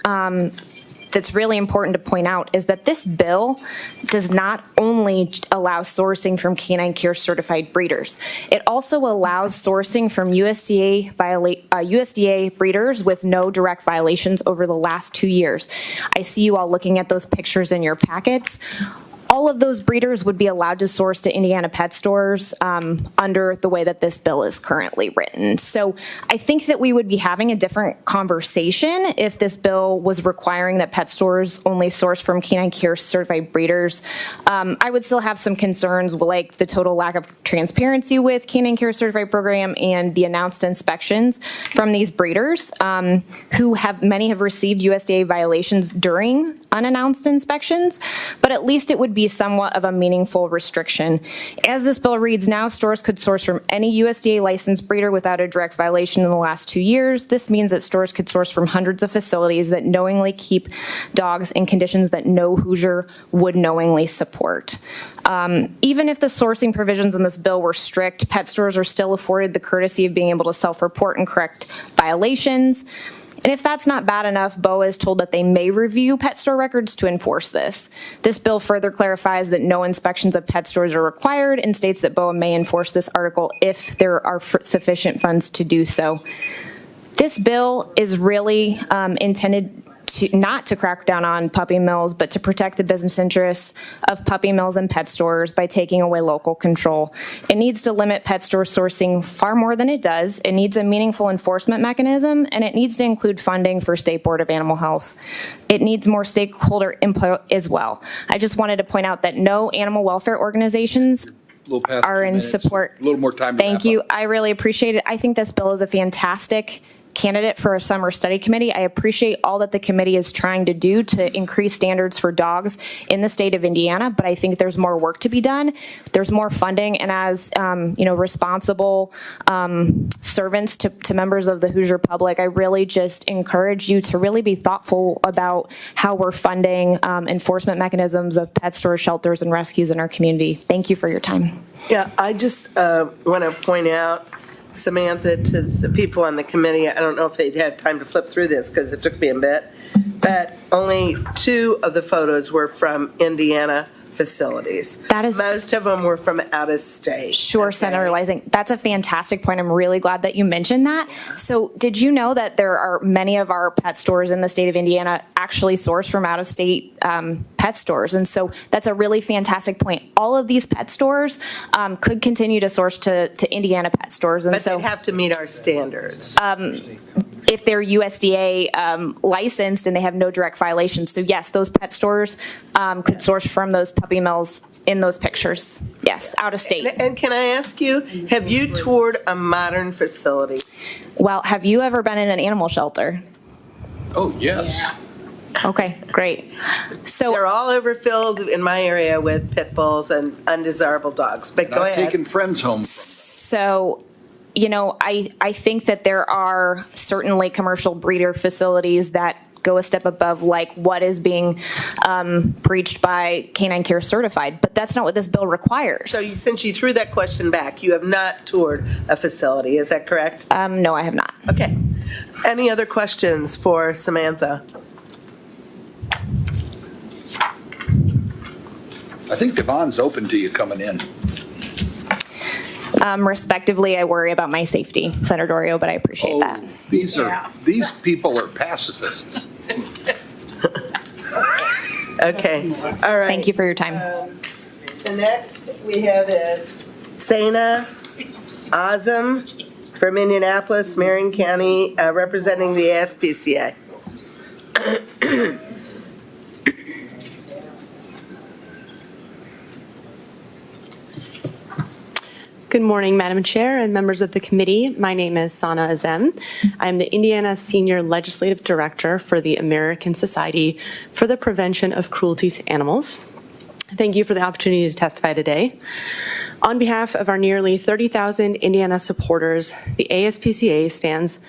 that's really important to point out is that this bill does not only allow sourcing from Canine Care Certified breeders. It also allows sourcing from USDA breeders with no direct violations over the last 2 years. I see you all looking at those pictures in your packets. All of those breeders would be allowed to source to Indiana pet stores under the way that this bill is currently written. So I think that we would be having a different conversation if this bill was requiring that pet stores only source from Canine Care Certified breeders. I would still have some concerns like the total lack of transparency with Canine Care Certified program and the announced inspections from these breeders who many have received USDA violations during unannounced inspections, but at least it would be somewhat of a meaningful restriction. As this bill reads now, stores could source from any USDA licensed breeder without a direct violation in the last 2 years. This means that stores could source from hundreds of facilities that knowingly keep dogs in conditions that no Hoosier would knowingly support. Even if the sourcing provisions in this bill were strict, pet stores are still afforded the courtesy of being able to self-report and correct violations. And if that's not bad enough, BOA is told that they may review pet store records to enforce this. This bill further clarifies that no inspections of pet stores are required and states that BOA may enforce this article if there are sufficient funds to do so. This bill is really intended not to crack down on puppy mills, but to protect the business interests of puppy mills and pet stores by taking away local control. It needs to limit pet store sourcing far more than it does. It needs a meaningful enforcement mechanism, and it needs to include funding for State Board of Animal Health. It needs more stakeholder input as well. I just wanted to point out that no animal welfare organizations are in support. A little more time. Thank you. I really appreciate it. I think this bill is a fantastic candidate for a summer study committee. I appreciate all that the committee is trying to do to increase standards for dogs in the state of Indiana, but I think there's more work to be done. There's more funding, and as responsible servants to members of the Hoosier public, I really just encourage you to really be thoughtful about how we're funding enforcement mechanisms of pet stores, shelters, and rescues in our community. Thank you for your time. Yeah, I just want to point out, Samantha, to the people on the committee, I don't know if they'd had time to flip through this because it took me a bit, but only 2 of the photos were from Indiana facilities. That is, most of them were from out of state. Sure, okay. Senator Leising, that's a fantastic point. I'm really glad that you mentioned that. So did you know that there are many of our pet stores in the state of Indiana actually source from out of state pet stores? And so that's a really fantastic point. All of these pet stores could continue to source to Indiana pet stores. And but so they have to meet our standards. If they're USDA licensed and they have no direct violations. So yes, those pet stores could source from those puppy mills in those pictures. Yes, out of state. And can I ask you, have you toured a modern facility? Well, have you ever been in an animal shelter? Oh, yes. Okay, great. So they're all overfilled in my area with pit bulls and undesirable dogs. But go ahead. I've taken friends home. So, I think that there are certainly commercial breeder facilities that go a step above like what is being preached by Canine Care Certified, but that's not what this bill requires. So since you threw that question back, you have not toured a facility, is that correct? No, I have not. Okay. Any other questions for Samantha? I think Devon's open to you coming in. Respectively, I worry about my safety, Senator Dorio, but I appreciate that. These people are pacifists. Okay, all right. Thank you for your time. The next we have is Sana Azam from Indianapolis, Marion County, representing the ASPCA. Good morning, Madam Chair and members of the committee. My name is Sana Azem. I'm the Indiana Senior Legislative Director for the American Society for the Prevention of Cruelty to Animals. Thank you for the opportunity to testify today. On behalf of our nearly 30,000 Indiana supporters, the ASPCA stands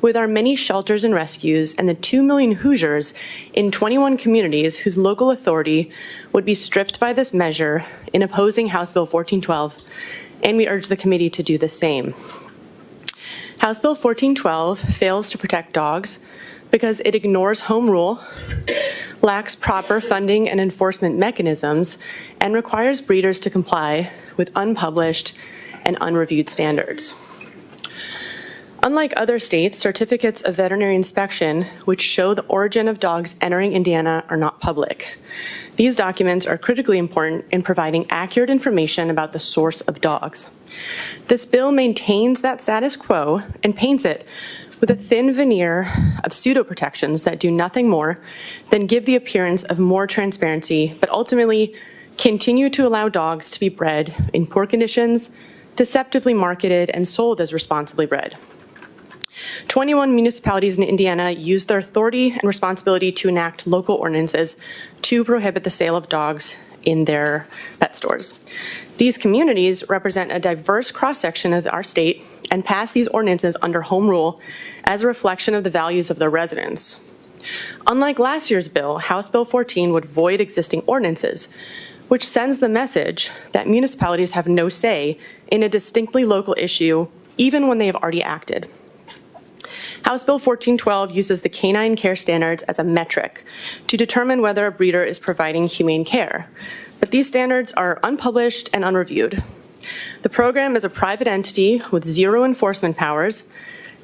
with our many shelters and rescues and the 2 million Hoosiers in 21 communities whose local authority would be stripped by this measure in opposing House Bill 1412, and we urge the committee to do the same. House Bill 1412 fails to protect dogs because it ignores home rule, lacks proper funding and enforcement mechanisms, and requires breeders to comply with unpublished and unreviewed standards. Unlike other states, certificates of veterinary inspection, which show the origin of dogs entering Indiana, are not public. These documents are critically important in providing accurate information about the source of dogs. This bill maintains that status quo and paints it with a thin veneer of pseudo-protections that do nothing more than give the appearance of more transparency, but ultimately continue to allow dogs to be bred in poor conditions, deceptively marketed, and sold as responsibly bred. 21 municipalities in Indiana use their authority and responsibility to enact local ordinances to prohibit the sale of dogs in their pet stores. These communities represent a diverse cross-section of our state and pass these ordinances under home rule as a reflection of the values of their residents. Unlike last year's bill, House Bill 14 would void existing ordinances, which sends the message that municipalities have no say in a distinctly local issue, even when they have already acted. House Bill 1412 uses the canine care standards as a metric to determine whether a breeder is providing humane care, but these standards are unpublished and unreviewed. The program is a private entity with zero enforcement powers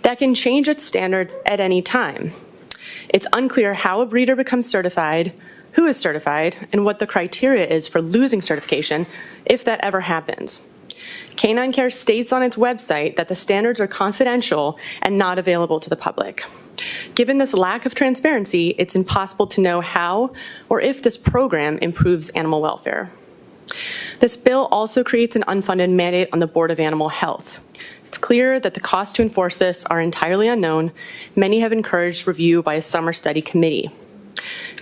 that can change its standards at any time. It's unclear how a breeder becomes certified, who is certified, and what the criteria is for losing certification if that ever happens. Canine Care states on its website that the standards are confidential and not available to the public. Given this lack of transparency, it's impossible to know how or if this program improves animal welfare. This bill also creates an unfunded mandate on the Board of Animal Health. It's clear that the costs to enforce this are entirely unknown. Many have encouraged review by a summer study committee.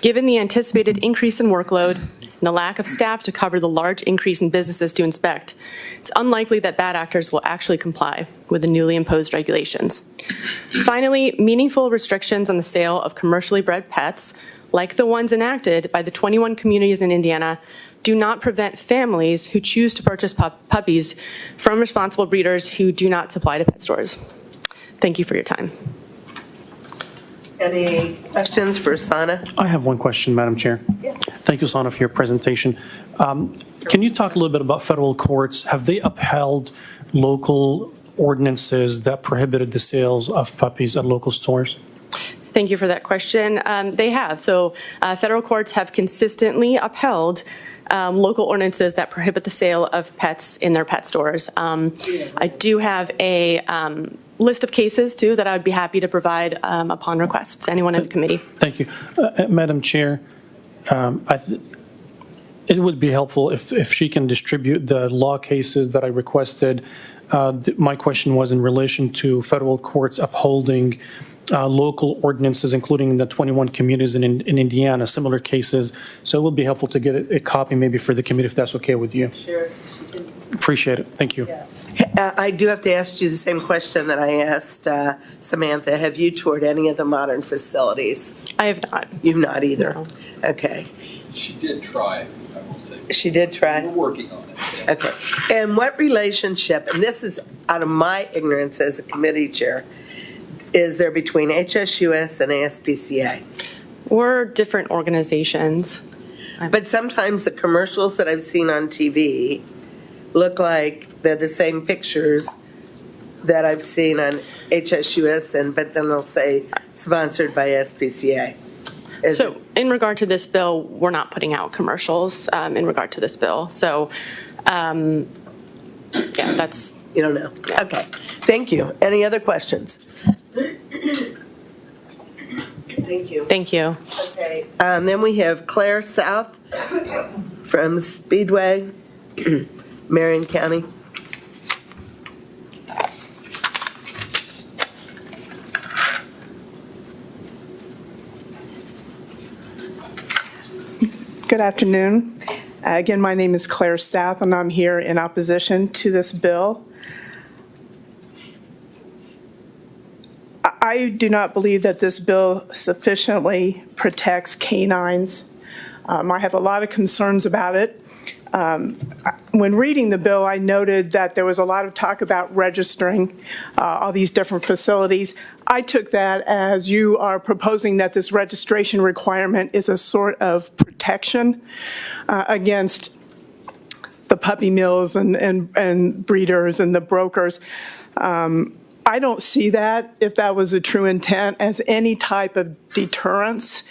Given the anticipated increase in workload and the lack of staff to cover the large increase in businesses to inspect, it's unlikely that bad actors will actually comply with the newly imposed regulations. Finally, meaningful restrictions on the sale of commercially bred pets, like the ones enacted by the 21 communities in Indiana, do not prevent families who choose to purchase puppies from responsible breeders who do not supply to pet stores. Thank you for your time. Any questions for Sana? I have one question, Madam Chair. Thank you, Sana, for your presentation. Can you talk a little bit about federal courts? Have they upheld local ordinances that prohibited the sales of puppies at local stores? Thank you for that question. They have. So federal courts have consistently upheld local ordinances that prohibit the sale of pets in their pet stores. I do have a list of cases, too, that I would be happy to provide upon request to anyone in the committee. Thank you. Madam Chair, it would be helpful if she can distribute the law cases that I requested. My question was in relation to federal courts upholding local ordinances, including the 21 communities in Indiana, similar cases. So it would be helpful to get a copy maybe for the committee, if that's okay with you. Sure. Appreciate it. Thank you. Yeah. I do have to ask you the same question that I asked Samantha. Have you toured any of the modern facilities? I have not. You've not either? No. Okay. She did try, I will say. She did try? We're working on it. Yeah. Okay. And what relationship, and this is out of my ignorance as a committee chair, is there between HSUS and ASPCA? We're different organizations. But sometimes the commercials that I've seen on TV look like they're the same pictures that I've seen on HSUS, but then they'll say sponsored by SPCA. So in regard to this bill, we're not putting out commercials in regard to this bill. So, yeah, that's... You don't know. Yeah. Okay. Thank you. Any other questions? Thank you. Thank you. Okay. Then we have Claire South from Speedway, Marion County. Good afternoon. Again, my name is Claire Stapp, and I'm here in opposition to this bill. I do not believe that this bill sufficiently protects canines. I have a lot of concerns about it. When reading the bill, I noted that there was a lot of talk about registering all these different facilities. I took that as you are proposing that this registration requirement is a sort of protection against the puppy mills and breeders and the brokers. I don't see that, if that was a true intent, as any type of deterrence.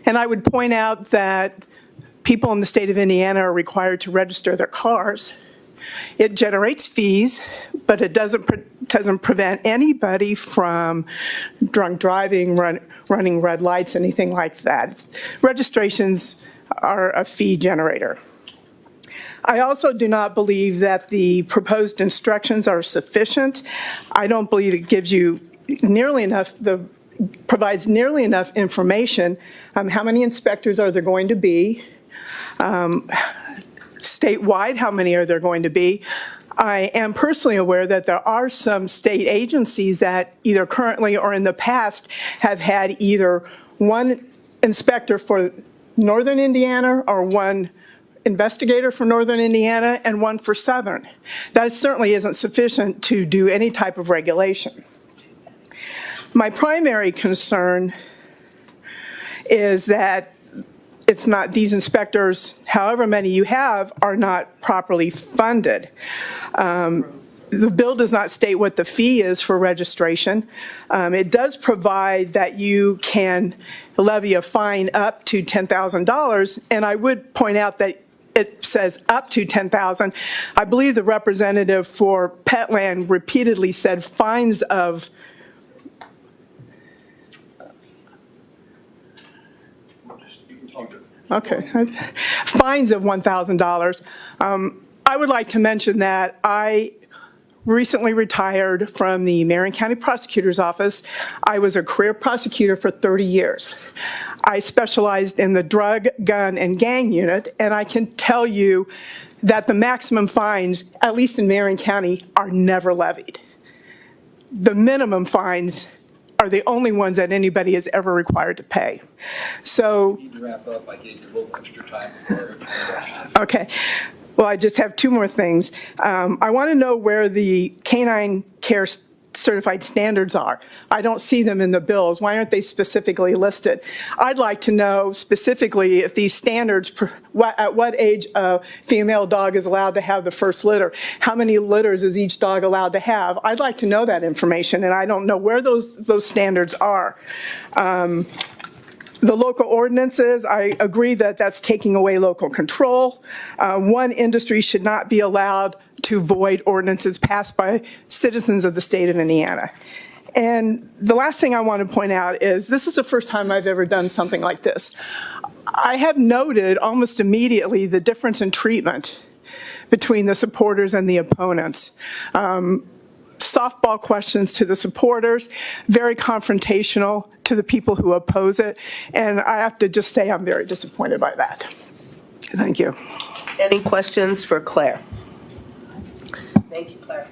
And I would point out that people in the state of Indiana are required to register their cars. It generates fees, but it doesn't prevent anybody from drunk driving, running red lights, anything like that. Registrations are a fee generator. I also do not believe that the proposed instructions are sufficient. I don't believe it gives you provides nearly enough information. How many inspectors are there going to be? Statewide, how many are there going to be? I am personally aware that there are some state agencies that either currently or in the past have had either one inspector for Northern Indiana or one investigator for Northern Indiana and one for Southern. That certainly isn't sufficient to do any type of regulation. My primary concern is that it's not, these inspectors, however many you have, are not properly funded. The bill does not state what the fee is for registration. It does provide that you can levy a fine up to $10,000, and I would point out that it says up to $10,000. I believe the representative for Petland repeatedly said fines of fines of $1,000. I would like to mention that I recently retired from the Marion County Prosecutor's Office. I was a career prosecutor for 30 years. I specialized in the drug, gun, and gang unit, and I can tell you that the maximum fines, at least in Marion County, are never levied. The minimum fines are the only ones that anybody is ever required to pay. So, You need to wrap up. I gave you a little extra time before. okay. Well, I just have two more things. I want to know where the canine care certified standards are. I don't see them in the bills. Why aren't they specifically listed? I'd like to know specifically if these standards, at what age a female dog is allowed to have the first litter. How many litters is each dog allowed to have? I'd like to know that information, and I don't know where those standards are. The local ordinances, I agree that that's taking away local control. One industry should not be allowed to void ordinances passed by citizens of the state of Indiana. And the last thing I want to point out is this is the first time I've ever done something like this. I have noted almost immediately the difference in treatment between the supporters and the opponents. Softball questions to the supporters, very confrontational to the people who oppose it, and I have to just say I'm very disappointed by that. Thank you. Any questions for Claire? Thank you, Claire.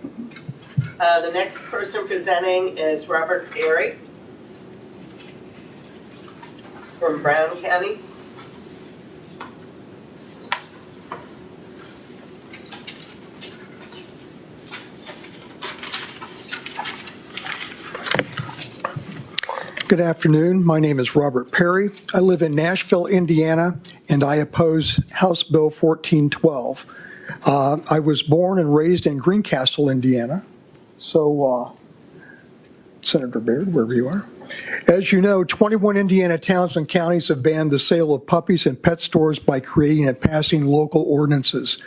The next person presenting is Robert Perry from Brown County. Good afternoon. My name is Robert Perry. I live in Nashville, Indiana, and I oppose House Bill 1412. I was born and raised in Greencastle, Indiana. So, Senator Baird, wherever you are. As you know, 21 Indiana towns and counties have banned the sale of puppies in pet stores by creating and passing local ordinances.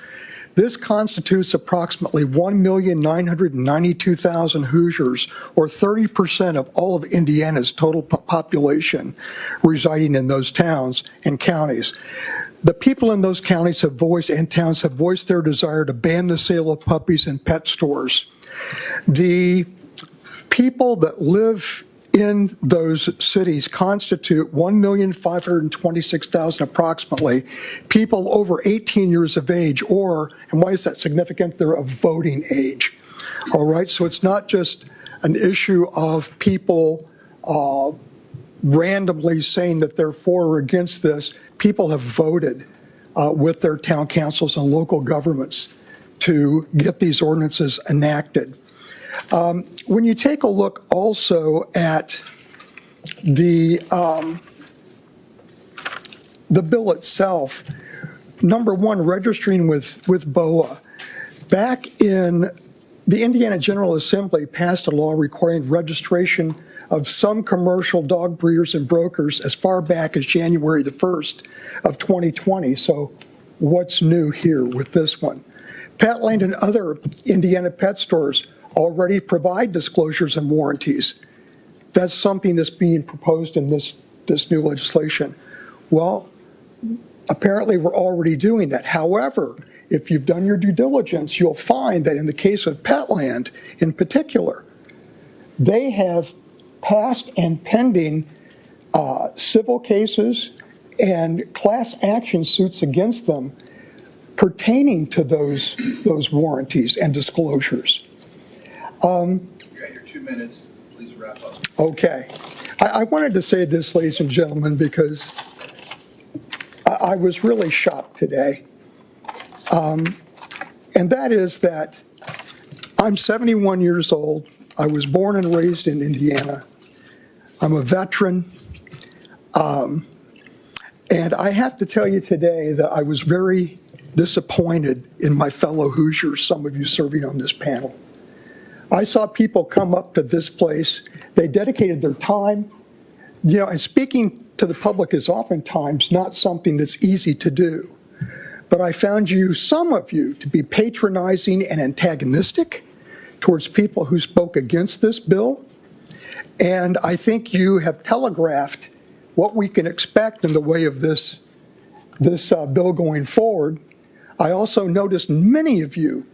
This constitutes approximately 1,992,000 Hoosiers, or 30% of all of Indiana's total population residing in those towns and counties. The people in those counties have voiced and towns have voiced their desire to ban the sale of puppies in pet stores. The people that live in those cities constitute 1,526,000 approximately people over 18 years of age, or, and why is that significant? They're of voting age. All right, so it's not just an issue of people randomly saying that they're for or against this. People have voted with their town councils and local governments to get these ordinances enacted. When you take a look also at the bill itself, number one, registering with BOA. Back in the Indiana General Assembly passed a law requiring registration of some commercial dog breeders and brokers as far back as January the 1st of 2020. So what's new here with this one? Petland and other Indiana pet stores already provide disclosures and warranties. That's something that's being proposed in this new legislation. Well, apparently we're already doing that. However, if you've done your due diligence, you'll find that in the case of Petland in particular, they have past and pending civil cases and class action suits against them pertaining to those warranties and disclosures. You got your 2 minutes. Please wrap up. Okay. I wanted to say this, ladies and gentlemen, because I was really shocked today. And that is that I'm 71 years old. I was born and raised in Indiana. I'm a veteran. And I have to tell you today that I was very disappointed in my fellow Hoosiers, some of you serving on this panel. I saw people come up to this place. They dedicated their time. You know, and speaking to the public is oftentimes not something that's easy to do. But I found you, some of you, to be patronizing and antagonistic towards people who spoke against this bill. And I think you have telegraphed what we can expect in the way of this bill going forward. I also noticed many of you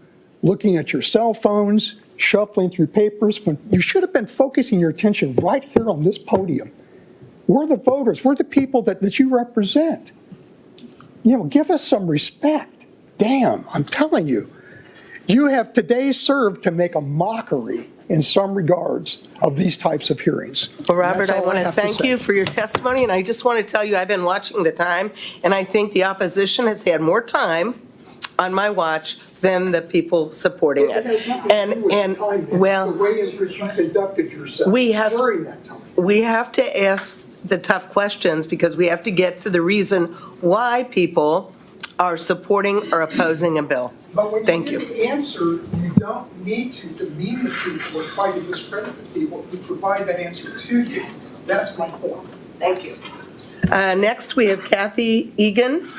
looking at your cell phones, shuffling through papers, when you should have been focusing your attention right here on this podium. We're the voters. We're the people that you represent. You know, give us some respect. Damn, I'm telling you. You have today served to make a mockery in some regards of these types of hearings. Well, Robert, I want to thank you for your testimony, and I just want to tell you I've been watching the time, and I think the opposition has had more time on my watch than the people supporting it. Well, the way in which you conducted yourself during that time. We have to ask the tough questions because we have to get to the reason why people are supporting or opposing a bill. But when Thank you you. give the answer, you don't need to demean the people or try to discredit the people who provide that answer to you. That's my point. Thank you. Next, we have Kathy Egan,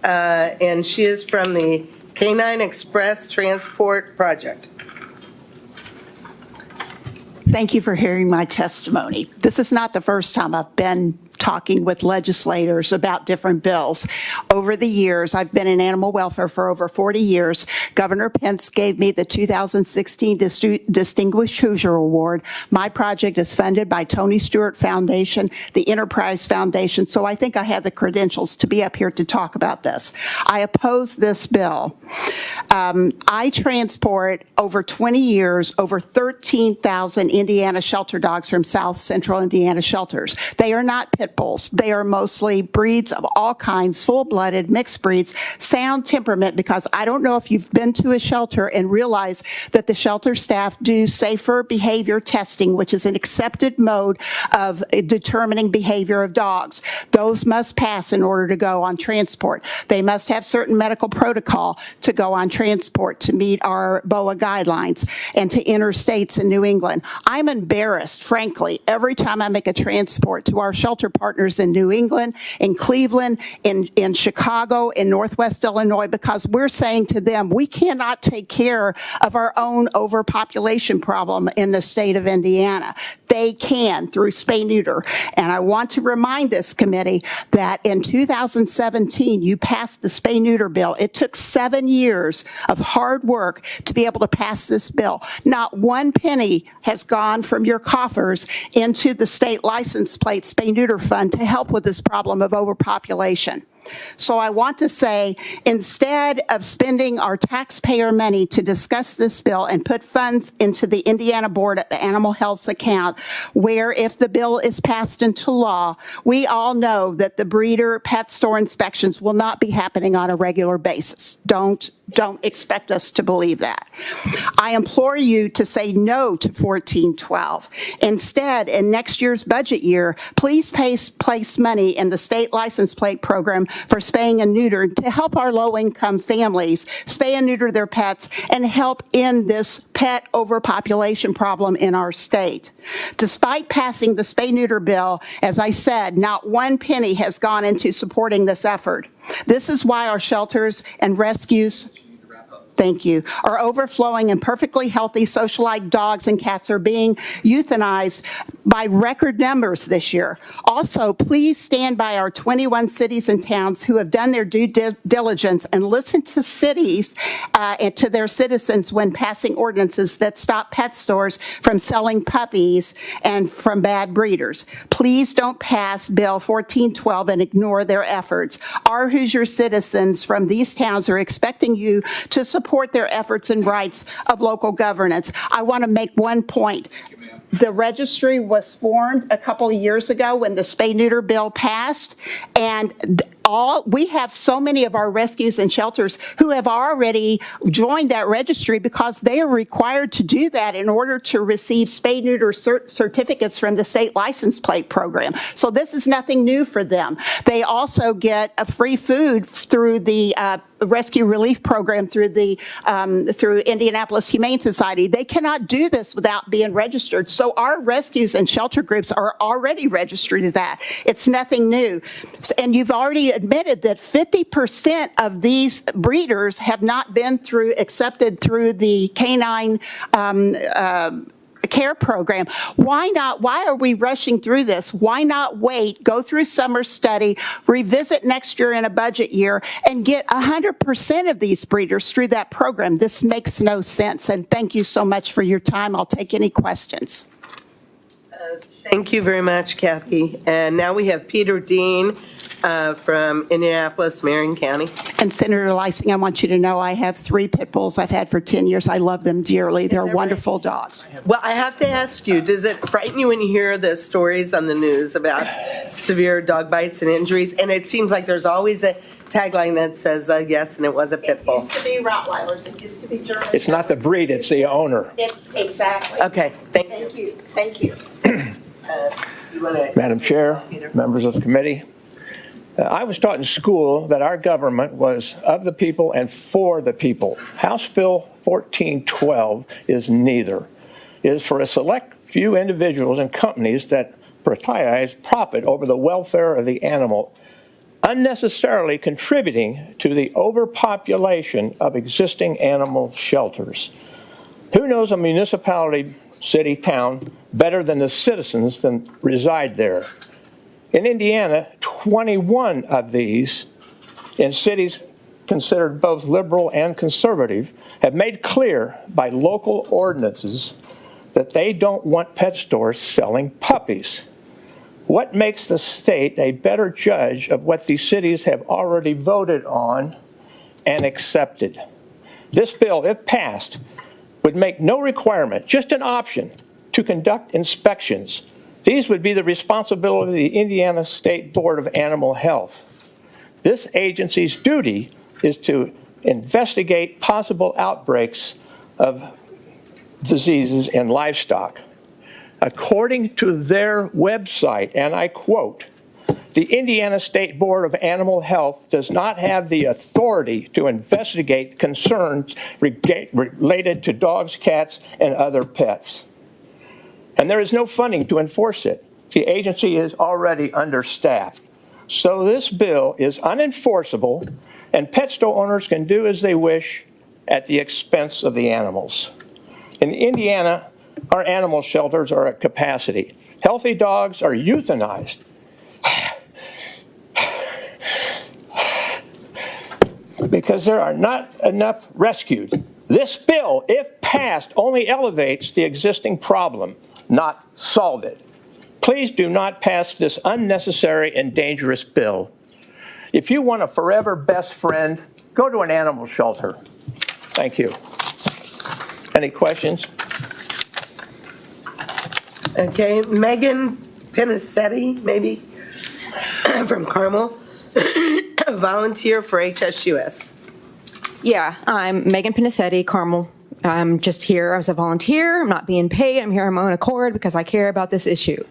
and she is from the Canine Express Transport Project. Thank you for hearing my testimony. This is not the first time I've been talking with legislators about different bills. Over the years, I've been in animal welfare for over 40 years. Governor Pence gave me the 2016 Distinguished Hoosier Award. My project is funded by Tony Stewart Foundation, the Enterprise Foundation, so I think I have the credentials to be up here to talk about this. I oppose this bill. I transport over 20 years over 13,000 Indiana shelter dogs from South Central Indiana shelters. They are not pit bulls. They are mostly breeds of all kinds, full-blooded, mixed breeds, sound temperament, because I don't know if you've been to a shelter and realize that the shelter staff do safer behavior testing, which is an accepted mode of determining behavior of dogs. Those must pass in order to go on transport. They must have certain medical protocol to go on transport to meet our BOA guidelines and to enter states in New England. I'm embarrassed, frankly, every time I make a transport to our shelter partners in New England, in Cleveland, in Chicago, in Northwest Illinois, because we're saying to them, we cannot take care of our own overpopulation problem in the state of Indiana. They can through spay-neuter. And I want to remind this committee that in 2017, you passed the spay-neuter bill. It took 7 years of hard work to be able to pass this bill. Not one penny has gone from your coffers into the state license plate spay-neuter fund to help with this problem of overpopulation. So I want to say, instead of spending our taxpayer money to discuss this bill and put funds into the Indiana Board of Animal Health's account, where if the bill is passed into law, we all know that the breeder pet store inspections will not be happening on a regular basis. Don't expect us to believe that. I implore you to say no to 1412. Instead, in next year's budget year, please place money in the state license plate program for spaying and neutering to help our low-income families spay and neuter their pets and help end this pet overpopulation problem in our state. Despite passing the spay-neuter bill, as I said, not one penny has gone into supporting this effort. This is why our shelters and rescues are overflowing, and perfectly healthy socialite dogs and cats are being euthanized by record numbers this year. Also, please stand by our 21 cities and towns who have done their due diligence and listen to cities and to their citizens when passing ordinances that stop pet stores from selling puppies and from bad breeders. Please don't pass Bill 1412 and ignore their efforts. Our Hoosier citizens from these towns are expecting you to support their efforts and rights of local governance. I want to make one point. The registry was formed a couple of years ago when the spay-neuter bill passed, and we have so many of our rescues and shelters who have already joined that registry because they are required to do that in order to receive spay-neuter certificates from the state license plate program. So this is nothing new for them. They also get a free food through the rescue relief program through Indianapolis Humane Society. They cannot do this without being registered. So our rescues and shelter groups are already registered to that. It's nothing new. And you've already admitted that 50% of these breeders have not been accepted through the Canine care program. Why not? Why are we rushing through this? Why not wait, go through summer study, revisit next year in a budget year, and get 100% of these breeders through that program? This makes no sense. And thank you so much for your time. I'll take any questions. Thank you very much, Kathy. And now we have Peter Dean from Indianapolis, Marion County. And Senator Lysing, I want you to know I have 3 pit bulls I've had for 10 years. I love them dearly. They're wonderful dogs. Well, I have to ask you, does it frighten you when you hear the stories on the news about severe dog bites and injuries? And it seems like there's always a tagline that says, yes, and it was a pit bull. It used to be Rottweilers. It used to be German. It's not the breed, it's the owner. Exactly. Okay, thank you. Thank you. Madam Chair, members of the committee, I was taught in school that our government was of the people and for the people. House Bill 1412 is neither. It is for a select few individuals and companies that prioritize profit over the welfare of the animal, unnecessarily contributing to the overpopulation of existing animal shelters. Who knows a municipality, city, town better than the citizens that reside there? In Indiana, 21 of these, in cities considered both liberal and conservative, have made clear by local ordinances that they don't want pet stores selling puppies. What makes the state a better judge of what these cities have already voted on and accepted? This bill, if passed, would make no requirement, just an option, to conduct inspections. These would be the responsibility of the Indiana State Board of Animal Health. This agency's duty is to investigate possible outbreaks of diseases in livestock. According to their website, and I quote, the Indiana State Board of Animal Health does not have the authority to investigate concerns related to dogs, cats, and other pets. And there is no funding to enforce it. The agency is already understaffed. So this bill is unenforceable, and pet store owners can do as they wish at the expense of the animals. In Indiana, our animal shelters are at capacity. Healthy dogs are euthanized. Because there are not enough rescued. This bill, if passed, only elevates the existing problem, not solve it. Please do not pass this unnecessary and dangerous bill. If you want a forever best friend, go to an animal shelter. Thank you. Any questions? Okay, Megan Pinisetti, maybe, from Carmel, a volunteer for HSUS. Yeah, I'm Megan Pinisetti, Carmel. I'm just here as a volunteer. I'm not being paid. I'm here on my own accord because I care about this issue.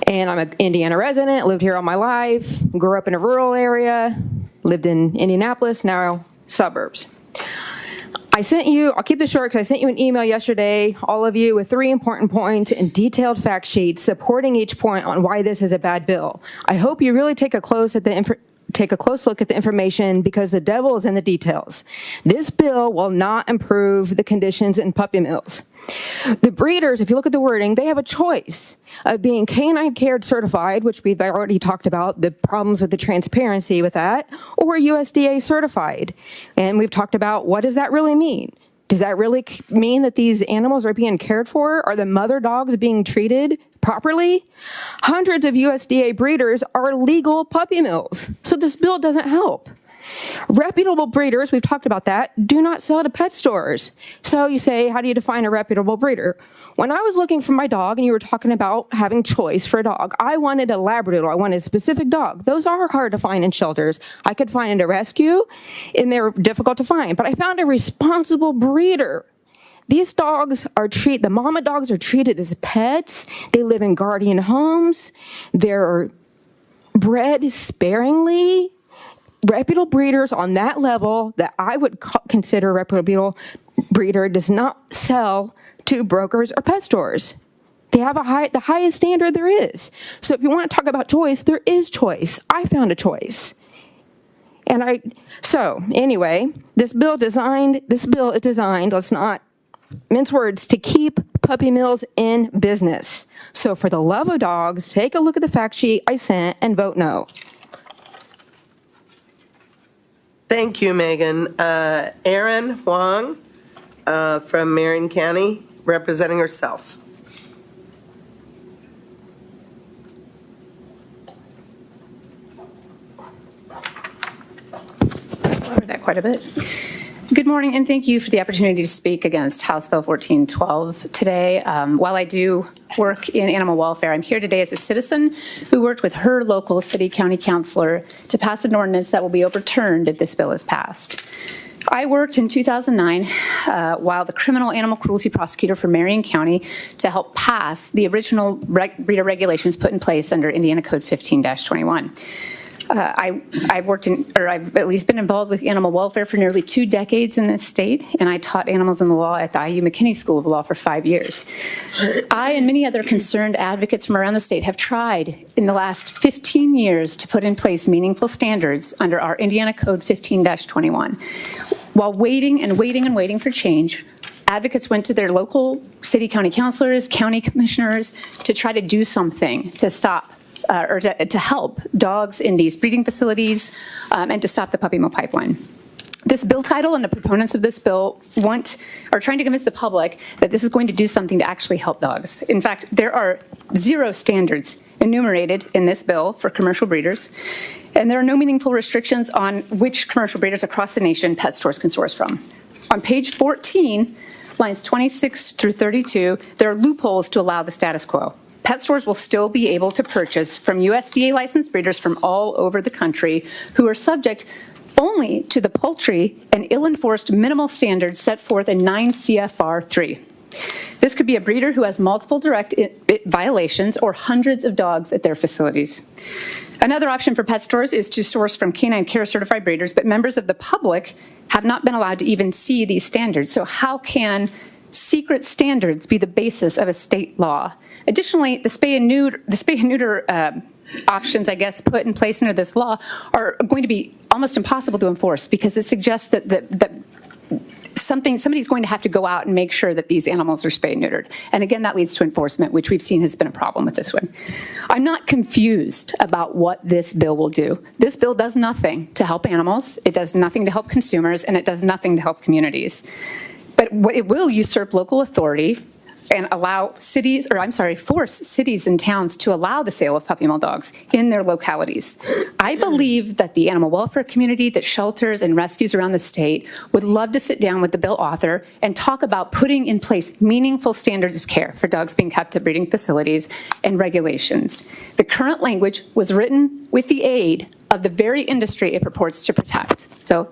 And I'm an Indiana resident, lived here all my life, grew up in a rural area, lived in Indianapolis, now suburbs. I sent you, I'll keep this short because I sent you an email yesterday, all of you, with 3 important points and detailed fact sheets supporting each point on why this is a bad bill. I hope you really take a close at the take a close look at the information because the devil is in the details. This bill will not improve the conditions in puppy mills. The breeders, if you look at the wording, they have a choice of being canine care certified, which we've already talked about, the problems with the transparency with that, or USDA certified. And we've talked about what does that really mean? Does that really mean that these animals are being cared for? Are the mother dogs being treated properly? Hundreds of USDA breeders are legal puppy mills, so this bill doesn't help. Reputable breeders, we've talked about that, do not sell to pet stores. So you say, how do you define a reputable breeder? When I was looking for my dog, and you were talking about having choice for a dog, I wanted a Labradoodle. I wanted a specific dog. Those are hard to find in shelters. I could find a rescue, and they're difficult to find. But I found a responsible breeder. These dogs are the mama dogs are treated as pets. They live in guardian homes. They're bred sparingly. Reputable breeders on that level that I would consider a reputable breeder does not sell to brokers or pet stores. They have the highest standard there is. So if you want to talk about choice, there is choice. I found a choice. So anyway, this bill is designed, let's not mince words, to keep puppy mills in business. So for the love of dogs, take a look at the fact sheet I sent and vote no. Thank you, Megan. Erin Huang from Marion County, representing herself. Covered that quite a bit. Good morning, and thank you for the opportunity to speak against House Bill 1412 today. While I do work in animal welfare, I'm here today as a citizen who worked with her local city county councilor to pass an ordinance that will be overturned if this bill is passed. I worked in 2009 while the criminal animal cruelty prosecutor for Marion County to help pass the original breeder regulations put in place under Indiana Code 15-21. I've at least been involved with animal welfare for nearly 2 decades in this state, and I taught animals in the law at the IU McKinney School of Law for 5 years. I and many other concerned advocates from around the state have tried in the last 15 years to put in place meaningful standards under our Indiana Code 15-21. While waiting and waiting and waiting for change, advocates went to their local city county councilors, county commissioners to try to do something to stop or to help dogs in these breeding facilities and to stop the puppy mill pipeline. This bill title and the proponents of this bill are trying to convince the public that this is going to do something to actually help dogs. In fact, there are 0 standards enumerated in this bill for commercial breeders, and there are no meaningful restrictions on which commercial breeders across the nation pet stores can source from. On page 14, lines 26 through 32, there are loopholes to allow the status quo. Pet stores will still be able to purchase from USDA licensed breeders from all over the country who are subject only to the poultry and ill-enforced minimal standards set forth in 9 CFR 3. This could be a breeder who has multiple direct violations or hundreds of dogs at their facilities. Another option for pet stores is to source from canine care certified breeders, but members of the public have not been allowed to even see these standards. So how can secret standards be the basis of a state law? Additionally, the spay and neuter options, I guess, put in place under this law are going to be almost impossible to enforce because it suggests that somebody's going to have to go out and make sure that these animals are spay and neutered. And again, that leads to enforcement, which we've seen has been a problem with this one. I'm not confused about what this bill will do. This bill does nothing to help animals, it does nothing to help consumers, and it does nothing to help communities. But it will usurp local authority and force cities and towns to allow the sale of puppy mill dogs in their localities. I believe that the animal welfare community, that shelters and rescues around the state would love to sit down with the bill author and talk about putting in place meaningful standards of care for dogs being kept at breeding facilities and regulations. The current language was written with the aid of the very industry it purports to protect. So,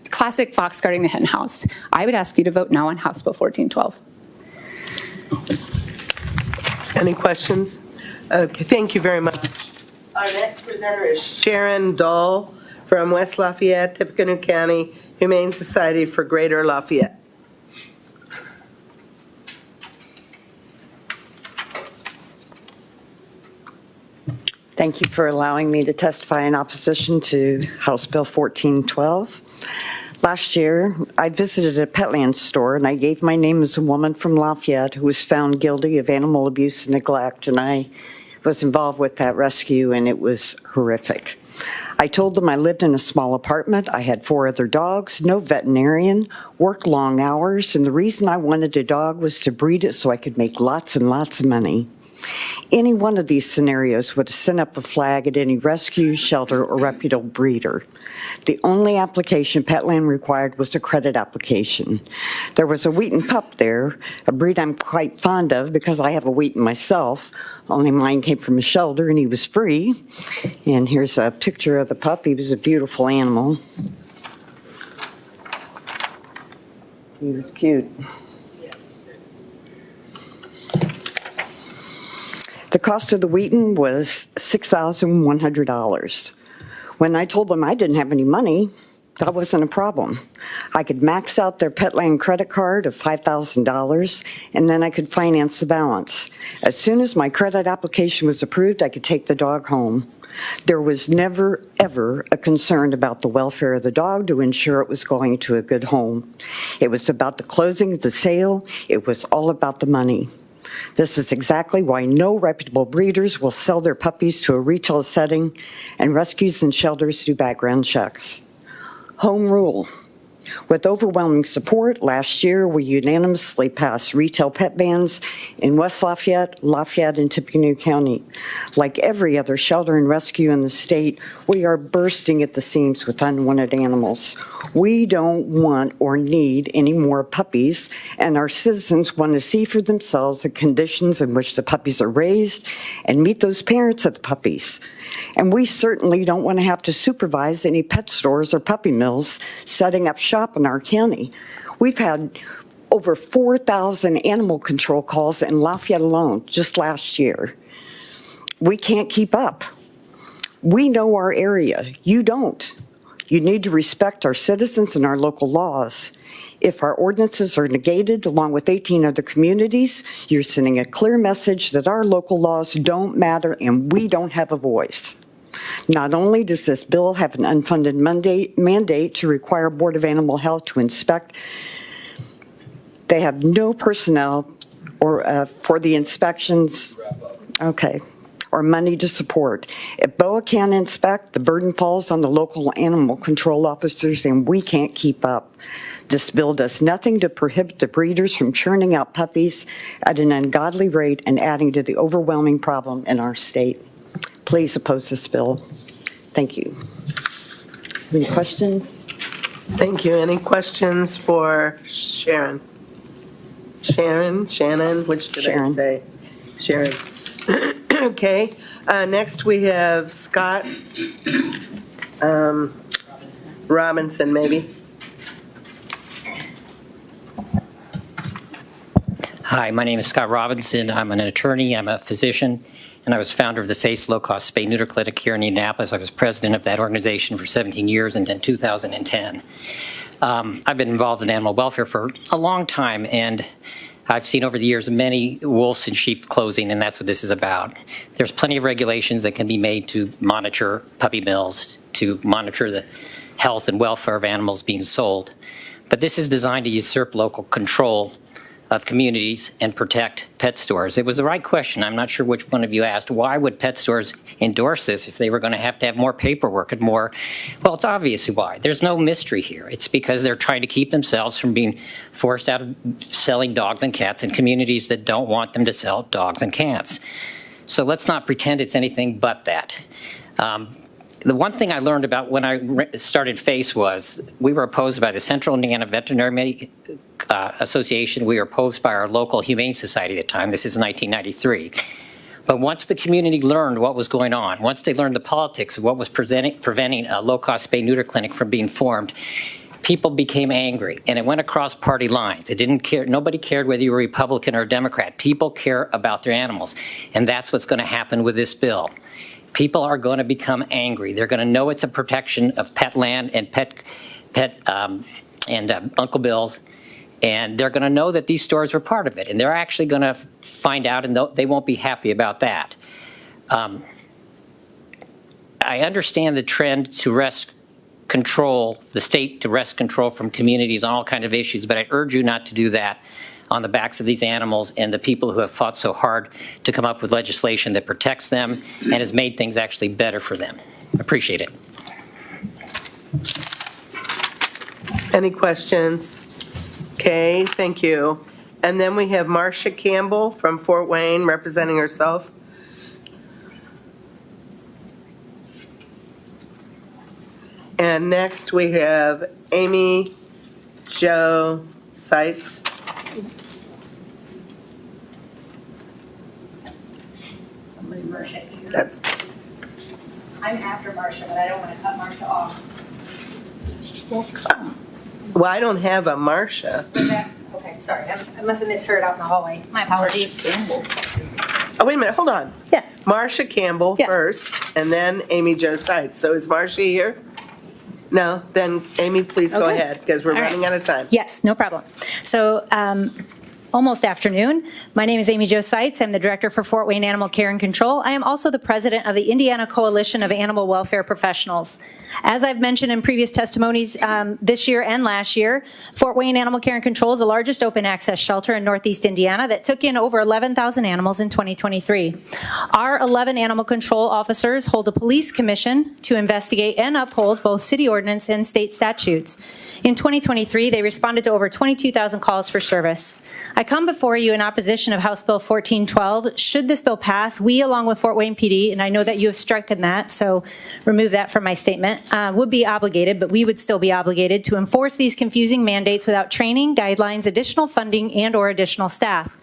classic fox guarding the hen house. I would ask you to vote no on House Bill 1412. Any questions? Okay, thank you very much. Our next presenter is Sharon Dahl from West Lafayette, Tippecanoe County, Humane Society for Greater Lafayette. Thank you for allowing me to testify in opposition to House Bill 1412. Last year, I visited a Petland store and I gave my name as a woman from Lafayette who was found guilty of animal abuse and neglect, and I was involved with that rescue, and it was horrific. I told them I lived in a small apartment, I had 4 other dogs, no veterinarian, worked long hours, and the reason I wanted a dog was to breed it so I could make lots and lots of money. Any one of these scenarios would have sent up a flag at any rescue, shelter, or reputable breeder. The only application Petland required was a credit application. There was a Wheaton pup there, a breed I'm quite fond of because I have a Wheaton myself, only mine came from a shelter and he was free. And here's a picture of the pup. He was a beautiful animal. He was cute. The cost of the Wheaton was $6,100. When I told them I didn't have any money, that wasn't a problem. I could max out their Petland credit card of $5,000, and then I could finance the balance. As soon as my credit application was approved, I could take the dog home. There was never, ever a concern about the welfare of the dog to ensure it was going to a good home. It was about the closing of the sale. It was all about the money. This is exactly why no reputable breeders will sell their puppies to a retail setting, and rescues and shelters do background checks. Home rule. With overwhelming support, last year we unanimously passed retail pet bans in West Lafayette, Lafayette, and Tippecanoe County. Like every other shelter and rescue in the state, we are bursting at the seams with unwanted animals. We don't want or need any more puppies, and our citizens want to see for themselves the conditions in which the puppies are raised and meet those parents of the puppies. And we certainly don't want to have to supervise any pet stores or puppy mills setting up shop in our county. We've had over 4,000 animal control calls in Lafayette alone just last year. We can't keep up. We know our area. You don't. You need to respect our citizens and our local laws. If our ordinances are negated along with 18 other communities, you're sending a clear message that our local laws don't matter and we don't have a voice. Not only does this bill have an unfunded mandate to require Board of Animal Health to inspect, they have no personnel or for the inspections. Okay. Or money to support. If BOA can't inspect, the burden falls on the local animal control officers, and we can't keep up. This bill does nothing to prohibit the breeders from churning out puppies at an ungodly rate and adding to the overwhelming problem in our state. Please oppose this bill. Thank you. Any questions? Thank you. Any questions for Sharon? Shannon, which did I say? Sharon. Okay, next we have Scott Robinson, maybe. Hi, my name is Scott Robinson. I'm an attorney, I'm a physician, and I was founder of the FACE low-cost spay-neuter clinic here in Indianapolis. I was president of that organization for 17 years until 2010. I've been involved in animal welfare for a long time, and I've seen over the years many wolves and sheep closing, and that's what this is about. There's plenty of regulations that can be made to monitor puppy mills, to monitor the health and welfare of animals being sold. But this is designed to usurp local control of communities and protect pet stores. It was the right question. I'm not sure which one of you asked. Why would pet stores endorse this if they were going to have more paperwork and more? Well, it's obviously why. There's no mystery here. It's because they're trying to keep themselves from being forced out of selling dogs and cats in communities that don't want them to sell dogs and cats. So let's not pretend it's anything but that. The one thing I learned about when I started FACE was we were opposed by the Central Indiana Veterinary Association. We were opposed by our local Humane Society at the time. This is 1993. But once the community learned what was going on, once they learned the politics of what was preventing a low-cost spay-neuter clinic from being formed, people became angry, and it went across party lines. It didn't care. Nobody cared whether you were Republican or Democrat. People care about their animals, and that's what's going to happen with this bill. People are going to become angry. They're going to know it's a protection of pet land and Uncle Bill's, and they're going to know that these stores were part of it, and they're actually going to find out, and they won't be happy about that. I understand the trend to wrest control, the state to wrest control from communities on all kinds of issues, but I urge you not to do that on the backs of these animals and the people who have fought so hard to come up with legislation that protects them and has made things actually better for them. Appreciate it. Any questions? Okay, thank you. And then we have Marcia Campbell from Fort Wayne representing herself. And next we have Amy Jo Seitz. That's. I'm after Marcia, but I don't want to cut Marcia off. Well, I don't have a Marcia. Okay, sorry. I must have misheard out in the hallway. My apologies. Oh, wait a minute, hold on. Yeah. Marcia Campbell first, and then Amy Jo Seitz. So is Marcia here? No? Then Amy, please go Okay. ahead, because we're All right. running out of time. Yes, no problem. So, almost afternoon. My name is Amy Jo Seitz. I'm the Director for Fort Wayne Animal Care and Control. I am also the President of the Indiana Coalition of Animal Welfare Professionals. As I've mentioned in previous testimonies this year and last year, Fort Wayne Animal Care and Control is the largest open access shelter in Northeast Indiana that took in over 11,000 animals in 2023. Our 11 animal control officers hold a police commission to investigate and uphold both city ordinance and state statutes. In 2023, they responded to over 22,000 calls for service. I come before you in opposition of House Bill 1412. Should this bill pass, we, along with Fort Wayne PD, and I know that you have stricken that, so remove that from my statement, would be obligated, but we would still be obligated to enforce these confusing mandates without training, guidelines, additional funding, and/or additional staff.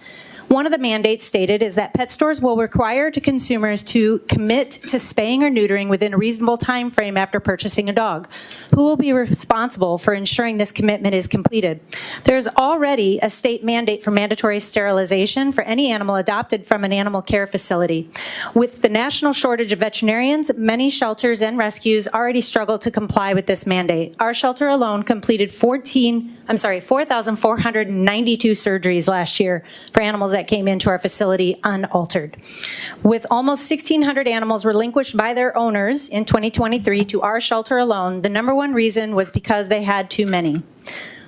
One of the mandates stated is that pet stores will require to consumers to commit to spaying or neutering within a reasonable time frame after purchasing a dog. Who will be responsible for ensuring this commitment is completed? There's already a state mandate for mandatory sterilization for any animal adopted from an animal care facility. With the national shortage of veterinarians, many shelters and rescues already struggle to comply with this mandate. Our shelter alone completed 4,492 surgeries last year for animals that came into our facility unaltered. With almost 1,600 animals relinquished by their owners in 2023 to our shelter alone, the number one reason was because they had too many.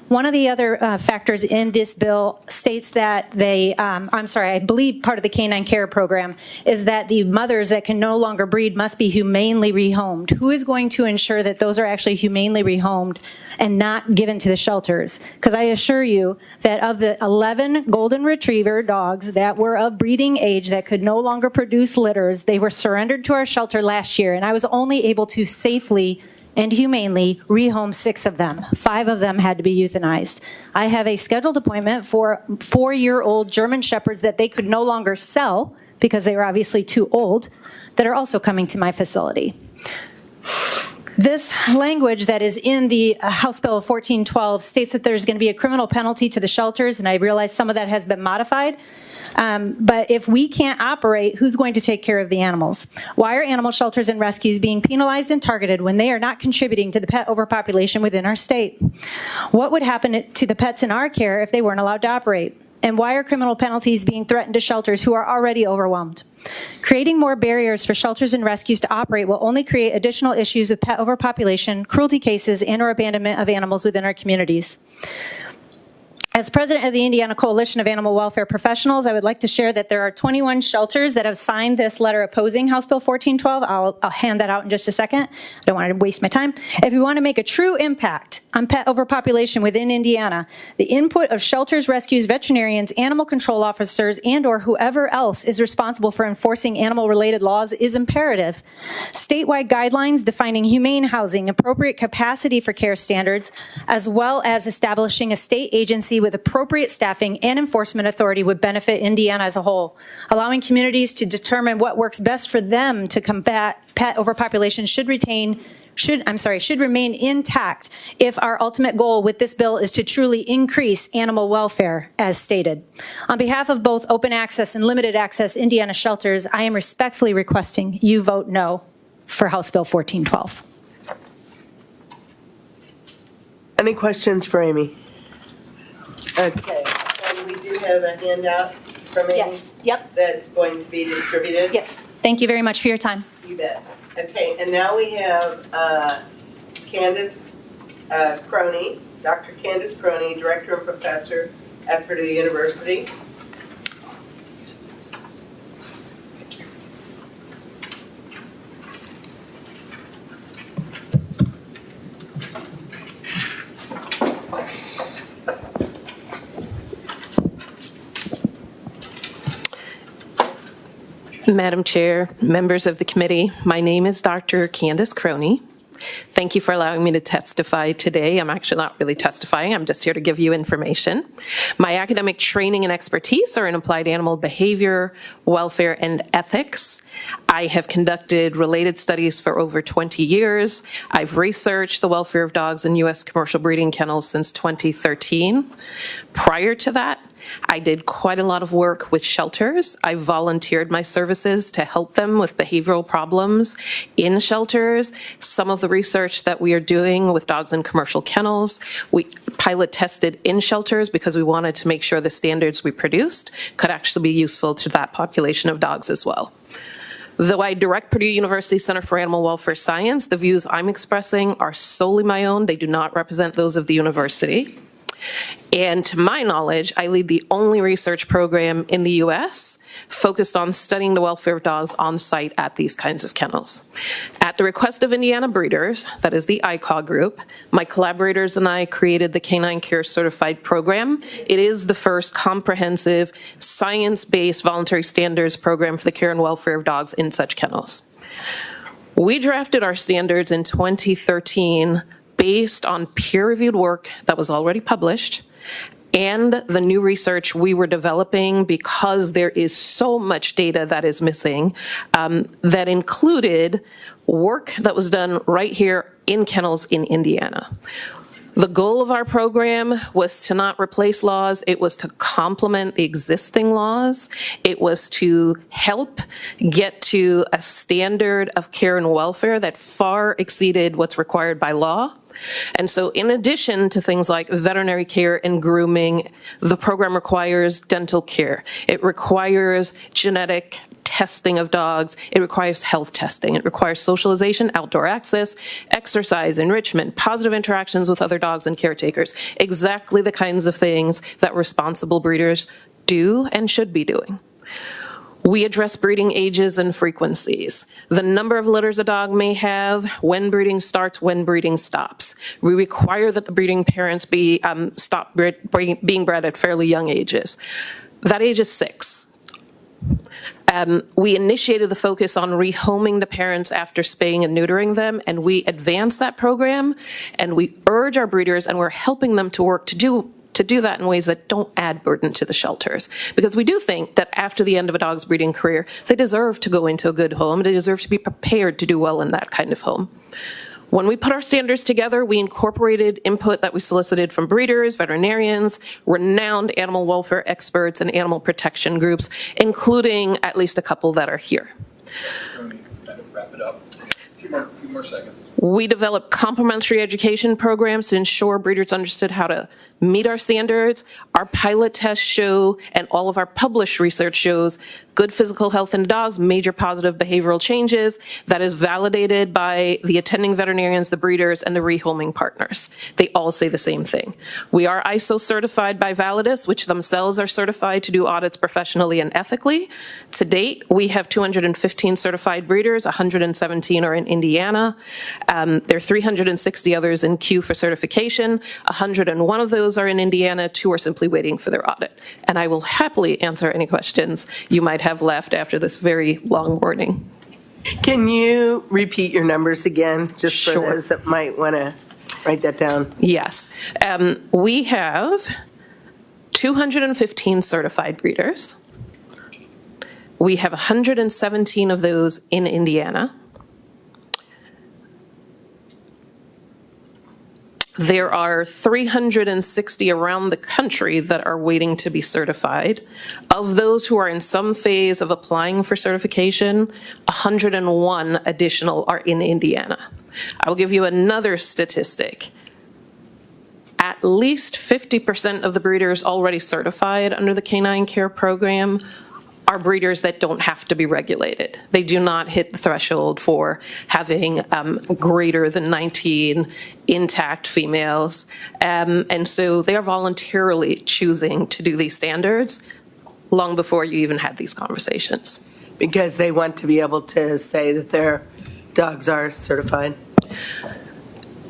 One of the other factors in this bill states that I believe part of the Canine Care Program is that the mothers that can no longer breed must be humanely rehomed. Who is going to ensure that those are actually humanely rehomed and not given to the shelters? Because I assure you that of the 11 golden retriever dogs that were of breeding age that could no longer produce litters, they were surrendered to our shelter last year, and I was only able to safely and humanely rehome 6 of them. 5 of them had to be euthanized. I have a scheduled appointment for 4-year-old German Shepherds that they could no longer sell because they were obviously too old, that are also coming to my facility. This language that is in the House Bill 1412 states that there's going to be a criminal penalty to the shelters, and I realize some of that has been modified. But if we can't operate, who's going to take care of the animals? Why are animal shelters and rescues being penalized and targeted when they are not contributing to the pet overpopulation within our state? What would happen to the pets in our care if they weren't allowed to operate? And why are criminal penalties being threatened to shelters who are already overwhelmed? Creating more barriers for shelters and rescues to operate will only create additional issues with pet overpopulation, cruelty cases, and/or abandonment of animals within our communities. As president of the Indiana Coalition of Animal Welfare Professionals, I would like to share that there are 21 shelters that have signed this letter opposing House Bill 1412. I'll hand that out in just a second. I don't want to waste my time. If we want to make a true impact on pet overpopulation within Indiana, the input of shelters, rescues, veterinarians, animal control officers, and/or whoever else is responsible for enforcing animal-related laws is imperative. Statewide guidelines defining humane housing, appropriate capacity for care standards, as well as establishing a state agency with appropriate staffing and enforcement authority would benefit Indiana as a whole. Allowing communities to determine what works best for them to combat pet overpopulation should remain intact if our ultimate goal with this bill is to truly increase animal welfare as stated. On behalf of both open access and limited access Indiana shelters, I am respectfully requesting you vote no for House Bill 1412. Any questions for Amy? Okay, so we do have a handout from Amy. Yes, yep. That's going to be distributed. Yes, thank you very much for your time. You bet. Okay, and now we have Candace Croney, Dr. Candace Croney, Director and Professor at Purdue University. Madam Chair, members of the committee, my name is Dr. Candace Croney. Thank you for allowing me to testify today. I'm actually not really testifying, I'm just here to give you information. My academic training and expertise are in applied animal behavior, welfare, and ethics. I have conducted related studies for over 20 years. I've researched the welfare of dogs in U.S. commercial breeding kennels since 2013. Prior to that, I did quite a lot of work with shelters. I volunteered my services to help them with behavioral problems in shelters. Some of the research that we are doing with dogs in commercial kennels, we pilot tested in shelters because we wanted to make sure the standards we produced could actually be useful to that population of dogs as well. Though I direct Purdue University Center for Animal Welfare Science, the views I'm expressing are solely my own. They do not represent those of the university. And to my knowledge, I lead the only research program in the U.S. focused on studying the welfare of dogs on site at these kinds of kennels. At the request of Indiana breeders, that is the ICAW group, my collaborators and I created the Canine Care Certified Program. It is the first comprehensive science-based voluntary standards program for the care and welfare of dogs in such kennels. We drafted our standards in 2013 based on peer-reviewed work that was already published and the new research we were developing because there is so much data that is missing that included work that was done right here in kennels in Indiana. The goal of our program was to not replace laws, it was to complement the existing laws. It was to help get to a standard of care and welfare that far exceeded what's required by law. And so in addition to things like veterinary care and grooming, the program requires dental care. It requires genetic testing of dogs. It requires health testing. It requires socialization, outdoor access, exercise, enrichment, positive interactions with other dogs and caretakers. Exactly the kinds of things that responsible breeders do and should be doing. We address breeding ages and frequencies, the number of litters a dog may have, when breeding starts, when breeding stops. We require that the breeding parents stop being bred at fairly young ages. That age is 6. We initiated the focus on rehoming the parents after spaying and neutering them, and we advanced that program, and we urge our breeders, and we're helping them to work to do that in ways that don't add burden to the shelters. Because we do think that after the end of a dog's breeding career, they deserve to go into a good home, they deserve to be prepared to do well in that kind of home. When we put our standards together, we incorporated input that we solicited from breeders, veterinarians, renowned animal welfare experts, and animal protection groups, including at least a couple that are here. Wrap it up. A few more seconds. We developed complementary education programs to ensure breeders understood how to meet our standards. Our pilot tests show, and all of our published research shows, good physical health in dogs, major positive behavioral changes that is validated by the attending veterinarians, the breeders, and the rehoming partners. They all say the same thing. We are ISO certified by Validus, which themselves are certified to do audits professionally and ethically. To date, we have 215 certified breeders, 117 are in Indiana. There are 360 others in queue for certification. 101 of those are in Indiana, 2 are simply waiting for their audit. And I will happily answer any questions you might have left after this very long warning. Can you repeat your numbers again, just for those that might want to write that down? Yes. We have 215 certified breeders. We have 117 of those in Indiana. There are 360 around the country that are waiting to be certified. Of those who are in some phase of applying for certification, 101 additional are in Indiana. I will give you another statistic. At least 50% of the breeders already certified under the Canine Care Program are breeders that don't have to be regulated. They do not hit the threshold for having greater than 19 intact females. And so they are voluntarily choosing to do these standards long before you even had these conversations. Because they want to be able to say that their dogs are certified?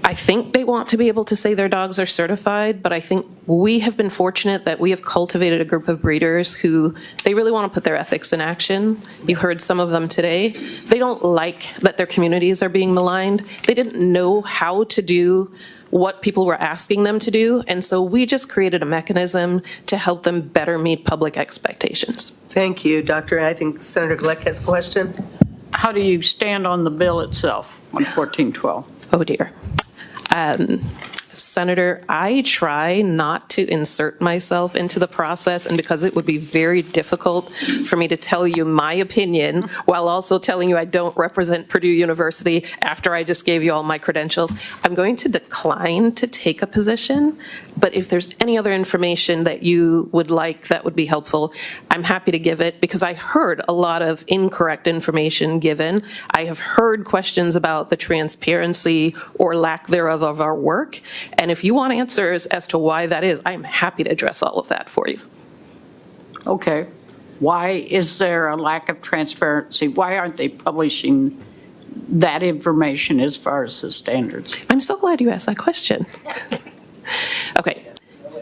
I think they want to be able to say their dogs are certified, but I think we have been fortunate that we have cultivated a group of breeders who, they really want to put their ethics in action. You heard some of them today. They don't like that their communities are being maligned. They didn't know how to do what people were asking them to do, and so we just created a mechanism to help them better meet public expectations. Thank you, Doctor. I think Senator Glick has a question. How do you stand on the bill itself, on 1412? Oh, dear. Senator, I try not to insert myself into the process, and because it would be very difficult for me to tell you my opinion while also telling you I don't represent Purdue University after I just gave you all my credentials, I'm going to decline to take a position. But if there's any other information that you would like that would be helpful, I'm happy to give it, because I heard a lot of incorrect information given. I have heard questions about the transparency or lack thereof of our work. And if you want answers as to why that is, I'm happy to address all of that for you. Okay. Why is there a lack of transparency? Why aren't they publishing that information as far as the standards? I'm so glad you asked that question. Okay,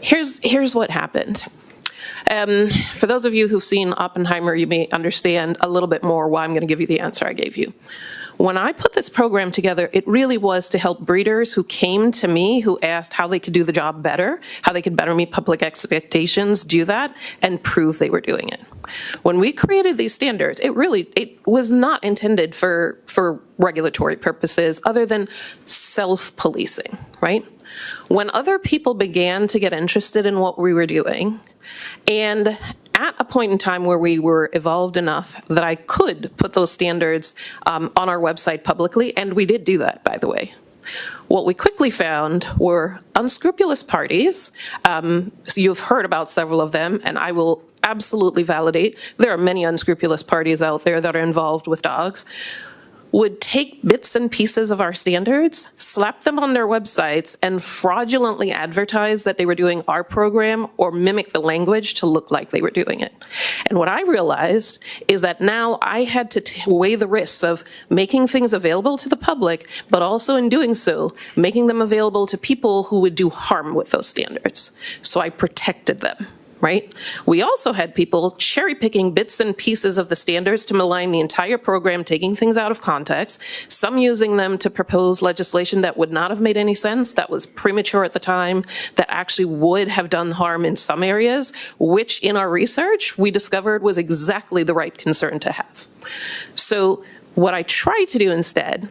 here's what happened. For those of you who've seen Oppenheimer, you may understand a little bit more why I'm going to give you the answer I gave you. When I put this program together, it really was to help breeders who came to me, who asked how they could do the job better, how they could better meet public expectations, do that, and prove they were doing it. When we created these standards, it was not intended for regulatory purposes other than self-policing, right? When other people began to get interested in what we were doing, and at a point in time where we were evolved enough that I could put those standards on our website publicly, and we did do that, by the way. What we quickly found were unscrupulous parties. So you've heard about several of them, and I will absolutely validate there are many unscrupulous parties out there that are involved with dogs, would take bits and pieces of our standards, slap them on their websites, and fraudulently advertise that they were doing our program or mimic the language to look like they were doing it. And what I realized is that now I had to weigh the risks of making things available to the public, but also in doing so, making them available to people who would do harm with those standards. So I protected them. Right? We also had people cherry picking bits and pieces of the standards to malign the entire program, taking things out of context, some using them to propose legislation that would not have made any sense, that was premature at the time, that actually would have done harm in some areas, which in our research we discovered was exactly the right concern to have. So what I tried to do instead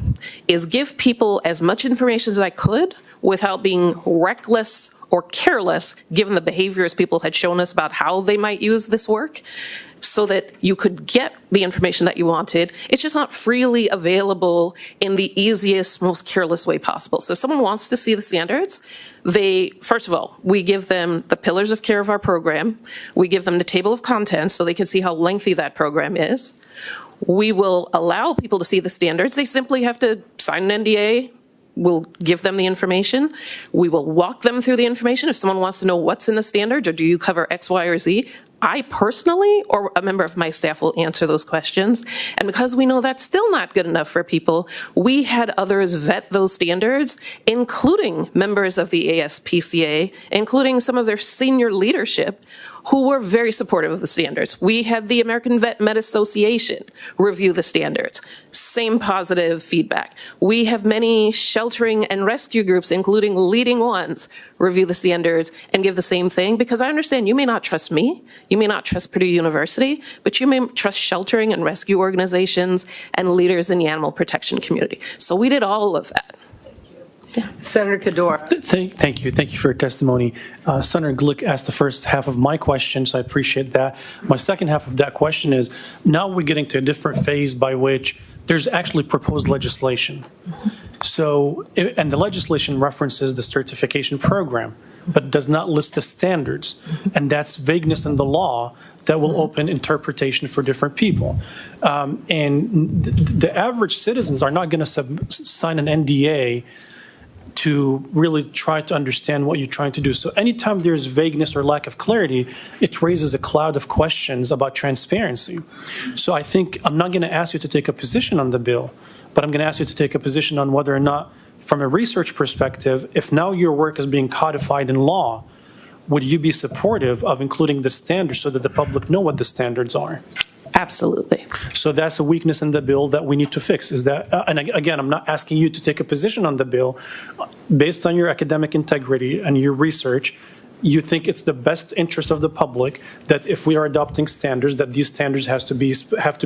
is give people as much information as I could without being reckless or careless, given the behaviors people had shown us about how they might use this work, so that you could get the information that you wanted. It's just not freely available in the easiest, most careless way possible. So if someone wants to see the standards, first of all, we give them the pillars of care of our program. We give them the table of contents so they can see how lengthy that program is. We will allow people to see the standards. They simply have to sign an NDA. We'll give them the information. We will walk them through the information. If someone wants to know what's in the standards or do you cover X, Y, or Z, I personally or a member of my staff will answer those questions. And because we know that's still not good enough for people, we had others vet those standards, including members of the ASPCA, including some of their senior leadership, who were very supportive of the standards. We had the American Vet Med Association review the standards. Same positive feedback. We have many sheltering and rescue groups, including leading ones, review the standards and give the same thing, because I understand you may not trust me, you may not trust Purdue University, but you may trust sheltering and rescue organizations and leaders in the animal protection community. So we did all of that. Senator Kador. Thank you. Thank you for your testimony. Senator Glick asked the first half of my question, so I appreciate that. My second half of that question is, now we're getting to a different phase by which there's actually proposed legislation. So, and the legislation references the certification program, but does not list the standards. And that's vagueness in the law that will open interpretation for different people. And the average citizens are not going to sign an NDA to really try to understand what you're trying to do. So anytime there's vagueness or lack of clarity, it raises a cloud of questions about transparency. So I think I'm not going to ask you to take a position on the bill, but I'm going to ask you to take a position on whether or not, from a research perspective, if now your work is being codified in law, would you be supportive of including the standards so that the public know what the standards are? Absolutely. So that's a weakness in the bill that we need to fix. Is that, and again, I'm not asking you to take a position on the bill. Based on your academic integrity and your research, you think it's the best interest of the public that if we are adopting standards, that these standards have to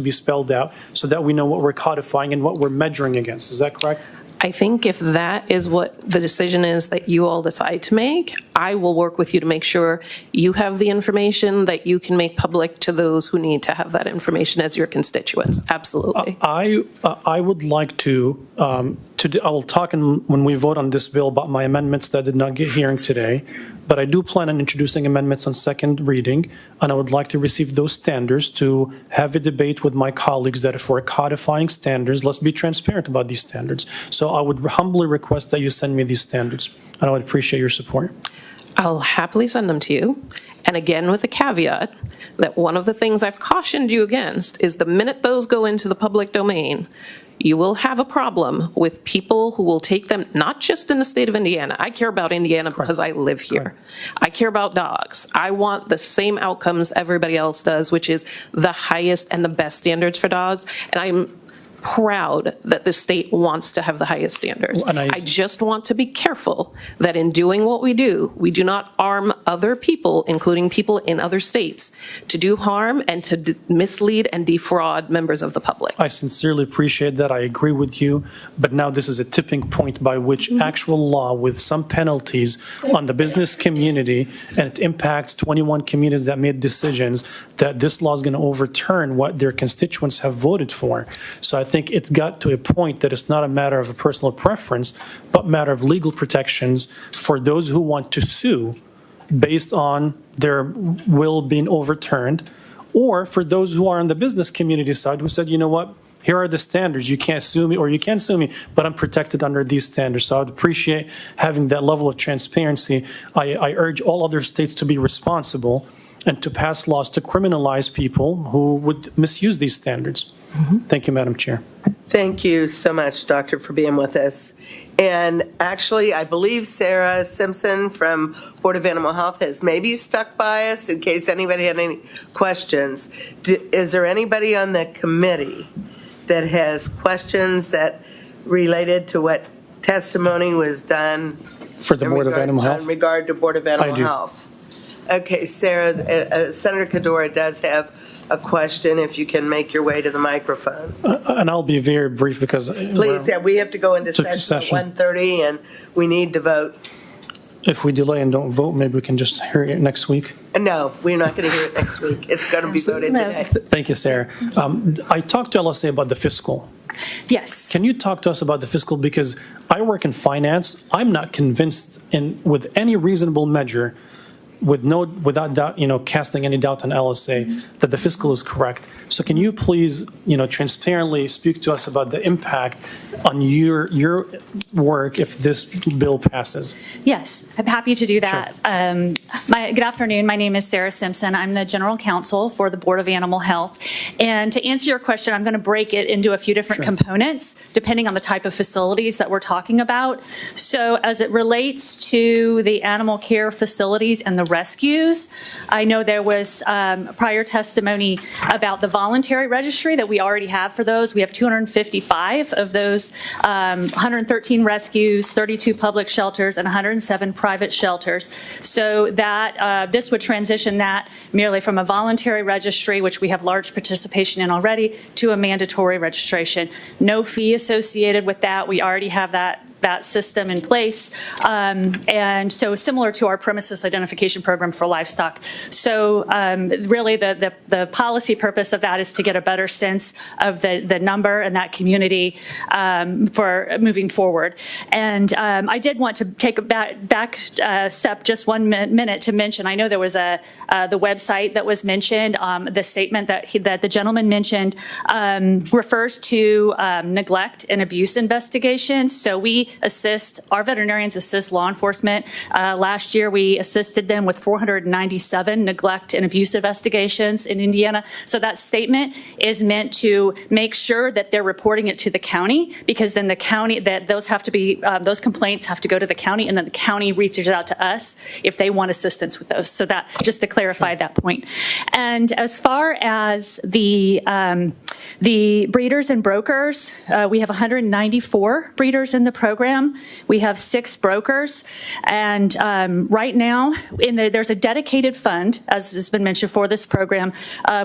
be spelled out so that we know what we're codifying and what we're measuring against. Is that correct? I think if that is what the decision is that you all decide to make, I will work with you to make sure you have the information that you can make public to those who need to have that information as your constituents. Absolutely. I would like to I will talk when we vote on this bill about my amendments that did not get hearing today, but I do plan on introducing amendments on second reading, and I would like to receive those standards to have a debate with my colleagues that if we're codifying standards, let's be transparent about these standards. So I would humbly request that you send me these standards, and I would appreciate your support. I'll happily send them to you. And again, with the caveat that one of the things I've cautioned you against is the minute those go into the public domain, you will have a problem with people who will take them, not just in the state of Indiana. I care about Indiana because I live here. I care about dogs. I want the same outcomes everybody else does, which is the highest and the best standards for dogs. And I'm proud that the state wants to have the highest standards. And I just want to be careful that in doing what we do not arm other people, including people in other states, to do harm and to mislead and defraud members of the public. I sincerely appreciate that. I agree with you. But now this is a tipping point by which actual law with some penalties on the business community, and it impacts 21 communities that made decisions, that this law is going to overturn what their constituents have voted for. So I think it's got to a point that it's not a matter of a personal preference, but matter of legal protections for those who want to sue based on their will being overturned, or for those who are on the business community side who said, you know what, here are the standards. You can't sue me, or you can sue me, but I'm protected under these standards. So I would appreciate having that level of transparency. I urge all other states to be responsible and to pass laws to criminalize people who would misuse these standards. Thank you, Madam Chair. Thank you so much, Doctor, for being with us. And actually, I believe Sarah Simpson from Board of Animal Health has maybe stuck by us in case anybody had any questions. Is there anybody on the committee that has questions that related to what testimony was done for the Board of Animal Health? In regard to Board of Animal Health. Okay, Sarah, Senator Cadora does have a question, if you can make your way to the microphone. And I'll be very brief because... Please, yeah, we have to go into session at 1:30 and we need to vote. If we delay and don't vote, maybe we can just hear it next week. No, we're not going to hear it next week. It's going to be voted today. Thank you, Sarah. I talked to LSA about the fiscal. Yes. Can you talk to us about the fiscal? Because I work in finance. I'm not convinced with any reasonable measure, without doubt, casting any doubt on LSA, that the fiscal is correct. So can you please, transparently speak to us about the impact on your work if this bill passes? Yes, I'm happy to do that. Sure. Good afternoon. My name is Sarah Simpson. I'm the General Counsel for the Board of Animal Health. And to answer your question, I'm going to break it into a few different components, depending on the type of facilities that we're talking about. So as it relates to the animal care facilities and the rescues, I know there was prior testimony about the voluntary registry that we already have for those. We have 255 of those, 113 rescues, 32 public shelters, and 107 private shelters. So that this would transition that merely from a voluntary registry, which we have large participation in already, to a mandatory registration. No fee associated with that. We already have that that system in place. And so similar to our premises identification program for livestock. So really the policy purpose of that is to get a better sense of the number and that community for moving forward. And I did want to take a back step just 1 minute to mention, I know there was the website that was mentioned, the statement that the gentleman mentioned refers to neglect and abuse investigations. So our veterinarians assist law enforcement. Last year we assisted them with 497 neglect and abuse investigations in Indiana. So that statement is meant to make sure that they're reporting it to the county, because then the county, those complaints have to go to the county, and then the county reaches out to us if they want assistance with those. So that, just to clarify that point. And as far as the breeders and brokers, we have 194 breeders in the program. We have 6 brokers, and right now there's a dedicated fund, as has been mentioned, for this program.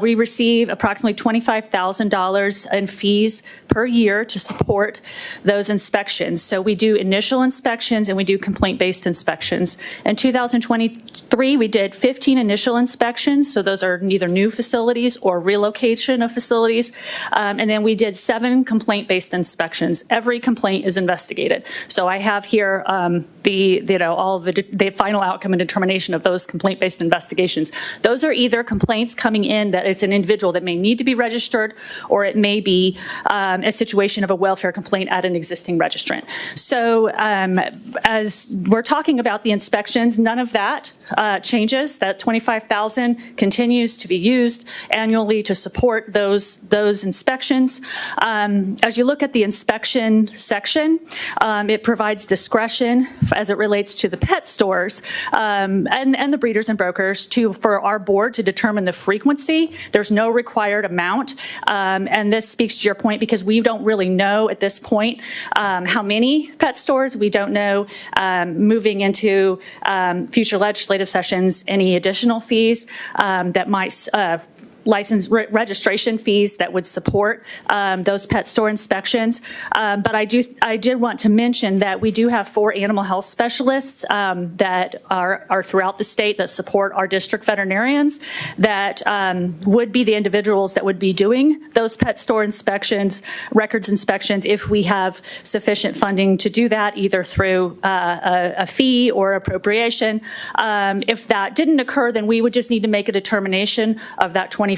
We receive approximately $25,000 in fees per year to support those inspections. So we do initial inspections and we do complaint-based inspections. In 2023, we did 15 initial inspections. So those are either new facilities or relocation of facilities. And then we did 7 complaint-based inspections. Every complaint is investigated. So I have here all the final outcome and determination of those complaint-based investigations. Those are either complaints coming in that it's an individual that may need to be registered, or it may be a situation of a welfare complaint at an existing registrant. So as we're talking about the inspections, none of that changes. That $25,000 continues to be used annually to support those inspections. As you look at the inspection section, it provides discretion as it relates to the pet stores and the breeders and brokers for our board to determine the frequency. There's no required amount, and this speaks to your point, because we don't really know at this point how many pet stores. We don't know moving into future legislative sessions any additional fees that might license registration fees that would support those pet store inspections. But I did want to mention that we do have 4 animal health specialists that are throughout the state that support our district veterinarians that would be the individuals that would be doing those pet store inspections, records inspections, if we have sufficient funding to do that, either through a fee or appropriation. If that didn't occur, then we would just need to make a determination of that $25,000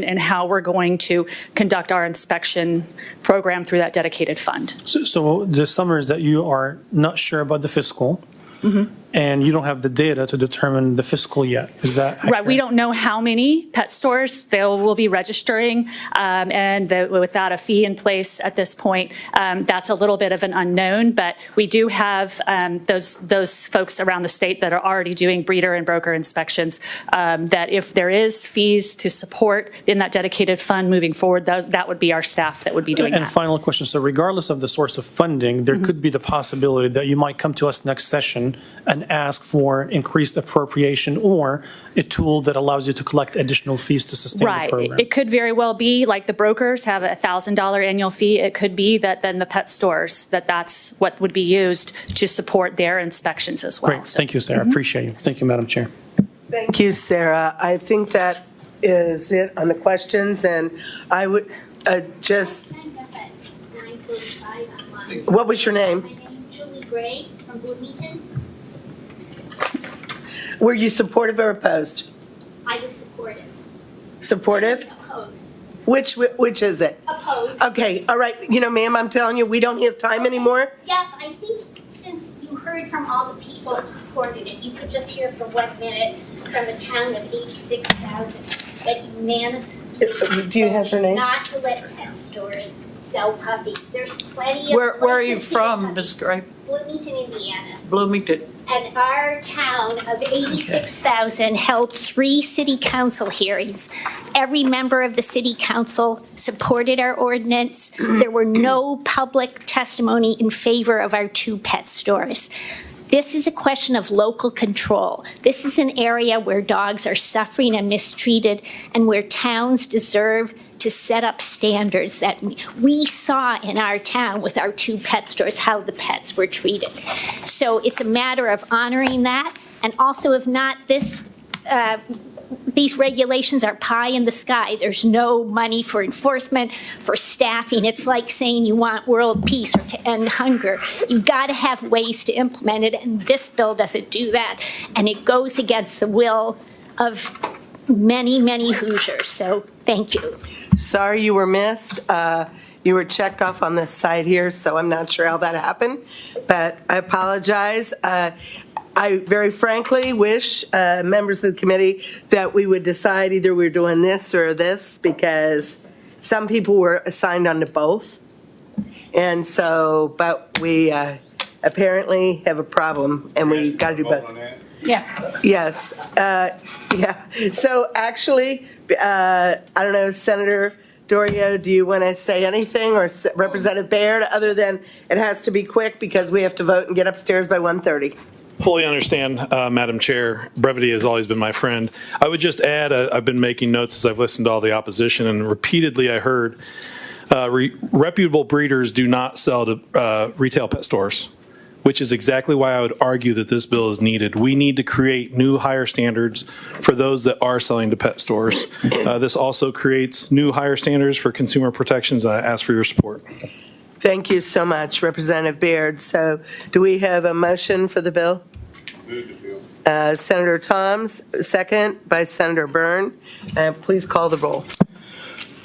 and how we're going to conduct our inspection program through that dedicated fund. So the summer is that you are not sure about the fiscal. Mm-hmm. And you don't have the data to determine the fiscal yet. Is that accurate? Right? We don't know how many pet stores they will be registering, and without a fee in place at this point, that's a little bit of an unknown. But we do have those folks around the state that are already doing breeder and broker inspections. That if there is fees to support in that dedicated fund moving forward, that would be our staff that would be doing that. And final question. So regardless of the source of funding, there could be the possibility that you might come to us next session and ask for increased appropriation or a tool that allows you to collect additional fees to sustain the program. Right. It could very well be like the brokers have a $1,000 annual fee. It could be that then the pet stores, that's what would be used to support their inspections as well. Great. Thank you, Sarah. Appreciate you. Thank you, Madam Chair. Thank you, Sarah. I think that is it on the questions, and I would just... What was your name? My name is Julie Gray from Bloomington. Were you supportive or opposed? I was supportive. Supportive? Opposed. Which is it? Opposed. Okay, all right. You know, ma'am, I'm telling you, we don't have time anymore. Yeah, I think since you heard from all the people who supported it, you could just hear for 1 minute from a town of 86,000 that unanimously Do you have her name? not to let pet stores sell puppies. There's plenty of Where are you places to get from, puppies. Ms. Gray? Bloomington, Indiana. Bloomington. And our town of 86,000 held 3 city council hearings. Every member of the city council supported our ordinance. There were no public testimony in favor of our 2 pet stores. This is a question of local control. This is an area where dogs are suffering and mistreated and where towns deserve to set up standards that we saw in our town with our 2 pet stores, how the pets were treated. So it's a matter of honoring that, and also if not, these regulations are pie in the sky. There's no money for enforcement, for staffing. It's like saying you want world peace or to end hunger. You've got to have ways to implement it, and this bill doesn't do that. And it goes against the will of many, many Hoosiers. So thank you. Sorry you were missed. You were checked off on this side here, so I'm not sure how that happened, but I apologize. I very frankly wish members of the committee that we would decide either we're doing this or this, because some people were assigned onto both. And so, but we apparently have a problem, and we got to do both. Yeah. Yes. Yeah. So actually, I don't know, Senator Dorio, do you want to say anything, or Representative Baird, other than it has to be quick because we have to vote and get upstairs by 1:30? Fully understand, Madam Chair. Brevity has always been my friend. I would just add, I've been making notes as I've listened to all the opposition, and repeatedly I heard reputable breeders do not sell to retail pet stores, which is exactly why I would argue that this bill is needed. We need to create new higher standards for those that are selling to pet stores. This also creates new higher standards for consumer protections. I ask for your support. Thank you so much, Representative Baird. So do we have a motion for the bill? Senator Toms, second by Senator Byrne. Please call the roll.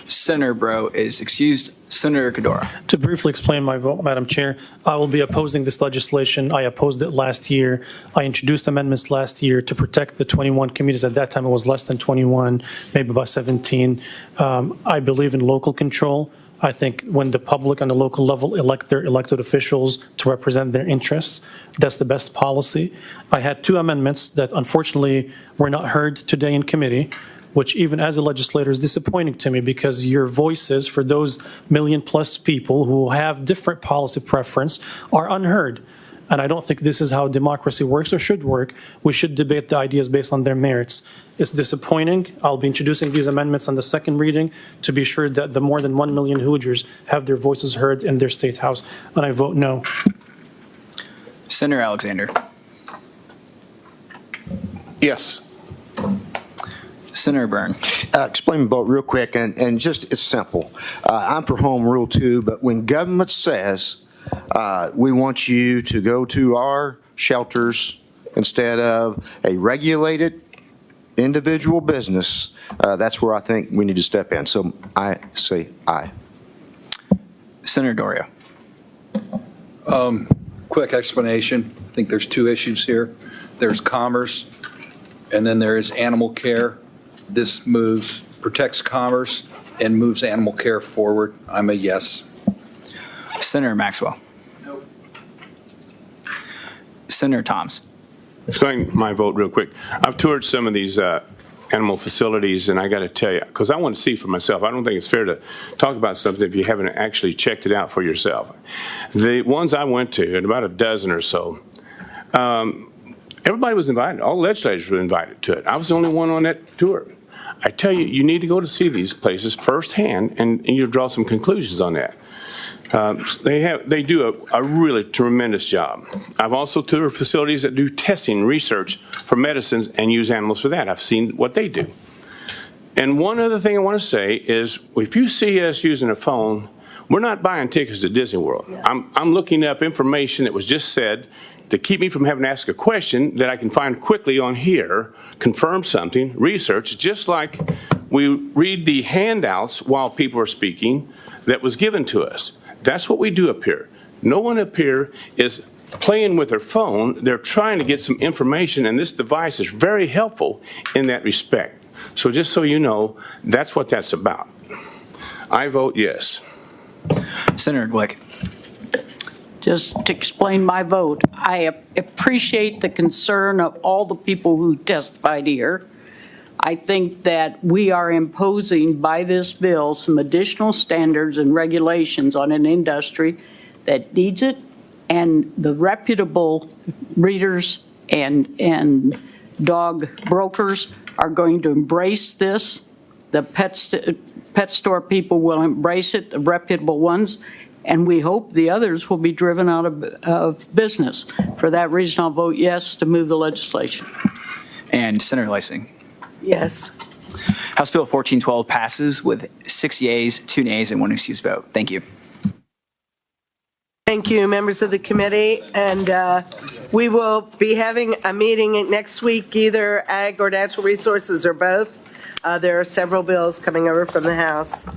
Senator Bro is excused. Senator Cadora. To briefly explain my vote, Madam Chair, I will be opposing this legislation. I opposed it last year. I introduced amendments last year to protect the 21 communities. At that time, it was less than 21, maybe about 17. I believe in local control. I think when the public on the local level elect their elected officials to represent their interests, that's the best policy. I had 2 amendments that unfortunately were not heard today in committee, which even as a legislator is disappointing to me, because your voices for those million-plus people who have different policy preference are unheard. And I don't think this is how democracy works or should work. We should debate the ideas based on their merits. It's disappointing. I'll be introducing these amendments on the second reading to be sure that the more than 1 million Hoosiers have their voices heard in their state house. And I vote no. Senator Alexander. Yes. Senator Byrne. Explain the vote real quick, and just it's simple. I'm for home rule too, but when government says we want you to go to our shelters instead of a regulated individual business, that's where I think we need to step in. So I say aye. Senator Dorio. Quick explanation. I think there's 2 issues here. There's commerce, and then there is animal care. This protects commerce and moves animal care forward. I'm a yes. Senator Maxwell. No. Senator Toms. Explain my vote real quick. I've toured some of these animal facilities, and I got to tell you, because I want to see for myself. I don't think it's fair to talk about something if you haven't actually checked it out for yourself. The ones I went to, and about a dozen or so, everybody was invited. All legislators were invited to it. I was the only one on that tour. I tell you, you need to go to see these places firsthand, and you'll draw some conclusions on that. They do a really tremendous job. I've also toured facilities that do testing, research for medicines and use animals for that. I've seen what they do. And one other thing I want to say is, if you see us using a phone, we're not buying tickets to Disney World. Yeah. I'm looking up information that was just said to keep me from having to ask a question that I can find quickly on here, confirm something, research, just like we read the handouts while people are speaking that was given to us. That's what we do up here. No one up here is playing with their phone. They're trying to get some information, and this device is very helpful in that respect. So just so you know, that's what that's about. I vote yes. Senator Glick. Just to explain my vote, I appreciate the concern of all the people who testified here. I think that we are imposing by this bill some additional standards and regulations on an industry that needs it and the reputable breeders and dog brokers are going to embrace this. The pet store people will embrace it, the reputable ones, and we hope the others will be driven out of business. For that reason, I'll vote yes to move the legislation. And Senator Lysing. Yes. House Bill 1412 passes with 6 yeas, 2 nays, and 1 excused vote. Thank you. Thank you, members of the committee. And we will be having a meeting next week, either Ag or Natural Resources or both. There are several bills coming over from the House.